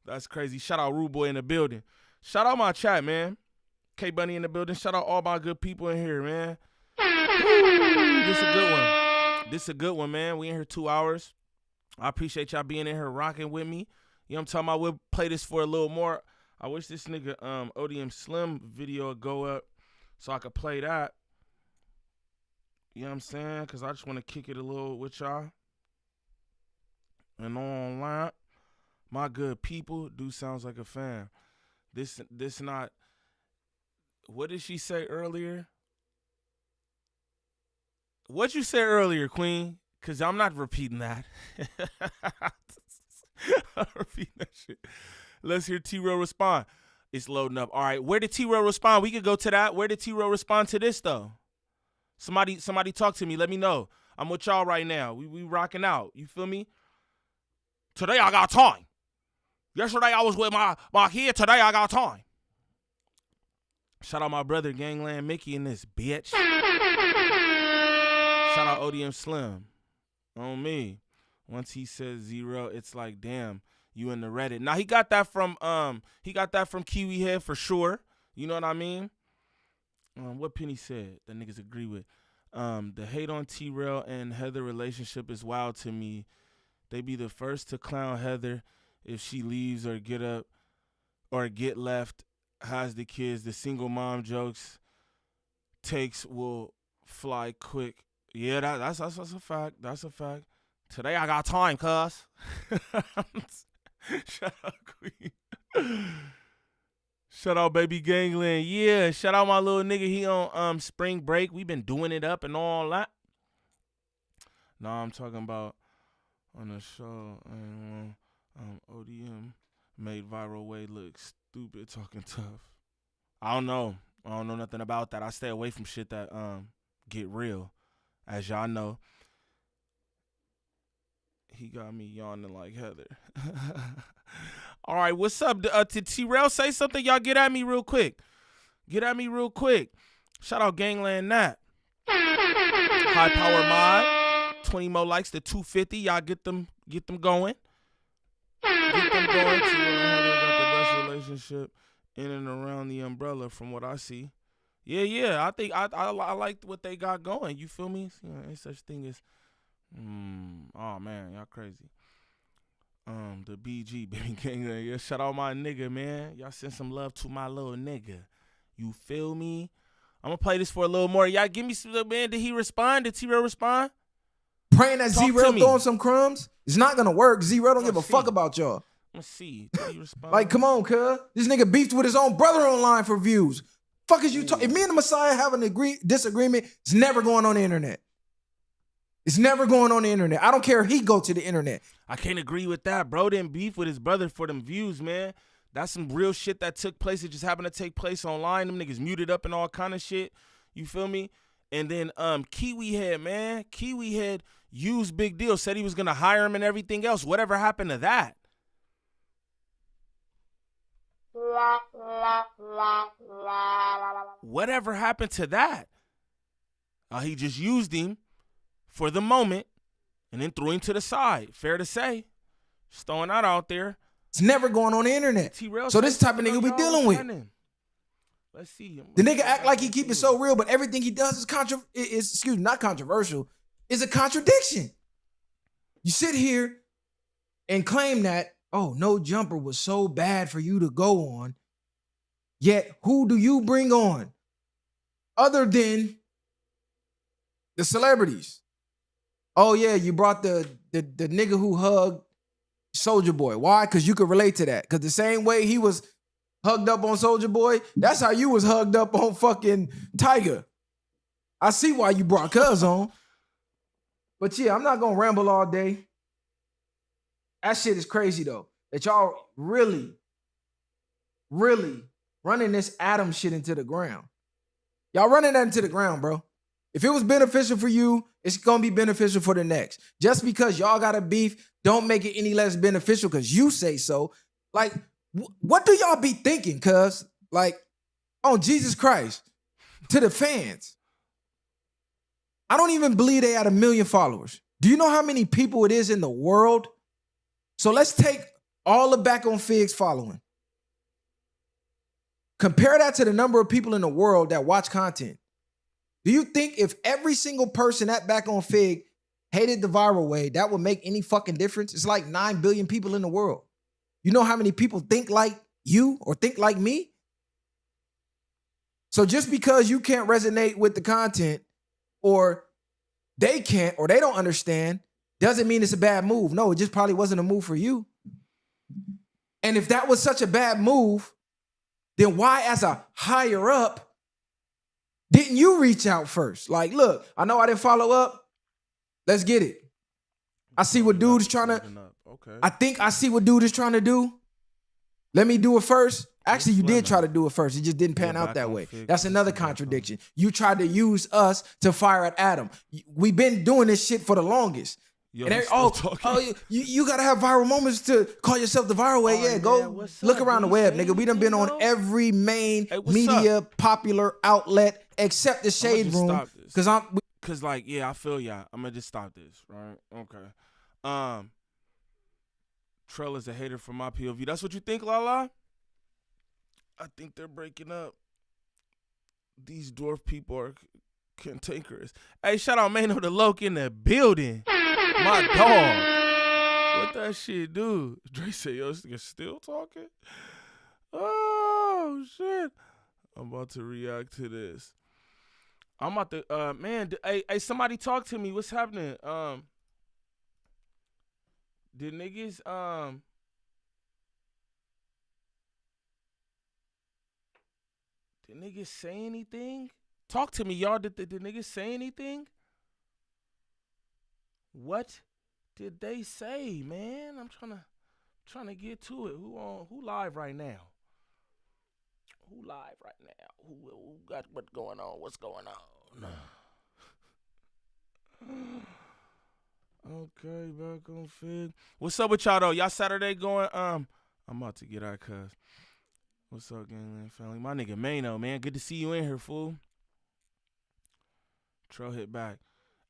That's crazy. Shout out Rude Boy in the building. Shout out my chat, man. K Bunny in the building. Shout out all my good people in here, man. This a good one. This a good one, man. We in here 2 hours. I appreciate y'all being in here rocking with me. You know what I'm talking about? We'll play this for a little more. I wish this nigga ODM Slim video would go up so I could play that. You know what I'm saying? Because I just want to kick it a little with y'all. And online, my good people, dude sounds like a fan. This not, what did she say earlier? What'd you say earlier, Queen? Because I'm not repeating that. I'm repeating that shit. Let's hear T-Rail respond. It's loading up. All right, where did T-Rail respond? We could go to that. Where did T-Rail respond to this, though? Somebody talk to me. Let me know. I'm with y'all right now. We rocking out. You feel me? Today I got time. Yesterday I was with my kid. Today I got time. Shout out my brother, Gangland Mickey, in this bitch. Shout out ODM Slim. On me. Once he says 0, it's like, damn, you in the Reddit. Now he got that from Kiwi Head for sure. You know what I mean? What Penny said that niggas agree with. The hate on T-Rail and Heather relationship is wild to me. They be the first to clown Heather if she leaves or get up or get left, has the kids. The single mom jokes takes will fly quick. Yeah, that's a fact. That's a fact. Today I got time, cuz. Shout out Queen. Shout out baby Gangland. Yeah, shout out my little nigga. He on spring break. We been doing it up and all that. No, I'm talking about on the show. ODM made Viral Way look stupid talking tough. I don't know nothing about that. I stay away from shit that get real, as y'all know. He got me yawning like Heather. All right, what's up? To Trell, say something. Y'all get at me real quick. Shout out Gvnglvnd Niem. High power mod. 20 more likes to 250. Y'all get them going. Get them going. Got the best relationship in and around the umbrella from what I see. Yeah. I think I like what they got going. You feel me? You know, ain't such thing as oh man, y'all crazy. The BG baby gang. Yeah, shout out my nigga, man. Y'all send some love to my little nigga. You feel me? I'm gonna play this for a little more. Y'all give me some, man. Did he respond? Did T-Rail respond? Praying that Z-Rail throwing some crumbs. It's not gonna work. Z-Rail don't give a fuck about y'all. Let's see. Did he respond? Like, come on, cuz. This nigga beefed with his own brother online for views. Fuck is you talking? If me and the Messiah have an disagreement, it's never going on the internet. It's never going on the internet. I don't care if he go to the internet. I can't agree with that. Bro didn't beef with his brother for them views, man. That's some real shit that took place. It just happened to take place online. Them niggas muted up and all kind of shit. You feel me? And then Kiwi Head, man. Kiwi Head used Big Deal, said he was going to hire him and everything else. Whatever happened to that? Whatever happened to that? He just used him for the moment and then threw him to the side. Fair to say. Just throwing that out there. It's never going on the internet. So this type of nigga we dealing with. Let's see him. The nigga act like he keep it so real, but everything he does is not controversial. It's a contradiction. You sit here and claim that, oh, No Jumper was so bad for you to go on. Yet who do you bring on other than the celebrities? Oh yeah, you brought the nigga who hugged Soulja Boy. Why? Because you could relate to that. Because the same way he was hugged up on Soulja Boy, that's how you was hugged up on fucking Tiger. I see why you brought Cuz on. But yeah, I'm not gonna ramble all day. That shit is crazy though. That y'all really running this Adam shit into the ground. Y'all running that into the ground, bro. If it was beneficial for you, it's gonna be beneficial for the next. Just because y'all got a beef, don't make it any less beneficial because you say so. Like, what do y'all be thinking, cuz? Like, on Jesus Christ, to the fans. I don't even believe they had 1 million followers. Do you know how many people it is in the world? So let's take all the Back on Figs following. Compare that to the number of people in the world that watch content. Do you think if every single person at Back on Fig hated the viral way, that would make any fucking difference? It's like 9 billion people in the world. You know how many people think like you or think like me? So just because you can't resonate with the content or they can't or they don't understand doesn't mean it's a bad move. No, it just probably wasn't a move for you. And if that was such a bad move, then why as a higher up didn't you reach out first? Like, look, I know I didn't follow up. Let's get it. I see what dude is trying to. Okay. I think I see what dude is trying to do. Let me do it first. Actually, you did try to do it first. It just didn't pan out that way. That's another contradiction. You tried to use us to fire at Adam. We've been doing this shit for the longest. Yo, and you gotta have viral moments to call yourself the viral way. Yeah, go look around the web, nigga. We done been on every main media popular outlet except the Shade Room. Cause like, yeah, I feel y'all. I'm gonna just stop this, right? Okay. Trell is a hater from my POV. That's what you think, Lala? I think they're breaking up. These dwarf people are cantankerous. Hey, shout out Mano the Loke in the building. My dog. What that shit do? Dre say, yo, this nigga still talking? Oh, shit. I'm about to react to this. I'm about to, man, hey, somebody talk to me. What's happening? Did niggas, did niggas say anything? Talk to me, y'all. Did niggas say anything? What did they say, man? I'm trying to get to it. Who live right now? Who live right now? Who got what going on? What's going on? Okay, Back on Fig. What's up with y'all though? Y'all Saturday going I'm about to get out, cuz. What's up, Gangland family? My nigga Mano, man. Good to see you in here, fool. Trell hit back.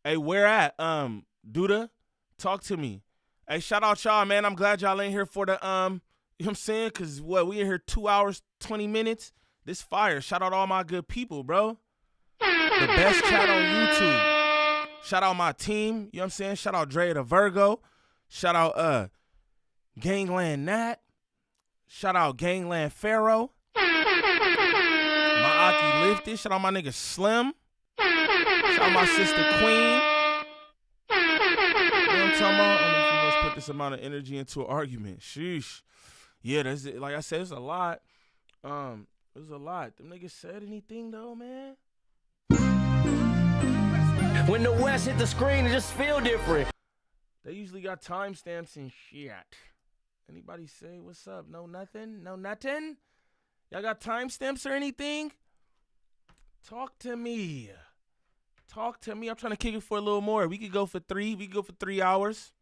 Hey, where at? Duda, talk to me. Hey, shout out y'all, man. I'm glad y'all ain't here for the, you know what I'm saying? Because, we in here 2 hours, 20 minutes. This fire. Shout out all my good people, bro. The best chat on YouTube. Shout out my team. You know what I'm saying? Shout out Dre the Virgo. Shout out Gvnglvnd Nat. Shout out Gangland Pharaoh. My Aki Lifted. Shout out my nigga Slim. Shout out my sister Queen. You know what I'm talking about? Let's put this amount of energy into an argument. Sheesh. Yeah, that's it. Like I said, it's a lot. There's a lot. Them niggas said anything though, man? When the West hit the screen, it just feel different. They usually got timestamps and shit. Anybody say what's up? No nothing? No nothing? Y'all got timestamps or anything? Talk to me. Talk to me. I'm trying to kick it for a little more. We could go for 3. We could go for 3 hours.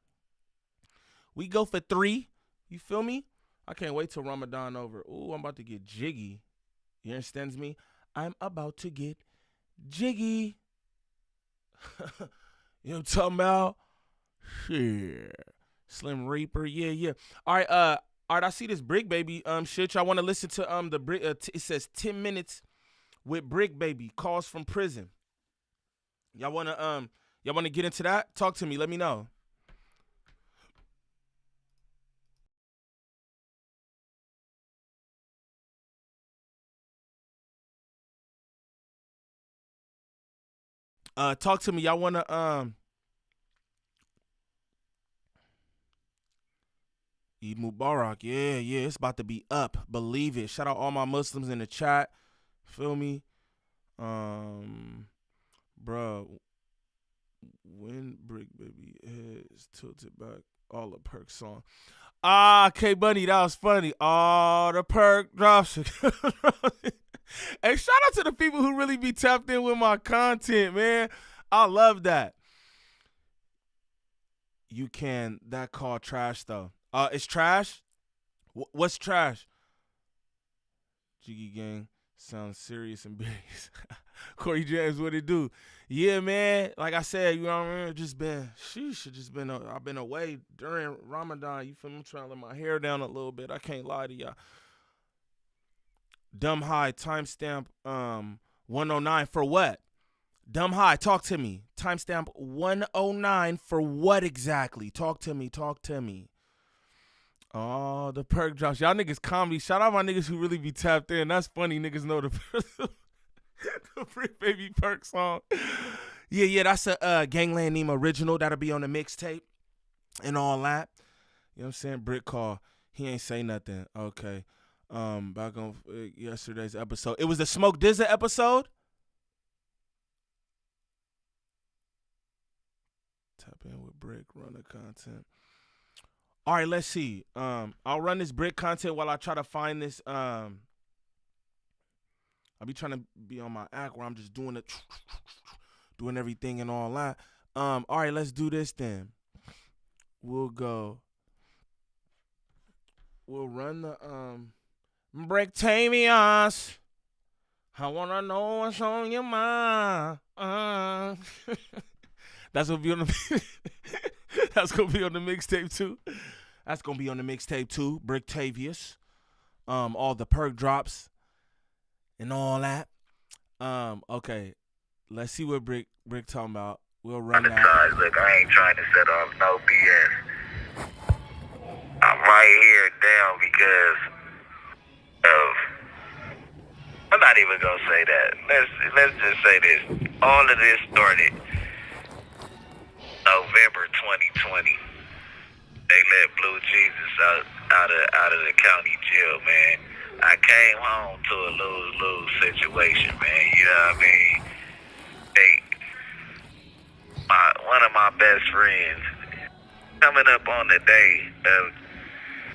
We go for 3. You feel me? I can't wait till Ramadan over. Ooh, I'm about to get jiggy. You understand me? I'm about to get jiggy. You know what I'm talking about? Shit. Slim Reaper, yeah. All right, I see this Brick Baby shit. Y'all want to listen to the Brick? It says 10 minutes with Brick Baby, calls from prison. Y'all wanna get into that? Talk to me. Let me know. Talk to me. Y'all wanna Eid Mubarak. Yeah, it's about to be up. Believe it. Shout out all my Muslims in the chat. Feel me? Bro, when Brick Baby heads tilted back, all the perk song. K Bunny, that was funny. All the perk drops. Hey, shout out to the people who really be tapped in with my content, man. I love that. You can, that call trash though. It's trash? What's trash? Jiggy Gang sounds serious and serious. Corey James, what it do? Yeah, man. Like I said, you know what I mean? I've been away during Ramadan. You feel me? I'm trying to let my hair down a little bit. I can't lie to y'all. Dumb High, timestamp 109 for what? Dumb High, talk to me. Timestamp 109 for what exactly? Talk to me. Oh, the perk drops. Y'all niggas comedy. Shout out my niggas who really be tapped in. That's funny. Niggas know the Brick Baby perk song. Yeah, that's a Gvnglvnd Niem original. That'll be on the mixtape and all that. You know what I'm saying? Brick call. He ain't say nothing. Okay. Back on yesterday's episode. It was the Smoke Dizza episode. Tap in with Brick, run the content. All right, let's see. I'll run this Brick content while I try to find this. I'll be trying to be on my act where I'm just doing everything and all that. All right, let's do this then. We'll run the Brictavious. I wanna know what's on your mind. That's gonna be on the That's gonna be on the mixtape too. Brictavious. All the perk drops and all that. Okay. Let's see what Brick talking about. We'll run that. Look, I ain't trying to set off no BS. I'm right here down because of. I'm not even gonna say that. Let's just say this. All of this started November 2020. They let Blue Jesus out of the county jail, man. I came home to a lose-lose situation, man. You know what I mean? One of my best friends, coming up on the day of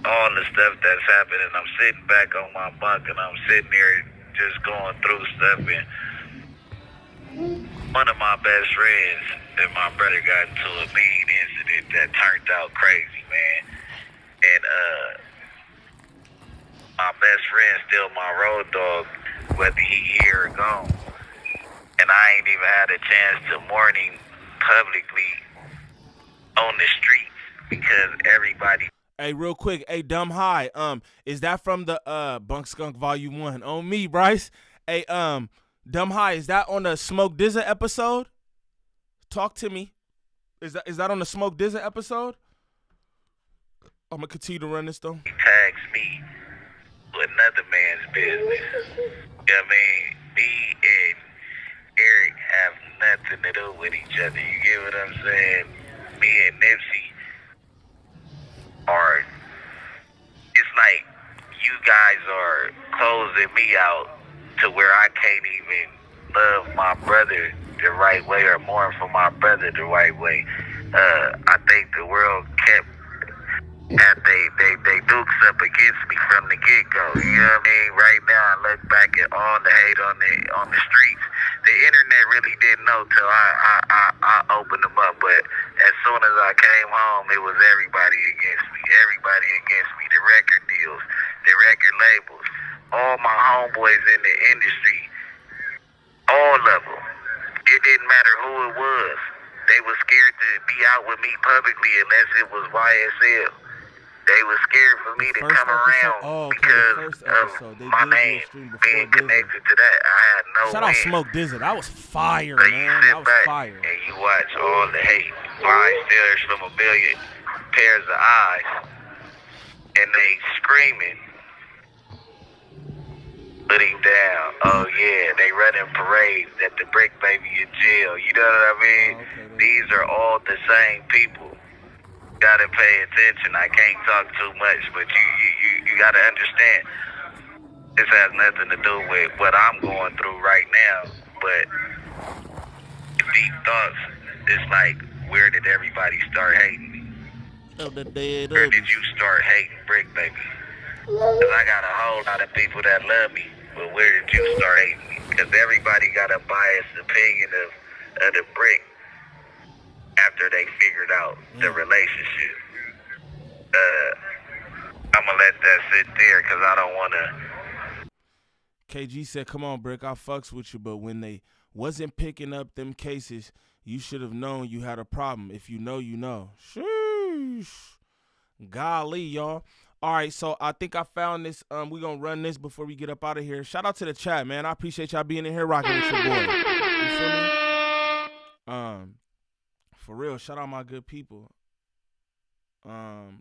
all the stuff that's happening, I'm sitting back on my bunk and I'm sitting there just going through stuff, and one of my best friends and my brother got into a mean incident that turned out crazy, man. And my best friend still my road dog, whether he here or gone. And I ain't even had a chance to mourn him publicly on the streets because everybody. Hey, real quick, hey, Dumb High, is that from the Bunk Skunk Volume 1? On me, Bryce. Hey, Dumb High, is that on the Smoke Dizza episode? Talk to me. Is that on the Smoke Dizza episode? I'm gonna continue to run this though. He tags me with another man's business. You know what I mean? Me and Eric have nothing to do with each other. You get what I'm saying? Me and Nipsey are, it's like you guys are closing me out to where I can't even love my brother the right way or mourn for my brother the right way. I think the world kept and they dukes up against me from the get-go. You know what I mean? Right now, I look back at all the hate on the streets. The internet really didn't know till I opened them up. But as soon as I came home, it was everybody against me. Everybody against me. The record deals, the record labels, all my homeboys in the industry, all of them. It didn't matter who it was. They were scared to be out with me publicly unless it was YSL. They were scared for me to come around because of my name being connected to that. I had no Shout out Smoke Dizza. That was fire, so man. That was fire. And you watch all the hate. Flying stealers from a million pairs of eyes. And they screaming. Put him down. Oh, yeah. They running parades at the Brick Baby in jail. You know what I mean? These are all the same people. Gotta pay attention. I can't talk too much, but you gotta understand. This has nothing to do with what I'm going through right now. But deep thoughts, it's like, where did everybody start hating me? Where did you start hating Brick Baby? Cause I got a whole lot of people that love me, but where did you start hating me? Cause everybody got a biased opinion of the Brick. After they figured out the relationship. I'm gonna let that sit there because I don't want to. KG said, come on, Brick, I fucks with you, but when they wasn't picking up them cases, you should have known you had a problem. If you know, you know. Sheesh. Golly, y'all. All right, so I think I found this. We're going to run this before we get up out of here. Shout out to the chat, man. I appreciate y'all being in here rocking with your boy. You feel me? For real, shout out my good people. All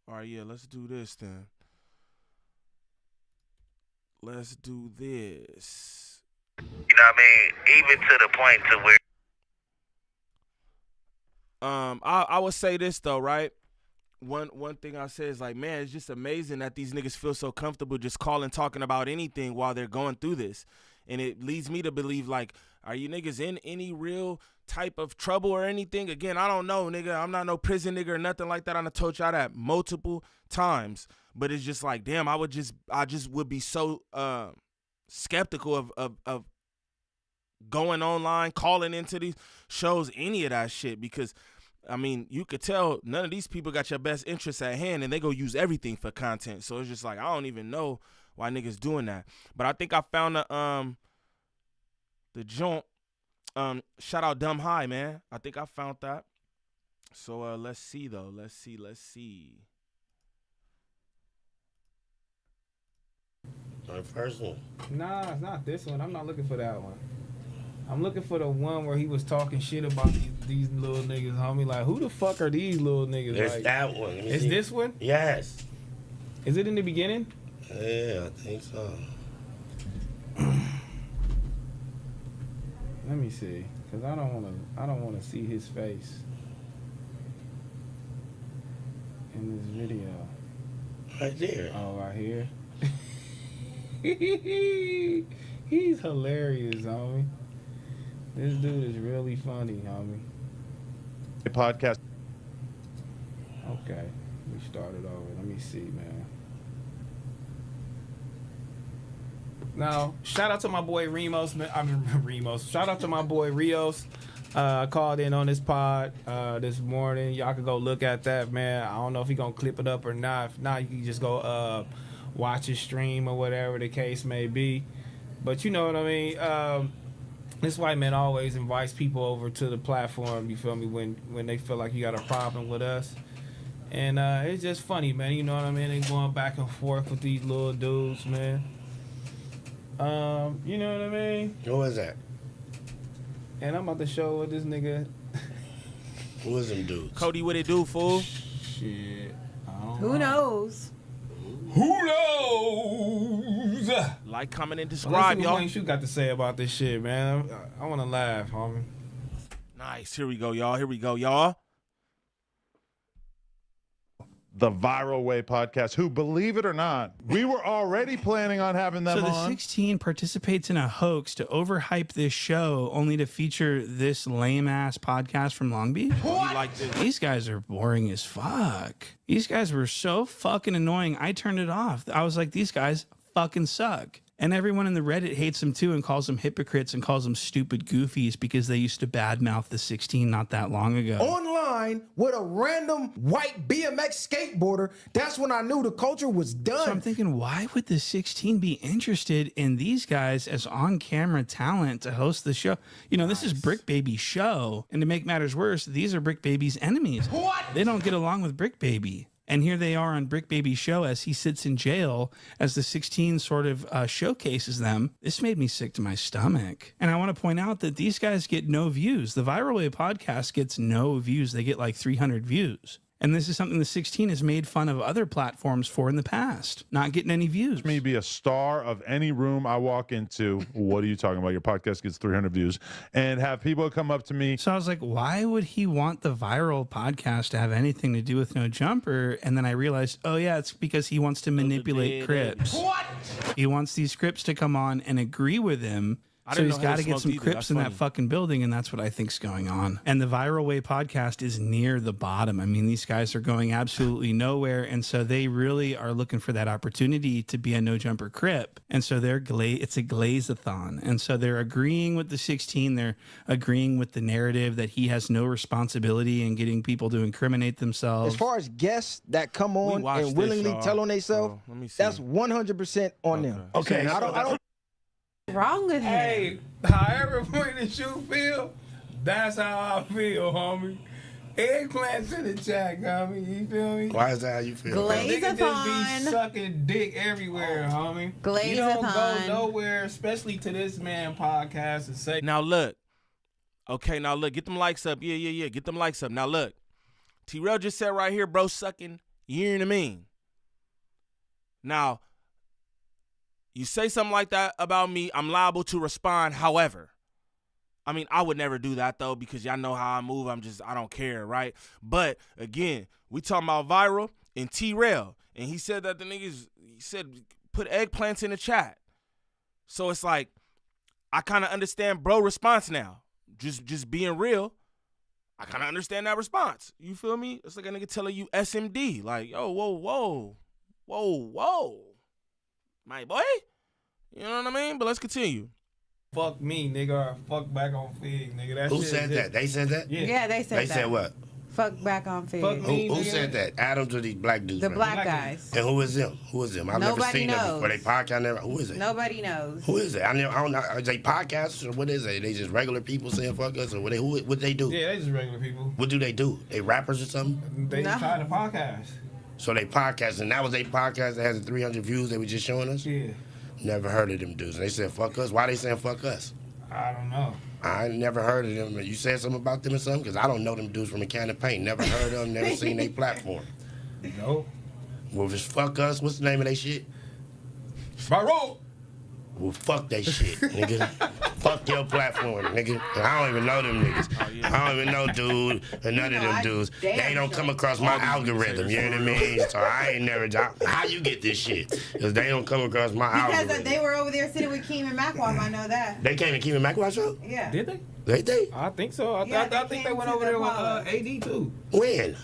right, yeah, let's do this then. Let's do this. You know what I mean? Even to the point to where. I would say this though, right? One thing I say is like, man, it's just amazing that these niggas feel so comfortable just talking about anything while they're going through this. And it leads me to believe, like, are you niggas in any real type of trouble or anything? Again, I don't know, nigga. I'm not no prison nigga or nothing like that. I done told y'all that multiple times. But it's just like, damn, I just would be so skeptical of going online, calling into these shows, any of that shit. Because, I mean, you could tell none of these people got your best interests at hand, and they go use everything for content. So it's just like, I don't even know why niggas doing that. But I think I found the joint. Shout out Dumb High, man. I think I found that. So let's see though. Let's see. First one. Nah, it's not this one. I'm not looking for that one. I'm looking for the one where he was talking shit about these little niggas, homie. Like, who the fuck are these little niggas? There's like, that one. Is this one? Yes. Is it in the beginning? Yeah, I think so. Let me see, cause I don't wanna see his face in this video. Right there. Oh, right here. He's hilarious, homie. This dude is really funny, homie. The podcast. Okay, we started over. Let me see, man. Now, shout out to my boy Remos. Shout out to my boy Rios. I called in on this pod this morning. Y'all can go look at that, man. I don't know if he gonna clip it up or not. If not, you can just go watch his stream or whatever the case may be. But you know what I mean? This white man always invites people over to the platform, you feel me, when they feel like you got a problem with us. And it's just funny, man, you know what I mean? They going back and forth with these little dudes, man. You know what I mean? Who is that? And I'm about to show what this nigga... Who is them dudes? Cody, what it do, fool? Shit. Who knows? Who knows? Like, comment, and subscribe, y'all. What you got to say about this shit, man? I want to laugh, homie. Nice. Here we go, y'all. Here we go, y'all. The Viral Way podcast, who, believe it or not, we were already planning on having them so the on. 16 participates in a hoax to overhype this show only to feature this lame-ass podcast from Long Beach? What? Like this? These guys are boring as fuck. These guys were so fucking annoying, I turned it off. I was like, these guys fucking suck. And everyone in the Reddit hates them too and calls them hypocrites and calls them stupid goofies because they used to badmouth the 16 not that long ago. Online with a random white BMX skateboarder, that's when I knew the culture was done. So I'm thinking, why would the 16 be interested in these guys as on-camera talent to host the show? You know, this is Brick Baby's show. And to make matters worse, these are Brick Baby's enemies. What? They don't get along with Brick Baby. And here they are on Brick Baby's show as he sits in jail as the 16 sort of showcases them. This made me sick to my stomach. And I want to point out that these guys get no views. The Viral Way podcast gets no views. They get like 300 views. And this is something the 16 has made fun of other platforms for in the past, not getting any views. Me be a star of any room I walk into. What are you talking about? Your podcast gets 300 views. And have people come up to me. So I was like, why would he want the Viral podcast to have anything to do with No Jumper? And then I realized, oh yeah, it's because he wants to manipulate Crips. What? He wants these Crips to come on and agree with him. So he's got to get some Crips in that fucking building, and that's what I think's going on. And the Viral Way podcast is near the bottom. I mean, these guys are going absolutely nowhere, and so they really are looking for that opportunity to be a No Jumper Crip. And so it's a glaze-a-thon. And so they're agreeing with the 16. They're agreeing with the narrative that he has no responsibility in getting people to incriminate themselves. As far as guests that come on and willingly tell on themselves, that's 100% on them. Okay, I don't. Wrong with him. Hey, however point that you feel, that's how I feel, homie. Eggplants in the chat, homie. You feel me? Why is that how you feel? Niggas just be sucking dick everywhere, homie. You don't go nowhere, especially to this man podcast, and say, now look. Okay, now look. Get them likes up. Yeah. Get them likes up. Now look. Trell just said right here, bro, sucking. You hear what I mean? Now, you say something like that about me, I'm liable to respond. However, I mean, I would never do that, though, because y'all know how I move. I don't care, right? But, again, we talking about Viral and Trell. And he said that he said, put eggplants in the chat. So it's like, I kind of understand bro response now. Just being real, I kind of understand that response. You feel me? It's like a nigga telling you SMD. Like, yo, whoa. My boy, you know what I mean? But let's continue. Fuck me, nigga, or fuck back on Fig, nigga. That Who shit said that? They said that? Yeah, they said that. They said what? Fuck back on Fig. Who said that? Adams or these black dudes? The right? black guys. And who is them? I've never seen them before. They podcast. Who is it? Nobody knows. Who is it? I don't know. Are they podcasters or what is it? They just regular people saying fuck us or what they do? Yeah, they just regular people. What do they do? They rappers or something? They just try to podcast. So they podcast, and that was their podcast that has 300 views they were just showing us? Yeah. Never heard of them dudes. They said fuck us. Why they saying fuck us? I don't know. I never heard of them. You said something about them or something? Because I don't know them dudes from a can of paint. Never heard of them, never seen their platform. No. Well, if it's fuck us, what's the name of their shit? Viral. Well, fuck that shit, nigga. Fuck your platform, nigga. I don't even know them niggas. I don't even know dude and none of them dudes. They don't come across my algorithm, you know what I mean? So I ain't never, how you get this shit? Because they don't come across my algorithm. Because they were over there sitting with Keem and Macwaw, I know that. They came to Keem and Macwaw show? Yeah. Did they? Did they? I think so. I think they went over there with AD too. When?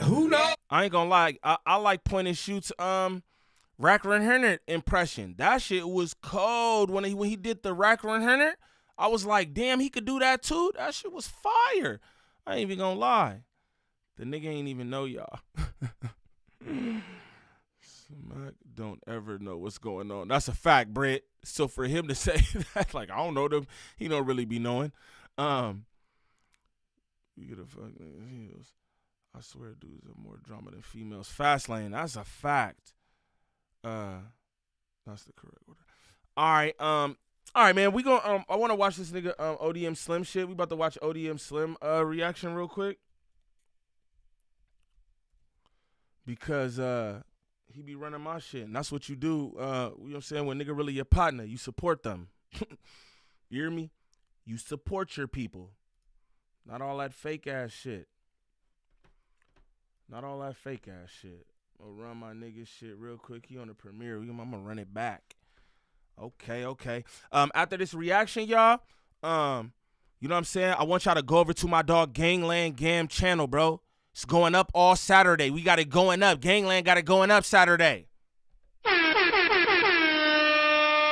Who knows? I ain't gonna lie. I like point and shoots Racker and Herner impression. That shit was cold when he did the Racker and Herner. I was like, damn, he could do that too. That shit was fire. I ain't even gonna lie. The nigga ain't even know y'all. Mac don't ever know what's going on. That's a fact, Brett. So for him to say that, like, I don't know them, he don't really be knowing. You get a fucking heels. I swear dudes are more drama than females. Fast lane, that's a fact. That's the correct order. All right, man. We going I want to watch this nigga ODM Slim shit. We about to watch ODM Slim reaction real quick. Because he be running my shit. And that's what you do. You know what I'm saying? When nigga really your partner, you support them. You hear me? You support your people. Not all that fake ass shit. Not all that fake ass shit. I'll run my nigga shit real quick. He on the premiere. I'm gonna run it back. Okay. After this reaction, y'all, you know what I'm saying? I want y'all to go over to my dog Gvnglvnd Niem channel, bro. It's going up all Saturday. We got it going up. Gangland got it going up Saturday. You know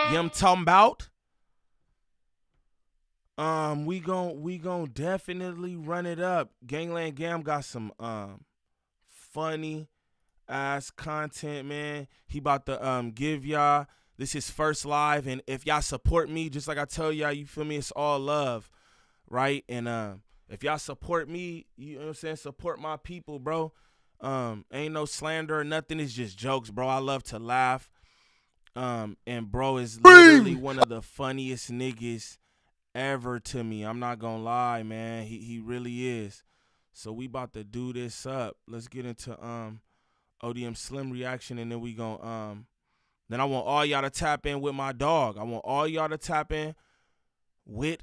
what I'm talking about? We gon' definitely run it up. Gvnglvnd Niem got some funny ass content, man. He about to give y'all this his first live, and if y'all support me, just like I tell y'all, you feel me, it's all love, right? And if y'all support me, you know what I'm saying, support my people, bro. Ain't no slander or nothing. It's just jokes, bro. I love to laugh. And bro is literally one of the funniest niggas ever to me. I'm not gonna lie, man. He really is. So we about to do this up. Let's get into ODM Slim reaction, and then we gon' then I want all y'all to tap in with my dog. I want all y'all to tap in with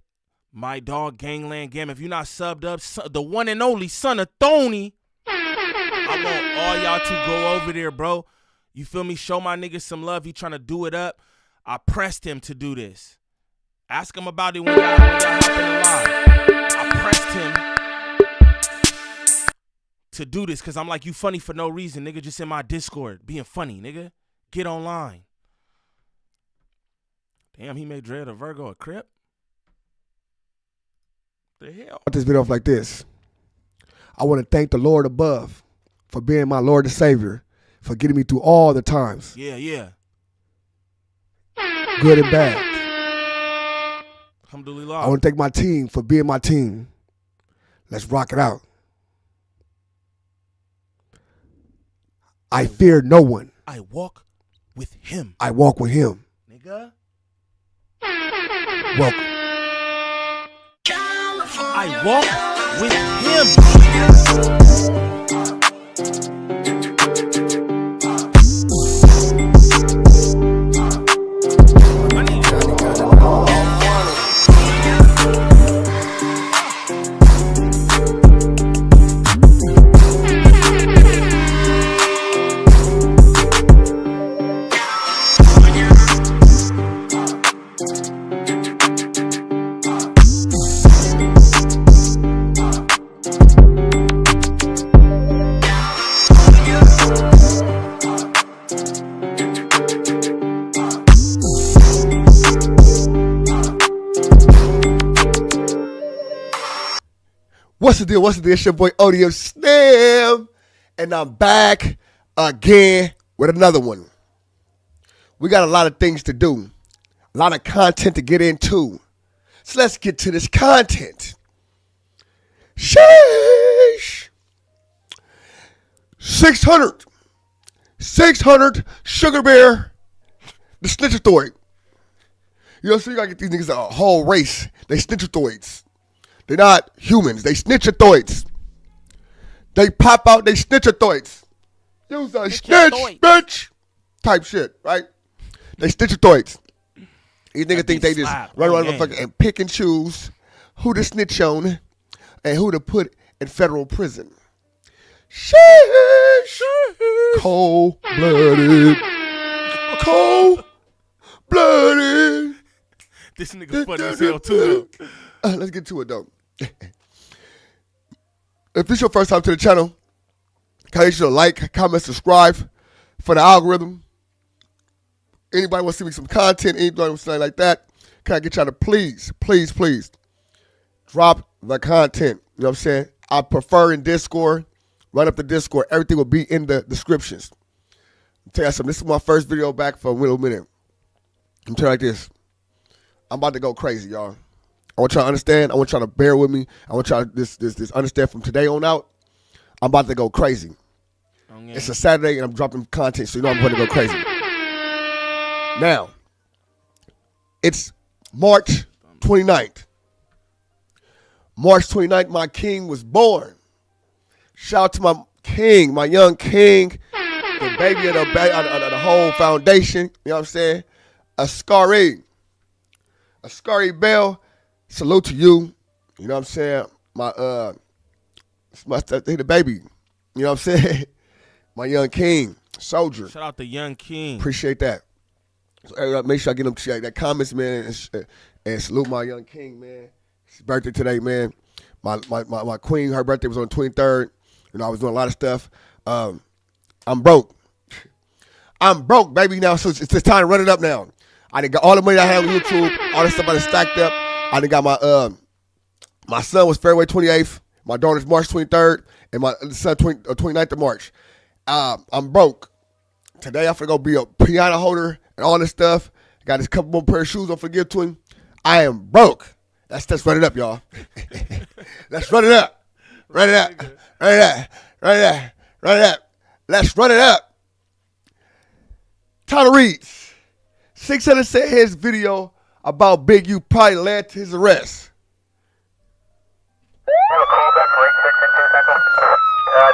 my dog Gvnglvnd Niem. If you're not subbed up, the one and only son of Tony, I want all y'all to go over there, bro. You feel me? Show my nigga some love. He trying to do it up. I pressed him to do this. Ask him about it when y'all hopping live. I pressed him to do this because I'm like, you funny for no reason, nigga. Just in my Discord being funny, nigga. Get online. Damn, he made Dread a Virgo a Crip. The hell? This video off like this. I want to thank the Lord above for being my Lord and Savior, for getting me through all the times. Yeah. Good and bad. Alhamdulillah. I want to thank my team for being my team. Let's rock it out. I fear no one. I walk with him. I walk with him. Nigga. Welcome. I walk with him. What's the deal? It's your boy ODM Niem, and I'm back again with another one. We got a lot of things to do, a lot of content to get into. So let's get to this content. Sheesh. 600 Sugar Bear, the snitchatoid. You know, so you gotta get these niggas a whole race. They snitchatoids. They're not humans. They snitchatoids. They pop out. They snitchatoids. Use a snitch, bitch. Type shit, right? They snitchatoids. These niggas think they just run around motherfucker and pick and choose who to snitch on and who to put in federal prison. Sheesh. Cold-blooded. Cold-blooded. This nigga funny as hell too, though. Let's get to it, though. If this is your first time to the channel, can you should like, comment, subscribe for the algorithm. Anybody want to see me some content, anybody want something like that, can I get y'all to please drop the content. You know what I'm saying? I prefer in Discord. Run up the Discord. Everything will be in the descriptions. tell you something. This is my first video back for a little minute. I'm telling you like this. I'm about to go crazy, y'all. I want y'all to understand. I want y'all to bear with me. I want y'all to this understand from today on out. I'm about to go crazy. Okay. It's a Saturday and I'm dropping content, so you know I'm going to go crazy. Now, it's March 29th. March 29th, my king was born. Shout out to my king, my young king, the baby of the whole foundation. You know what I'm saying? Ascari Bell, salute to you. You know what I'm saying? The baby. You know what I'm saying? My young king, soldier. Shout out to young king. Appreciate that. So make sure I get them that comments, man, and salute my young king, man. It's his birthday today, man. My queen, her birthday was on the 23rd. You know, I was doing a lot of stuff. I'm broke. I'm broke, baby. Now, so it's time to run it up now. I done got all the money I had on YouTube, all the stuff I done stacked up. I done got my son was February 28th, my daughter's March 23rd, and my son 29th of March. I'm broke. Today I'm finna go be a piano holder and all this stuff. Got this couple more pair of shoes I'm finna give to him. I am broke. Let's run it up, y'all. Let's run it up. Run it up. Run it up. Run it up. Run it up. Let's run it up. Tyler Reeds. 600 said his video about Big U probably led to his arrest.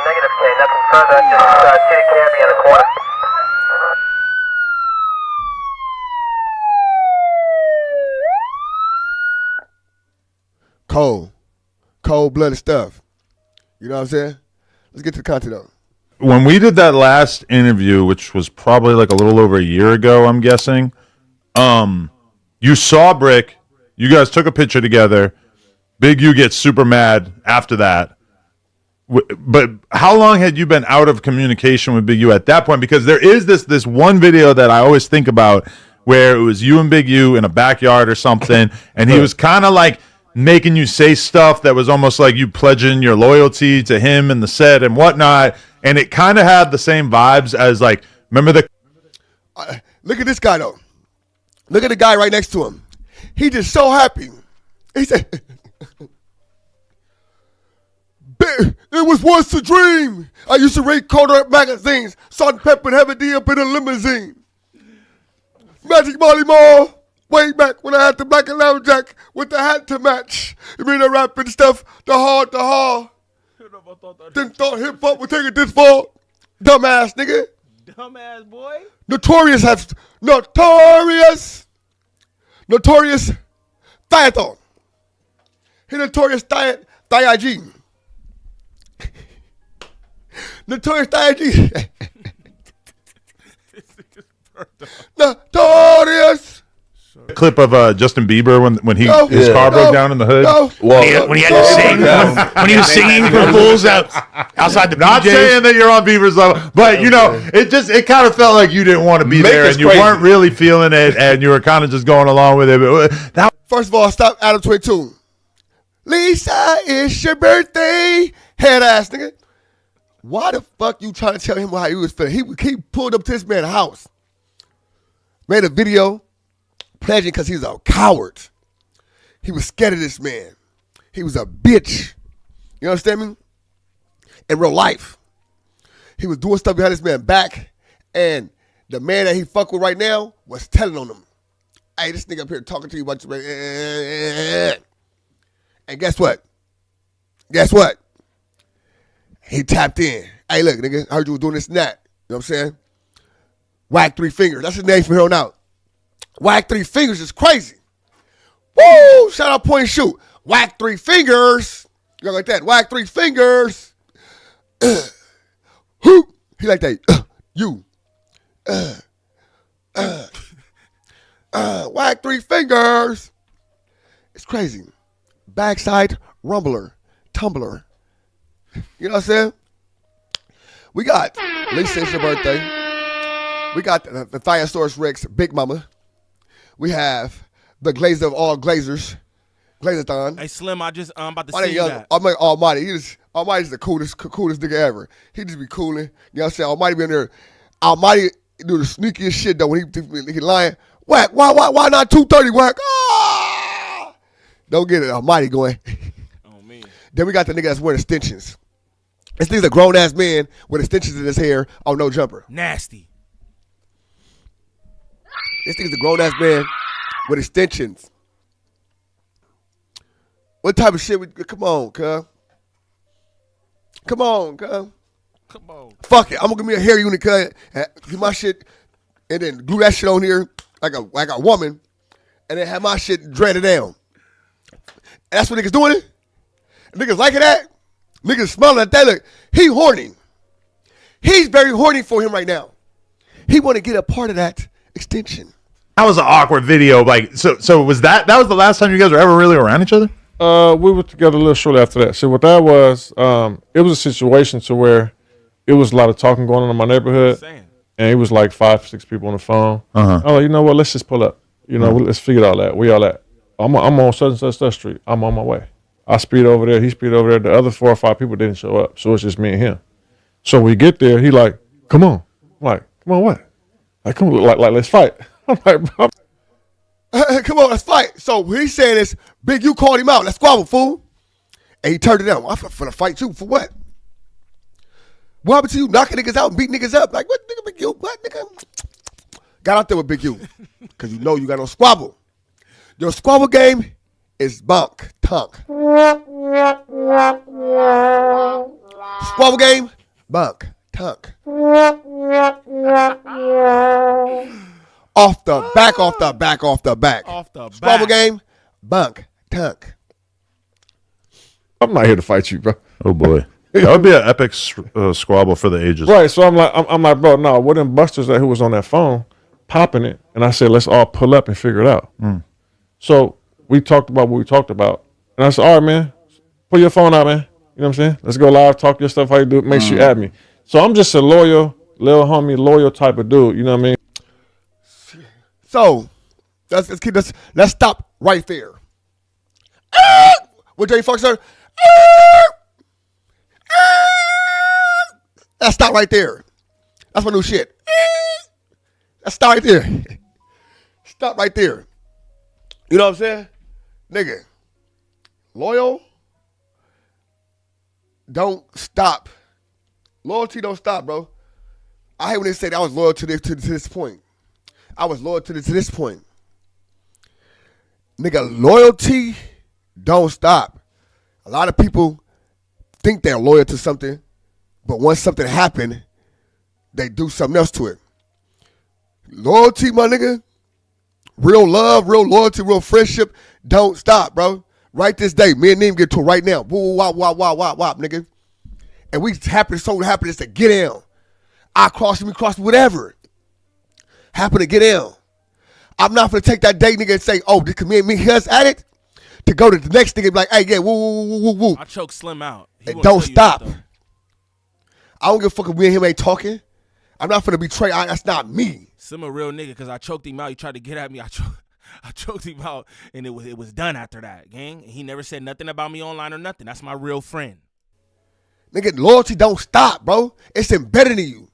Negative K, nothing further. Just see the cabby in the corner. Cold-blooded stuff. You know what I'm saying? Let's get to the content though. When we did that last interview, which was probably like a little over a year ago, I'm guessing, you saw Brick. You guys took a picture together. Big U gets super mad after that. But how long had you been out of communication with Big U at that point? Because there is this one video that I always think about where it was you and Big U in a backyard or something, and he was kind of like making you say stuff that was almost like you pledging your loyalty to him and the set and whatnot, and it kind of had the same vibes as like, remember the... Look at this guy though. Look at the guy right next to him. He just so happy. He said... It was once a dream. I used to read Kodak magazines, salt and pepper and heavy D up in a limousine. Magic Molly Mall, way back when I had the black and lamb jack with the hat to match. You mean the rapping stuff, the hard. Didn't thought hip hop would take it this far. Dumbass nigga. Dumbass boy. Notorious Thiathon. He notorious Thiag. Notorious Thiag. Notorious. clip of Justin Bieber when his car broke down in the hood? When he had to sing, when he was singing for fools outside the Not PJs. saying that you're on Bieber's level, but you know, it kind of felt like you didn't want to be there and you weren't really feeling it and you were kind of just going along with it. But first of all, stop Adam 22. Lisa, it's your birthday. Head ass nigga. Why the fuck you trying to tell him how he was feeling? He pulled up to this man's house, made a video, pledging because he's a coward. He was scared of this man. He was a bitch. You understand me? In real life. He was doing stuff behind this man's back, and the man that he fuck with right now was telling on him, hey, this nigga up here talking to you about your... And guess what? He tapped in. Hey, look, nigga, I heard you was doing this and that. You know what I'm saying? Whack 3 Fingers. That's his name from here on out. Whack 3 Fingers is crazy. Woo! Shout out, point and shoot. Whack 3 Fingers. You know, like that. Whack 3 Fingers. Who? He like that. You. Whack 3 Fingers. It's crazy. Backside rumbler. Tumbler. You know what I'm saying? We got Lisa, it's your birthday. We got the Thiosaurus Rex, Big Mama. We have the Glazer of all Glazers, Glazathon. Hey Slim, I'm about to see that. I'm like Almighty. Almighty's the coolest nigga ever. He just be cooling. You know what I'm saying? Almighty be in there. Almighty do the sneakiest shit though when he lying. Whack, why not 230? Whack, ah! Don't get it. Almighty going. Oh man. Then we got the nigga that's wearing extensions. This nigga's a grown ass man with extensions in his hair. Oh, no jumper. Nasty. This nigga's a grown ass man with extensions. What type of shit? Come on, cuz. Come on, cuz. Come on. Fuck it. I'm gonna give me a hair unit, cuz. Get my shit, and then glue that shit on here like a woman, and then have my shit dreaded down. And that's what niggas doing it. Niggas liking that. Niggas smelling at that. Look, he horny. He's very horny for him right now. He want to get a part of that extension. That was an awkward video. Like, so was that was the last time you guys were ever really around each other? We were together a little shortly after that. So what that was, it was a situation to where it was a lot of talking going on in my neighborhood, and it was like 5-6 people on the phone. Oh, you know what? Let's just pull up. You know, let's figure all that. We all at. I'm on such and such street. I'm on my way. I speed over there. He speed over there. The other 4 or 5 people didn't show up, so it's just me and him. So we get there. He like, come on. I'm like, come on, what? Like, come on, like let's fight. I'm like, bro. Come on, let's fight. So what he's saying is, Big U called him out. Let's squabble, fool. And he turned it down. I'm finna fight you for what? What happened to you knocking niggas out and beating niggas up? Like, what, nigga, Big U? What, nigga? Got out there with Big U. Because you know you got no squabble. Your squabble game is bunk, tunk. Squabble game, bunk, tunk. Off the back. Squabble game, bunk, tunk. I'm not here to fight you, bro. Oh boy, that would be an epic squabble for the ages. Right. So I'm like, bro, no, what them busters that who was on that phone popping it, and I said, let's all pull up and figure it out. So we talked about what we talked about, and I said, all right, man, pull your phone out, man. You know what I'm saying? Let's go live, talk your stuff, how you do it, make sure you add me. So I'm just a loyal, little homie, loyal type of dude. You know what I mean? So let's stop right there. What Jay Fox said? Let's stop right there. That's my new shit. Let's stop right there. Stop right there. You know what I'm saying? Nigga, loyal don't stop. Loyalty don't stop, bro. I hate when they say that I was loyal to this point. I was loyal to this point. Nigga, loyalty don't stop. A lot of people think they're loyal to something, but once something happened, they do something else to it. Loyalty, my nigga, real love, real loyalty, real friendship, don't stop, bro. Right this day, me and Niem get to it right now. Woo, wop, nigga. And we so happy to get down. I cross me, whatever. Happen to get down. I'm not gonna take that day, nigga, and say, oh, because me and me us at it, to go to the next nigga and be like, hey, yeah, woo. I choke Slim out. And don't stop. I don't give a fuck if we and him ain't talking. I'm not gonna betray. That's not me. Slim a real nigga because I choked him out. He tried to get at me. I choked him out, and it was done after that, gang. He never said nothing about me online or nothing. That's my real friend. Nigga, loyalty don't stop, bro. It's embedded in you.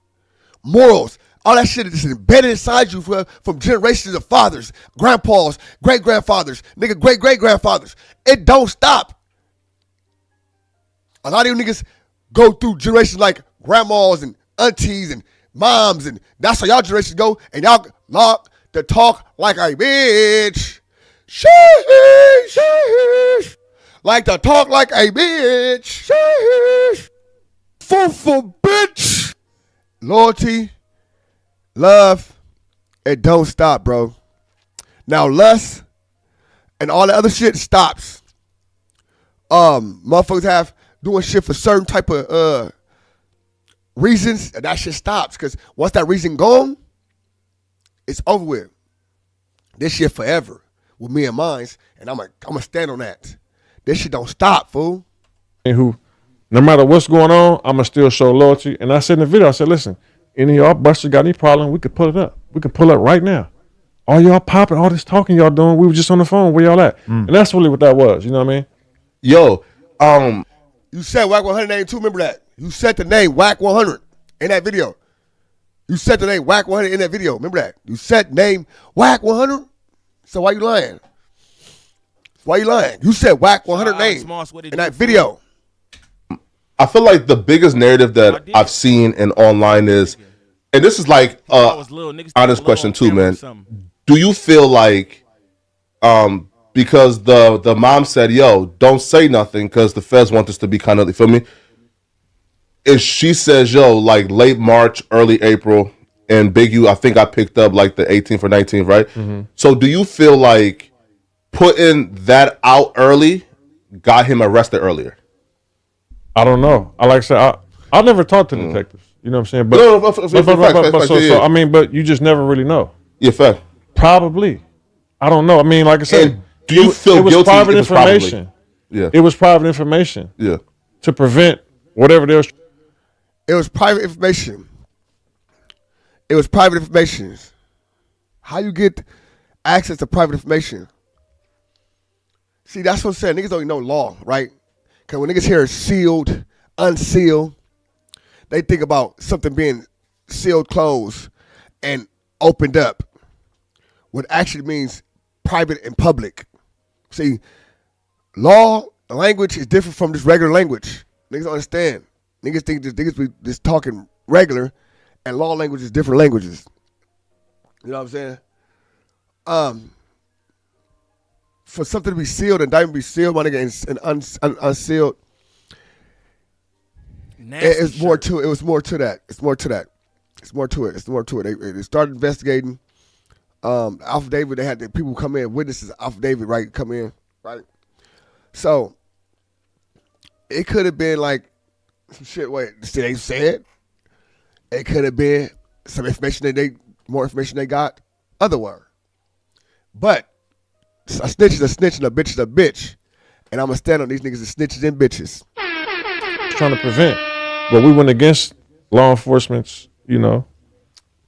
Morals, all that shit is embedded inside you from generations of fathers, grandpas, great-grandfathers, nigga, great-great-grandfathers. It don't stop. A lot of you niggas go through generations like grandmas and aunties and moms, and that's how y'all generations go, and y'all lock to talk like a bitch. Sheesh. Like to talk like a bitch. Sheesh. Fool, bitch. Loyalty, love, it don't stop, bro. Now lust and all the other shit stops. Motherfuckers have doing shit for certain type of reasons, and that shit stops. Because once that reason gone, it's over with. This shit forever with me and mines, and I'm gonna stand on that. This shit don't stop, fool. And who, no matter what's going on, I'ma still show loyalty. And I said in the video, I said, listen, any of y'all busters got any problem, we could pull it up. We can pull up right now. All y'all popping, all this talking y'all doing, we were just on the phone. Where y'all at? And that's really what that was. You know what I mean? Yo, you said Whack 100 name too. Remember that? You said the name Whack 100 in that video. You said the name Whack 100 in that video. Remember that? You said name Whack 100. So why you lying? Why you lying? You said Whack 100 name in that video. I feel like the biggest narrative that I've seen in online is, and this is like honest question too, man. Do you feel like because the mom said, yo, don't say nothing because the feds want this to be kind of, you feel me? If she says, yo, like late March, early April, and Big U, I think I picked up like the 18th or 19th, right? Mm-hmm. So do you feel like putting that out early got him arrested earlier? I don't know. Like I said, I never talked to detectives. You know what I'm saying? But so I mean, but you just never really know. Yeah, fact. Probably. I don't know. I mean, like I said, and do you feel guilty? Private information. Yeah. It was private information. Yeah. To prevent whatever there was. It was private information. It was private information. How you get access to private information? See, that's what I'm saying. Niggas don't even know law, right? Because when niggas hear sealed, unsealed, they think about something being sealed, closed, and opened up. What actually means private and public. See, law, language is different from just regular language. Niggas don't understand. Niggas think niggas be just talking regular, and law language is different languages. You know what I'm saying? For something to be sealed, indictment be sealed, my nigga, and unsealed, it's more to it. It was more to that. It's more to that. It's more to it. It's more to it. They started investigating. Affidavit, they had the people come in, witnesses, affidavit, right, come in, right? So, it could have been like some shit, they said. It could have been some information more information they got, otherwise. But, a snitch is a snitch and a bitch is a bitch. And I'm going to stand on these niggas as snitches and bitches. Trying to prevent. But we went against law enforcement's, you know.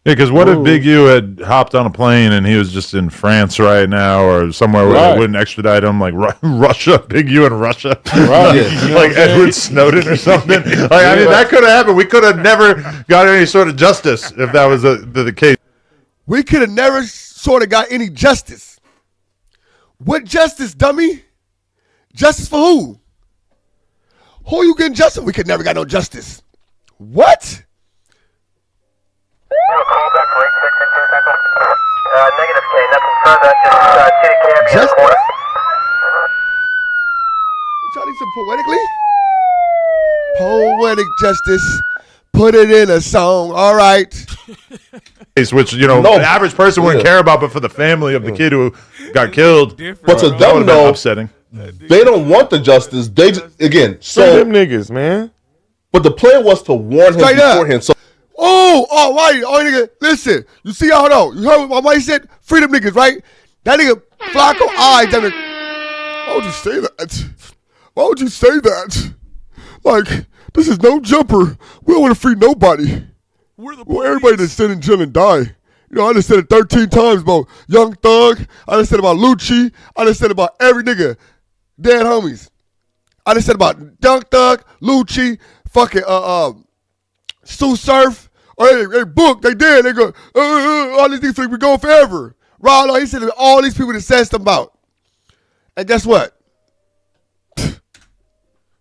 Yeah, because what if Big U had hopped on a plane and he was just in France right now or somewhere where they wouldn't extradite him, like Russia, Big U in Russia, like Edward Snowden or something? Like, I mean, that could have happened. We could have never got any sort of justice if that was the case. We could have never sort of got any justice. What justice, dummy? Justice for who? Who you getting justice? We could never got no justice. What? Negative K, nothing further, just kitty cam in the corner. Y'all need some poetically? Poetic justice. Put it in a song, all right. Which, you know, the average person wouldn't care about, but for the family of the kid who got killed, but to them, though, upsetting. They don't want the justice. They just, again, so them niggas, man. But the plan was to warn him beforehand. So, why? Nigga, listen. You see how though? You heard what my wife said? Freedom niggas, right? That nigga Flacco eyes. Why would you say that? Why would you say that? Like, this is no jumper. We don't want to free nobody. Well, everybody that's sit in jail and die. You know, I just said it 13 times about Young Thug. I just said about Lucci. I just said about every nigga. Dead homies. I just said about Young Thug, Lucci, fucking Sue Surf. Hey, Book, they dead. They go, all these things be going forever. Rollo, he said all these people that said something about. And guess what?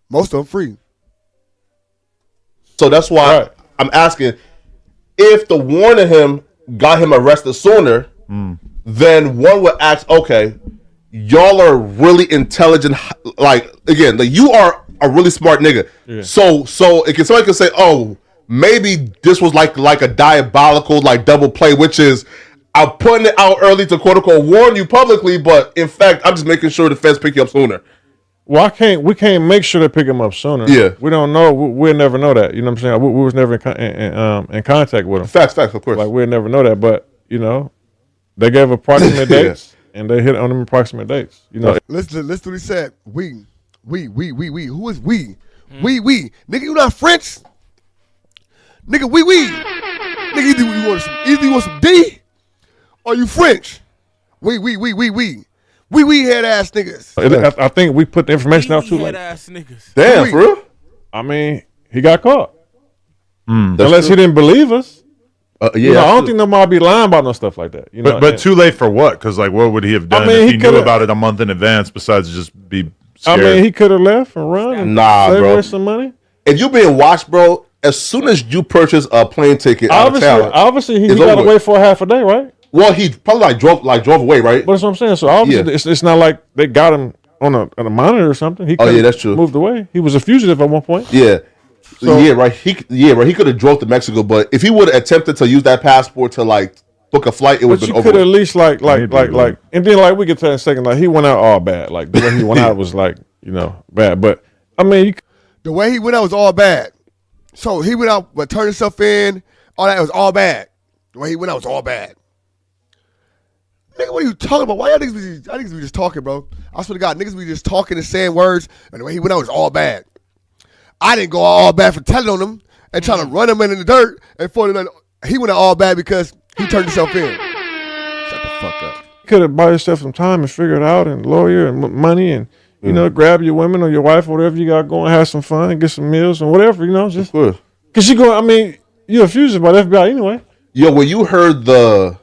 Most of them free. So that's why I'm asking, if the warning him got him arrested sooner, then one would ask, okay, y'all are really intelligent. Like, again, like, you are a really smart nigga. Yeah. So somebody can say, oh, maybe this was like a diabolical, like, double play, which is, I'm putting it out early to quote unquote warn you publicly, but in fact, I'm just making sure the feds pick you up sooner. Well, we can't make sure they pick him up sooner. Yeah. We don't know. We'll never know that. You know what I'm saying? We was never in contact with him. Facts, of course. Like, we'll never know that. But, you know, they gave approximate dates, and they hit on them approximate dates. You know. Listen to what he said. We. Who is we? We. Nigga, you not French? Nigga, we. Nigga, either you want some D, or you French. We. We head ass niggas. I think we put the information out too late. Ass niggas. Damn, for real? I mean, he got caught. Unless he didn't believe us. Yeah, you know, I don't think nobody be lying about no stuff like that. You know, but too late for what? Because like, what would he have done if he knew about it a month in advance? Besides just be scared? I mean, he could have left and run and save away some money. If you being watched, bro, as soon as you purchase a plane ticket out of town, obviously he got to wait for a half a day, right? Well, he probably drove away, right? But that's what I'm saying. So obviously, it's not like they got him on a monitor or something. He that's true. Moved away. He was a fugitive at one point. Yeah. So, right. He could have drove to Mexico, but if he would have attempted to use that passport to like book a flight, it would have been over. Could at least like, and then like we get to that in a second. Like he went out all bad. Like the way he went out was like bad. But I mean, the way he went out was all bad. So he went out, but turned himself in. All that was all bad. The way he went out was all bad. Nigga, what are you talking about? Why y'all niggas be just talking, bro? I swear to God, niggas be just talking and saying words, and the way he went out was all bad. I didn't go all bad for telling on him and trying to run him in the dirt, and he went out all bad because he turned himself in. Shut the fuck up. You could have bought yourself some time and figure it out, and lawyer and money, and you know, grab your women or your wife or whatever you got going, have some fun, and get some meals and whatever, you know, just because you go. I mean, you're a fugitive by the FBI anyway. Yo, when you heard the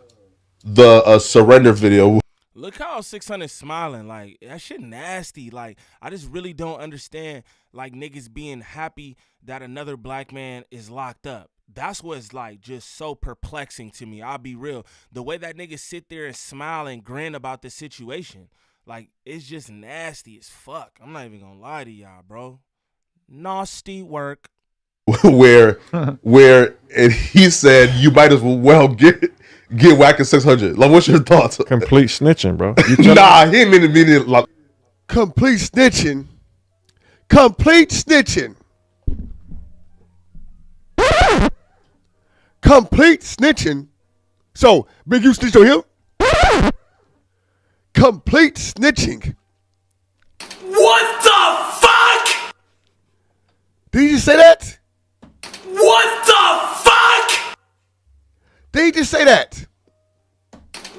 surrender video. Look how 600 smiling. Like, that shit nasty. Like, I just really don't understand, like, niggas being happy that another black man is locked up. That's what's, like, just so perplexing to me. I'll be real. The way that niggas sit there and smile and grin about the situation, like, it's just nasty as fuck. I'm not even gonna lie to y'all, bro. Nasty work. where and he said, you might as well get whacked at 600. Like, what's your thoughts? Complete snitching, bro. Nah, he didn't mean it like complete snitching. Complete snitching. Complete snitching. So, Big U snitched on him? Complete snitching. What the fuck? Did he just say that? What the fuck? Did he just say that?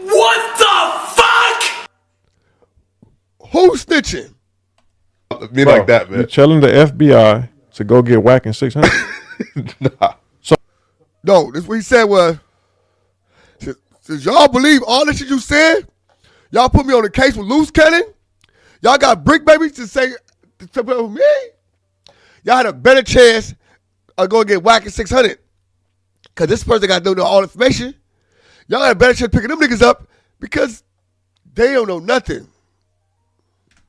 What the fuck? Who's snitching? Me like that, man. You're telling the FBI to go get whacking 600? Nah. So, no, this what he said was, since y'all believe all the shit you said, y'all put me on the case with loose cannon, y'all got brick babies to say to me, y'all had a better chance of going to get whacking 600. Because this person got to know all the information. Y'all got a better chance picking them niggas up because they don't know nothing.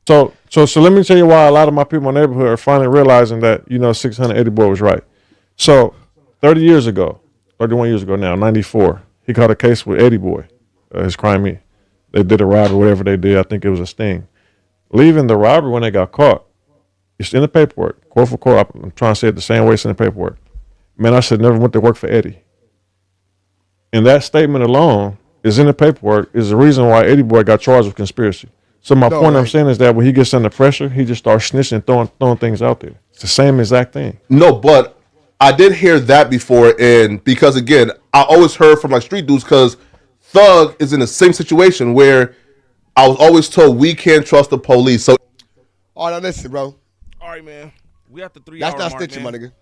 So let me tell you why a lot of my people in my neighborhood are finally realizing that, you know, 680 boy was right. So 31 years ago now, 94, he caught a case with Eddie Boy, his crime. They did a robbery, whatever they did. I think it was a sting. Leaving the robbery when they got caught, it's in the paperwork, quote for quote. I'm trying to say it the same way it's in the paperwork. Man, I said never went to work for Eddie. And that statement alone is in the paperwork, is the reason why Eddie Boy got charged with conspiracy. So my point I'm saying is that when he gets under pressure, he just starts snitching and throwing things out there. It's the same exact thing. No, but I did hear that before, and because again, I always heard from like street dudes because Thug is in the same situation where I was always told we can't trust the police. So, all right, now listen, bro. All right, man. We at the 3 That's hour not mark, snitching, man. my nigga.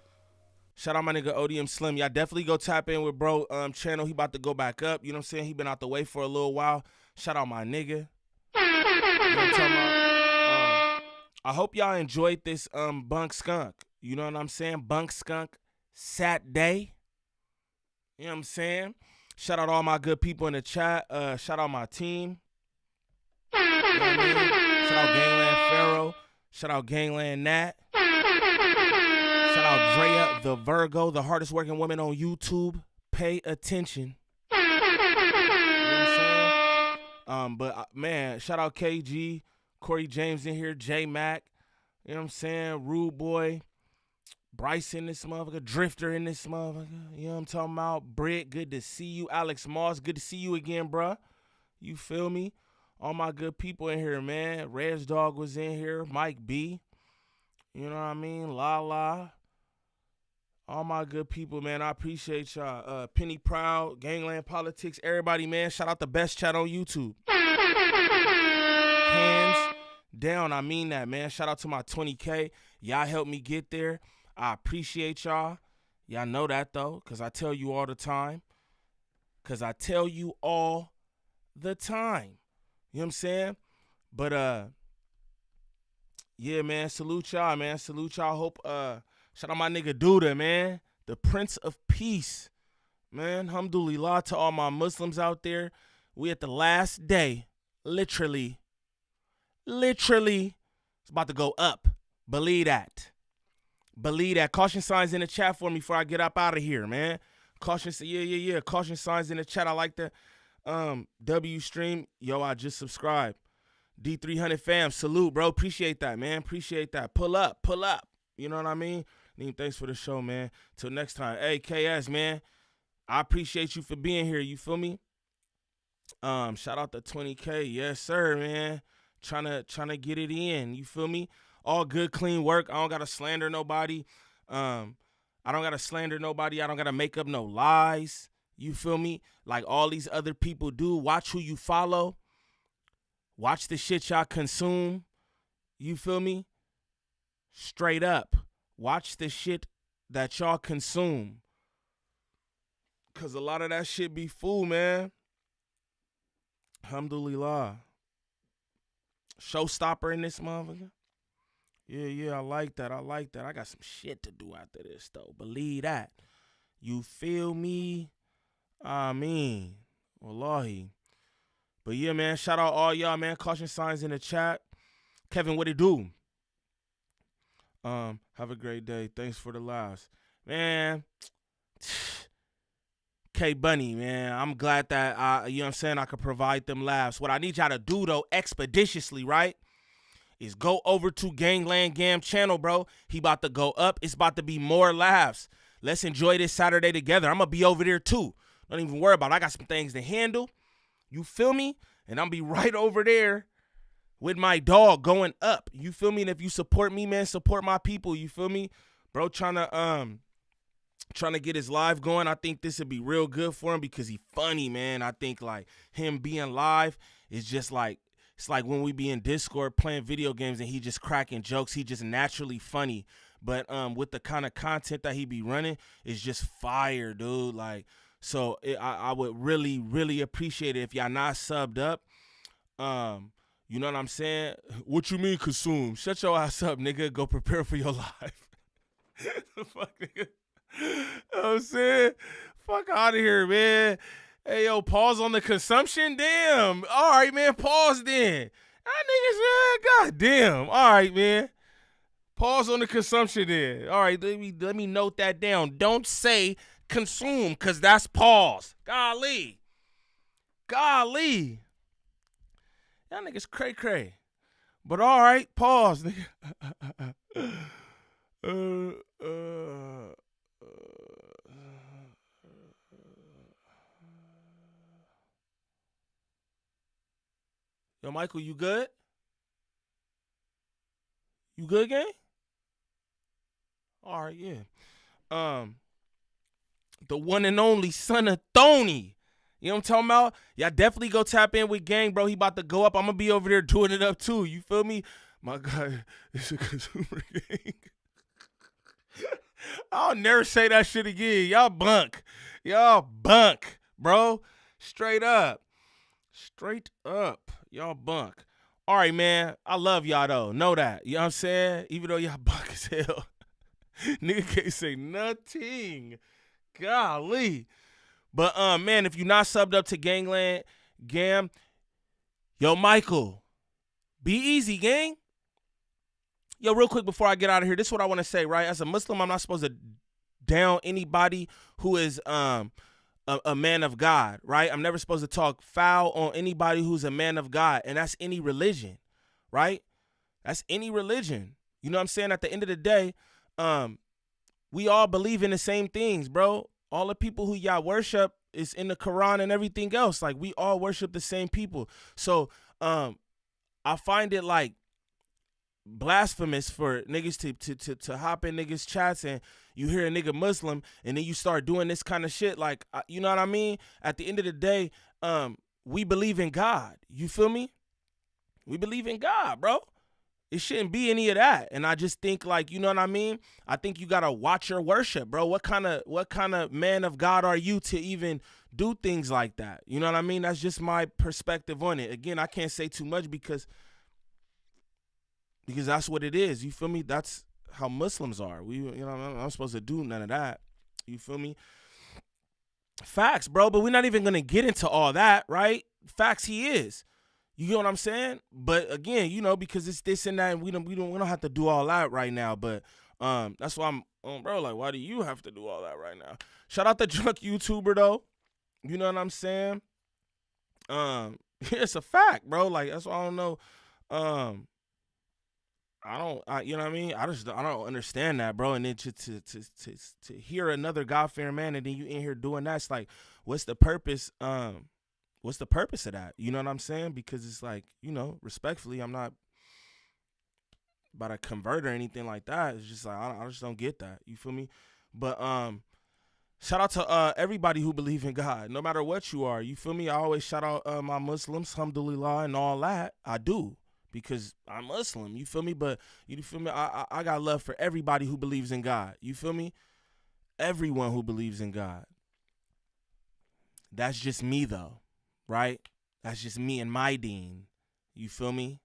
Shout out my nigga ODM Slim. Y'all definitely go tap in with bro channel. He about to go back up. You know what I'm saying? He been out the way for a little while. Shout out my nigga. You know what I'm talking about? I hope y'all enjoyed this Bunk Skunk. You know what I'm saying? Bunk Skunk Saturday. You know what I'm saying? Shout out all my good people in the chat. Shout out my team. You know what I mean? Shout out Gangland Pharaoh. Shout out Gangland Nat. Shout out Drea, the Virgo, the hardest working woman on YouTube. Pay attention. You know what I'm saying? Man, shout out KG, Corey James in here, J Mac. You know what I'm saying? Rude Boy, Bryce in this motherfucker, Drifter in this motherfucker. You know what I'm talking about? Britt, good to see you. Alex Moss, good to see you again, bruh. You feel me? All my good people in here, man. Rez Dog was in here. Mike B. You know what I mean? Lala. All my good people, man. I appreciate y'all. Penny Proud, Gangland Politics, everybody, man. Shout out the best chat on YouTube. Hands down, I mean that, man. Shout out to my 20K. Y'all helped me get there. I appreciate y'all. Y'all know that, though, because I tell you all the time. because I tell you all the time. You know what I'm saying? But, yeah, man, salute y'all, man. Salute y'all. Hope, shout out my nigga Duda, man. The Prince of Peace. Man, alhamdulillah to all my Muslims out there. We at the last day. Literally. It's about to go up. Believe that. Caution signs in the chat for me before I get up out of here, man. Caution signs in the chat. I like the W stream. Yo, I just subscribed. D300 fam, salute, bro. Appreciate that, man. Appreciate that. Pull up. You know what I mean? Niem, thanks for the show, man. Till next time. Hey, KS, man. I appreciate you for being here. You feel me? Shout out to 20K. Yes, sir, man. Trying to get it in. You feel me? All good, clean work. I don't gotta slander nobody. I don't gotta make up no lies. You feel me? Like all these other people do. Watch who you follow. Watch the shit y'all consume. You feel me? Straight up. Watch the shit that y'all consume. Because a lot of that shit be fool, man. Alhamdulillah. Showstopper in this motherfucker. Yeah, I like that. I got some shit to do after this, though. Believe that. You feel me? I mean, wallahi. But yeah, man, shout out all y'all, man. Caution signs in the chat. Kevin, what it do? Have a great day. Thanks for the laughs. Man, K Bunny, man, I'm glad that, you know what I'm saying, I could provide them laughs. What I need y'all to do, though, expeditiously, right, is go over to Gvnglvnd Niem channel, bro. He about to go up. It's about to be more laughs. Let's enjoy this Saturday together. I'm going to be over there, too. Don't even worry about it. I got some things to handle. You feel me? And I'm be right over there with my dog going up. You feel me? And if you support me, man, support my people. You feel me? Bro, trying to get his live going. I think this would be real good for him because he funny, man. I think like him being live is just like, it's like when we be in Discord playing video games and he just cracking jokes. He just naturally funny. But with the kind of content that he be running, it's just fire, dude. Like, so I would really, really appreciate it if y'all not subbed up. You know what I'm saying? What you mean consume? Shut your ass up, nigga. Go prepare for your life. The fuck, nigga? You know what I'm saying? Fuck out of here, man. Hey, yo, pause on the consumption? Damn. All right, man, pause then. That niggas, man, goddamn. All right, man. Pause on the consumption then. All right, let me note that down. Don't say consume, because that's pause. Golly. Y'all niggas cray-cray. But all right, pause, nigga. Yo, Michael, you good? You good, gang? All right, yeah. The one and only son of Tony. You know what I'm talking about? Y'all definitely go tap in with gang, bro. He about to go up. I'm going to be over there doing it up, too. You feel me? My God, it's a consumer gang. I'll never say that shit again. Y'all bunk, bro. Straight up. Y'all bunk. All right, man. I love y'all, though. Know that. You know what I'm saying? Even though y'all bunk as hell. Nigga can't say nothing. Golly. But, man, if you're not subbed up to Gvnglvnd Niem, yo, Michael, be easy, gang. Yo, real quick before I get out of here, this is what I want to say, right? As a Muslim, I'm not supposed to down anybody who is a man of God, right? I'm never supposed to talk foul on anybody who's a man of God, and that's any religion, right? That's any religion. You know what I'm saying? At the end of the day, we all believe in the same things, bro. All the people who y'all worship is in the Quran and everything else. Like, we all worship the same people. So I find it like blasphemous for niggas to hop in niggas chats and you hear a nigga Muslim and then you start doing this kind of shit. Like, you know what I mean? At the end of the day, we believe in God. You feel me? We believe in God, bro. It shouldn't be any of that. And I just think, like, you know what I mean? I think you gotta watch your worship, bro. What kind of man of God are you to even do things like that? You know what I mean? That's just my perspective on it. Again, I can't say too much because that's what it is. You feel me? That's how Muslims are. I'm not supposed to do none of that. You feel me? Facts, bro. But we're not even gonna get into all that, right? Facts, he is. You get what I'm saying? But again, because it's this and that, and we don't have to do all that right now. But that's why I'm bro, like, why do you have to do all that right now? Shout out the drunk YouTuber though. You know what I'm saying? It's a fact, bro. Like, that's why I don't know. You know what I mean? I don't understand that, bro. And then to hear another God-fearing man and then you in here doing that, it's like, what's the purpose? What's the purpose of that? You know what I'm saying? Because it's like, respectfully, I'm not about to convert or anything like that. It's just like, I just don't get that. You feel me? But shout out to everybody who believe in God, no matter what you are. You feel me? I always shout out my Muslims, alhamdulillah, and all that. I do, because I'm Muslim. You feel me? But you feel me? I got love for everybody who believes in God. You feel me? Everyone who believes in God. That's just me, though. Right? That's just me and my deen. You feel me?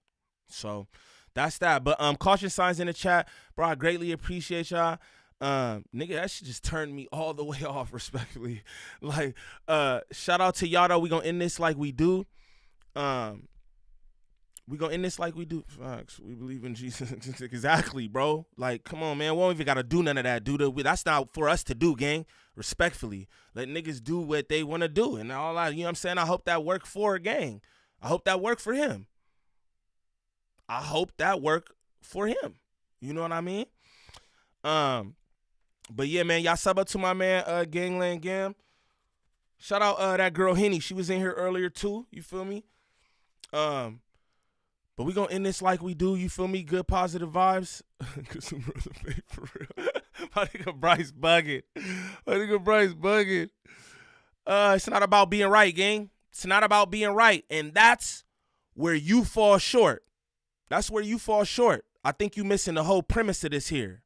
So that's that. But caution signs in the chat, bro. I greatly appreciate y'all. Nigga, that shit just turned me all the way off, respectfully. Like, shout out to y'all though. We gonna end this like we do. We gonna end this like we do. Facts. We believe in Jesus. Exactly, bro. Like, come on, man. We don't even gotta do none of that, dude. That's not for us to do, gang. Respectfully. Let niggas do what they wanna do. And all that, you know what I'm saying? I hope that worked for a gang. I hope that worked for him. I hope that worked for him. You know what I mean? But yeah, man, y'all sub up to my man, Gvnglvnd Niem. Shout out that girl Henny. She was in here earlier too. You feel me? But we gonna end this like we do. You feel me? Good positive vibes. For real. My nigga Bryce bugging. It's not about being right, gang. It's not about being right, and that's where you fall short. That's where you fall short. I think you missing the whole premise of this here.